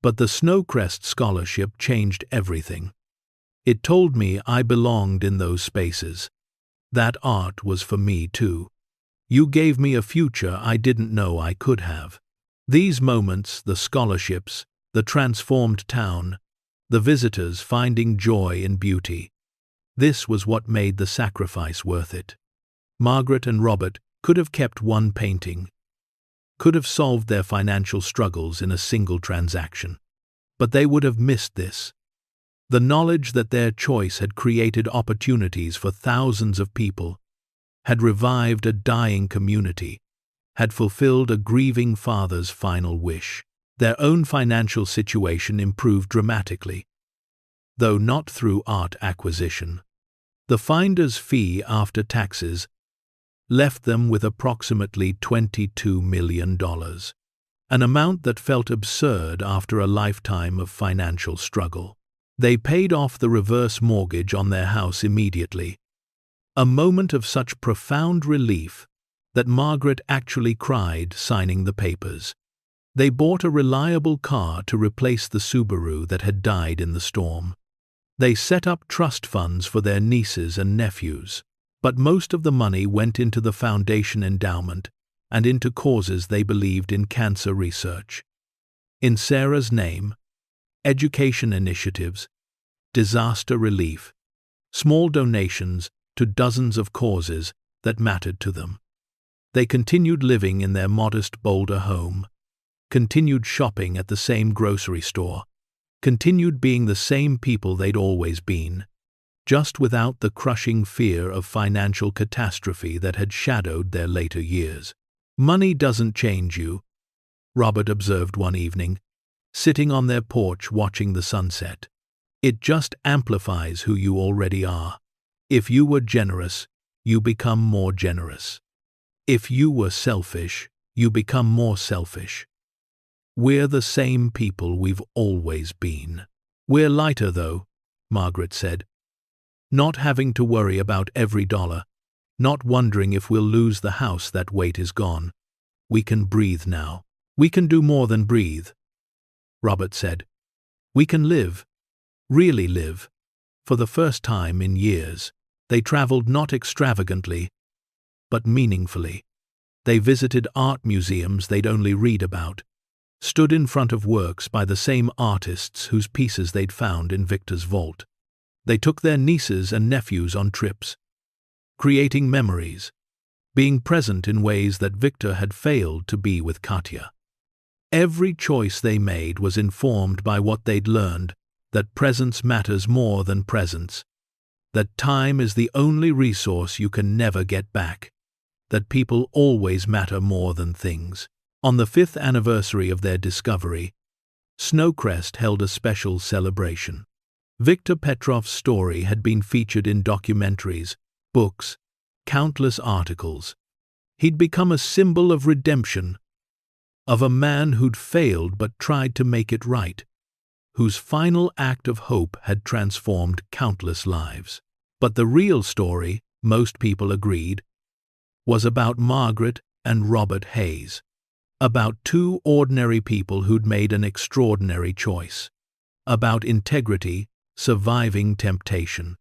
But the Snowcrest Scholarship changed everything. It told me I belonged in those spaces. That art was for me too. You gave me a future I didn't know I could have. These moments, the scholarships, the transformed town, the visitors finding joy in beauty, this was what made the sacrifice worth it. Margaret and Robert could have kept one painting, could have solved their financial struggles in a single transaction. But they would have missed this. The knowledge that their choice had created opportunities for thousands of people, had revived a dying community, had fulfilled a grieving father's final wish. Their own financial situation improved dramatically, though not through art acquisition. The finder's fee after taxes left them with approximately $22 million, an amount that felt absurd after a lifetime of financial struggle. They paid off the reverse mortgage on their house immediately, a moment of such profound relief that Margaret actually cried signing the papers. They bought a reliable car to replace the Subaru that had died in the storm. They set up trust funds for their nieces and nephews, but most of the money went into the foundation endowment and into causes they believed in: cancer research, in Sarah's name, education initiatives, disaster relief, small donations to dozens of causes that mattered to them. They continued living in their modest Boulder home, continued shopping at the same grocery store, continued being the same people they'd always been, just without the crushing fear of financial catastrophe that had shadowed their later years. "Money doesn't change you," Robert observed one evening, sitting on their porch watching the sunset. "It just amplifies who you already are. If you were generous, you become more generous. If you were selfish, you become more selfish. We're the same people we've always been." "We're lighter, though," Margaret said. "Not having to worry about every dollar, not wondering if we'll lose the house. That weight is gone. We can breathe now." "We can do more than breathe," Robert said. "We can live, really live." For the first time in years, they traveled not extravagantly, but meaningfully. They visited art museums they'd only read about, stood in front of works by the same artists whose pieces they'd found in Victor's vault. They took their nieces and nephews on trips, creating memories, being present in ways that Victor had failed to be with Katya. Every choice they made was informed by what they'd learned: that presence matters more than presence, that time is the only resource you can never get back, that people always matter more than things. On the 5th anniversary of their discovery, Snowcrest held a special celebration. Victor Petrov's story had been featured in documentaries, books, countless articles. He'd become a symbol of redemption, of a man who'd failed but tried to make it right, whose final act of hope had transformed countless lives. But the real story, most people agreed, was about Margaret and Robert Hayes, about two ordinary people who'd made an extraordinary choice, about integrity surviving temptation,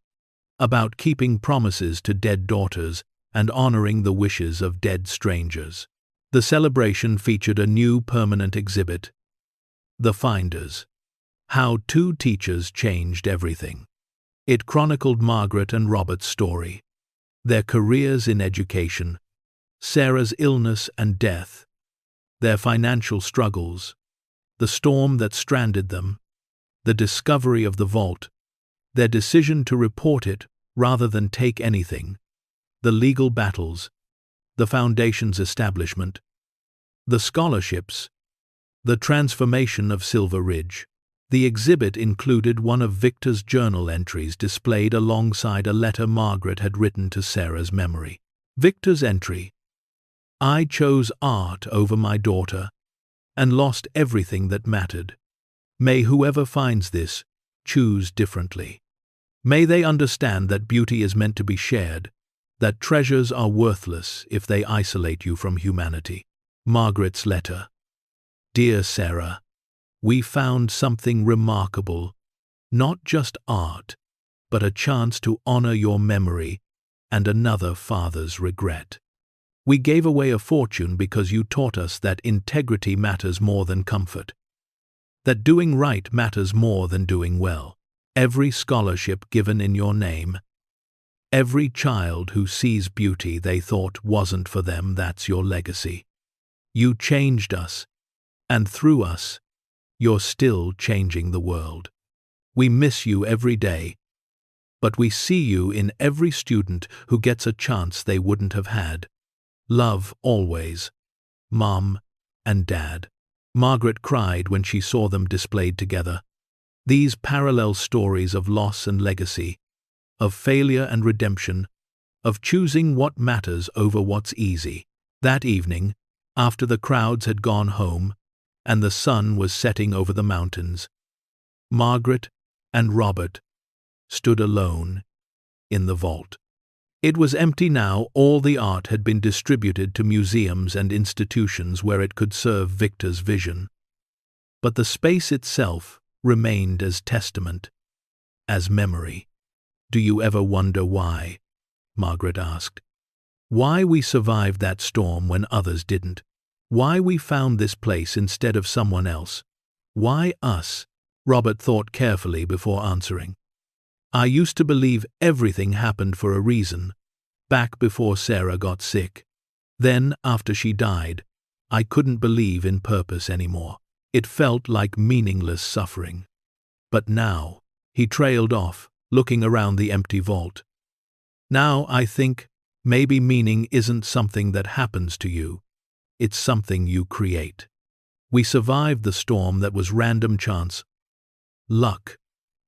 about keeping promises to dead daughters and honoring the wishes of dead strangers. The celebration featured a new permanent exhibit, The Finders: How Two Teachers Changed Everything. It chronicled Margaret and Robert's story, their careers in education, Sarah's illness and death, their financial struggles, the storm that stranded them, the discovery of the vault, their decision to report it rather than take anything, the legal battles, the foundation's establishment, the scholarships, the transformation of Silver Ridge. The exhibit included one of Victor's journal entries displayed alongside a letter Margaret had written to Sarah's memory. Victor's entry: "I chose art over my daughter and lost everything that mattered. May whoever finds this choose differently. May they understand that beauty is meant to be shared, that treasures are worthless if they isolate you from humanity." Margaret's letter: "Dear Sarah, We found something remarkable, not just art, but a chance to honor your memory and another father's regret. We gave away a fortune because you taught us that integrity matters more than comfort, that doing right matters more than doing well. Every scholarship given in your name, every child who sees beauty they thought wasn't for them, that's your legacy. You changed us, and through us, you're still changing the world. We miss you every day, but we see you in every student who gets a chance they wouldn't have had. Love always, Mom and Dad. Margaret cried when she saw them displayed together. These parallel stories of loss and legacy, of failure and redemption, of choosing what matters over what's easy. That evening, after the crowds had gone home and the sun was setting over the mountains, Margaret and Robert stood alone in the vault. It was empty now. All the art had been distributed to museums and institutions where it could serve Victor's vision. But the space itself remained as testament, as memory. Do you ever wonder why? Margaret asked. Why we survived that storm when others didn't? Why we found this place instead of someone else? Why us? Robert thought carefully before answering. I used to believe everything happened for a reason, back before Sarah got sick. Then, after she died, I couldn't believe in purpose anymore. It felt like meaningless suffering. But now, he trailed off, looking around the empty vault. Now I think maybe meaning isn't something that happens to you. It's something you create. We survived the storm that was random chance, luck,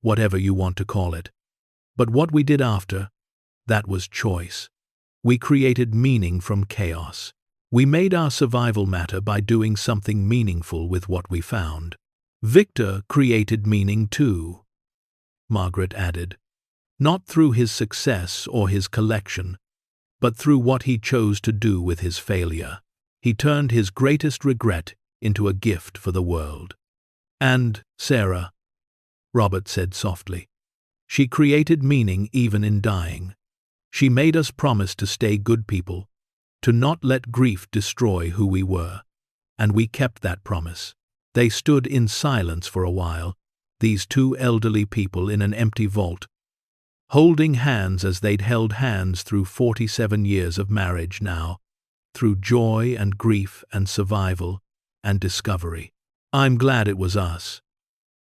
whatever you want to call it. But what we did after, that was choice. We created meaning from chaos. We made our survival matter by doing something meaningful with what we found. Victor created meaning too, Margaret added. Not through his success or his collection, but through what he chose to do with his failure. He turned his greatest regret into a gift for the world. And Sarah, Robert said softly. She created meaning even in dying. She made us promise to stay good people, to not let grief destroy who we were. And we kept that promise. They stood in silence for a while, these two elderly people in an empty vault, holding hands as they'd held hands through 47 years of marriage now, through joy and grief and survival and discovery. I'm glad it was us,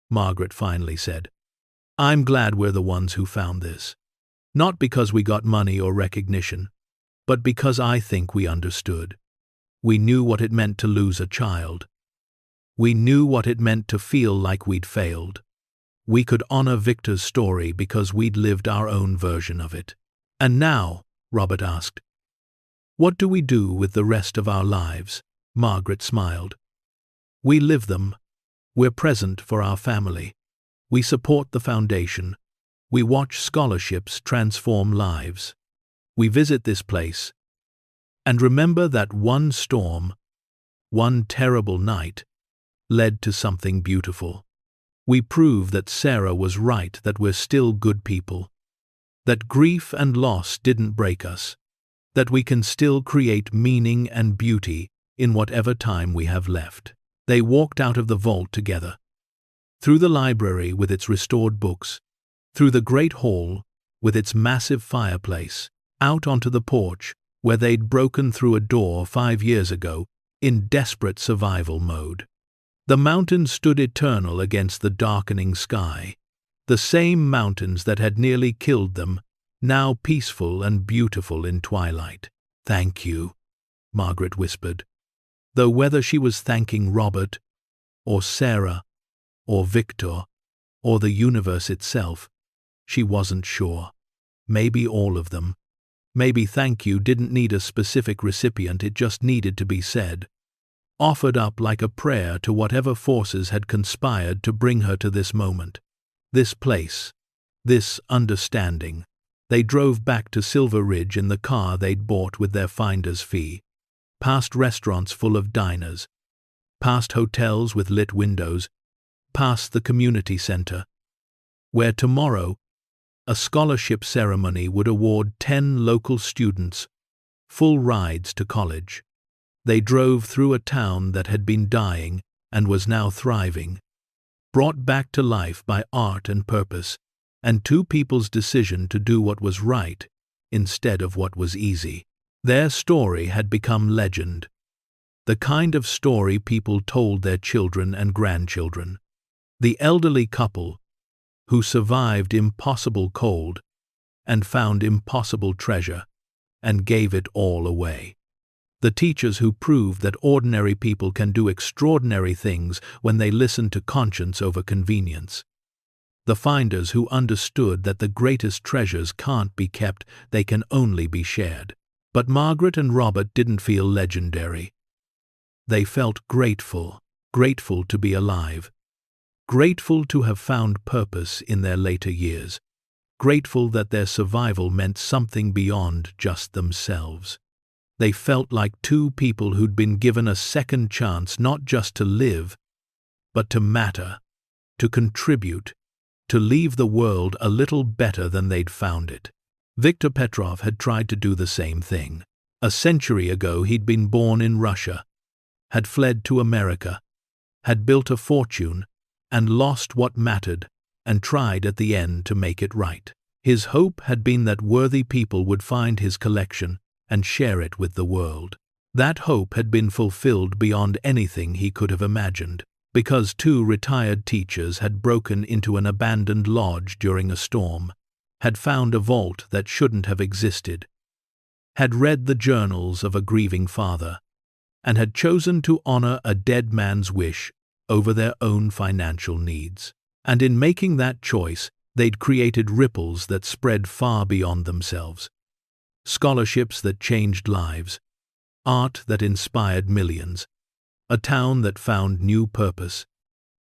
Margaret finally said. I'm glad we're the ones who found this. Not because we got money or recognition, but because I think we understood. We knew what it meant to lose a child. We knew what it meant to feel like we'd failed. We could honor Victor's story because we'd lived our own version of it. And now, Robert asked, what do we do with the rest of our lives? Margaret smiled. We live them. We're present for our family. We support the foundation. We watch scholarships transform lives. We visit this place and remember that one storm, one terrible night, led to something beautiful. We prove that Sarah was right, that we're still good people, that grief and loss didn't break us, that we can still create meaning and beauty in whatever time we have left. They walked out of the vault together, through the library with its restored books, through the great hall with its massive fireplace, out onto the porch where they'd broken through a door 5 years ago in desperate survival mode. The mountains stood eternal against the darkening sky, the same mountains that had nearly killed them, now peaceful and beautiful in twilight. Thank you, Margaret whispered, though whether she was thanking Robert, or Sarah, or Victor, or the universe itself, she wasn't sure. Maybe all of them. Maybe thank you didn't need a specific recipient, it just needed to be said, offered up like a prayer to whatever forces had conspired to bring her to this moment, this place, this understanding. They drove back to Silver Ridge in the car they'd bought with their finder's fee, past restaurants full of diners, past hotels with lit windows, past the community center, where tomorrow a scholarship ceremony would award 10 local students full rides to college. They drove through a town that had been dying and was now thriving, brought back to life by art and purpose, and two people's decision to do what was right instead of what was easy. Their story had become legend, the kind of story people told their children and grandchildren. The elderly couple who survived impossible cold and found impossible treasure and gave it all away. The teachers who proved that ordinary people can do extraordinary things when they listen to conscience over convenience. The finders who understood that the greatest treasures can't be kept, they can only be shared. But Margaret and Robert didn't feel legendary. They felt grateful, grateful to be alive, grateful to have found purpose in their later years, grateful that their survival meant something beyond just themselves. They felt like two people who'd been given a second chance not just to live, but to matter, to contribute, to leave the world a little better than they'd found it. Viktor Petrov had tried to do the same thing. A century ago he'd been born in Russia, had fled to America, had built a fortune, and lost what mattered, and tried at the end to make it right. His hope had been that worthy people would find his collection and share it with the world. That hope had been fulfilled beyond anything he could have imagined, because two retired teachers had broken into an abandoned lodge during a storm, had found a vault that shouldn't have existed, had read the journals of a grieving father, and had chosen to honor a dead man's wish over their own financial needs. And in making that choice, they'd created ripples that spread far beyond themselves. Scholarships that changed lives, art that inspired millions, a town that found new purpose,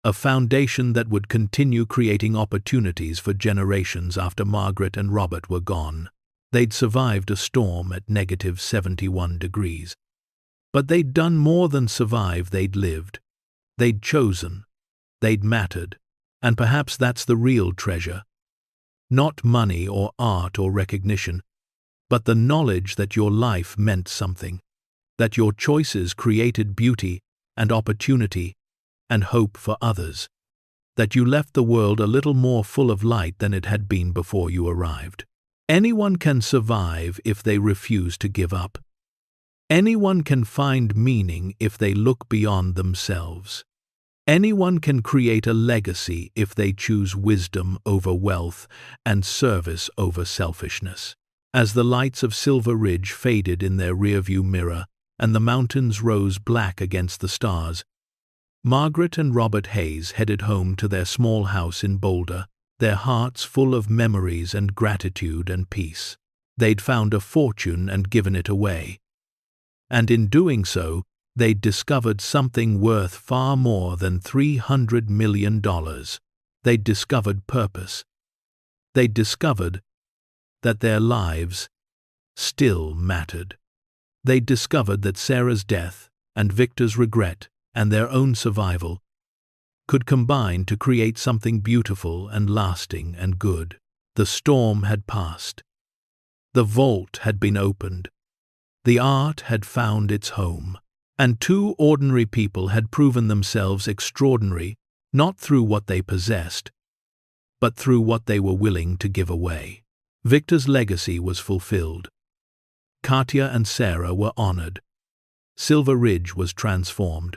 a foundation that would continue creating opportunities for generations after Margaret and Robert were gone. They'd survived a storm at -71 degrees. But they'd done more than survive, they'd lived. They'd chosen. They'd mattered. And perhaps that's the real treasure. Not money or art or recognition, but the knowledge that your life meant something, that your choices created beauty and opportunity and hope for others, that you left the world a little more full of light than it had been before you arrived. Anyone can survive if they refuse to give up. Anyone can find meaning if they look beyond themselves. Anyone can create a legacy if they choose wisdom over wealth and service over selfishness. As the lights of Silver Ridge faded in their rearview mirror and the mountains rose black against the stars, Margaret and Robert Hayes headed home to their small house in Boulder, their hearts full of memories and gratitude and peace. They'd found a fortune and given it away. And in doing so, they'd discovered something worth far more than $300 million. They'd discovered purpose. They'd discovered that their lives still mattered. They'd discovered that Sarah's death and Victor's regret and their own survival could combine to create something beautiful and lasting and good. The storm had passed. The vault had been opened. The art had found its home. And two ordinary people had proven themselves extraordinary, not through what they possessed, but through what they were willing to give away. Victor's legacy was fulfilled. Katya and Sarah were honored. Silver Ridge was transformed.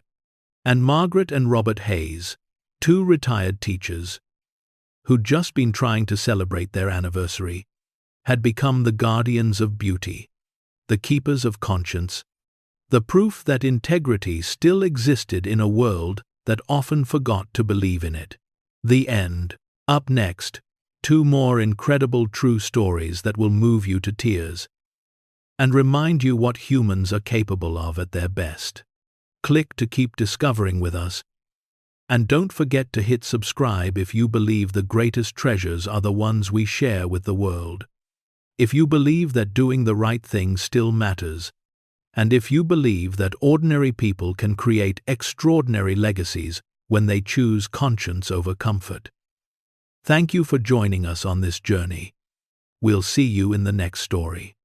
And Margaret and Robert Hayes, two retired teachers, who'd just been trying to celebrate their anniversary, had become the guardians of beauty, the keepers of conscience, the proof that integrity still existed in a world that often forgot to believe in it. The end. Up next, two more incredible true stories that will move you to tears and remind you what humans are capable of at their best. Click to keep discovering with us, and don't forget to hit subscribe if you believe the greatest treasures are the ones we share with the world. If you believe that doing the right thing still matters, and if you believe that ordinary people can create extraordinary legacies when they choose conscience over comfort. Thank you for joining us on this journey. We'll see you in the next story.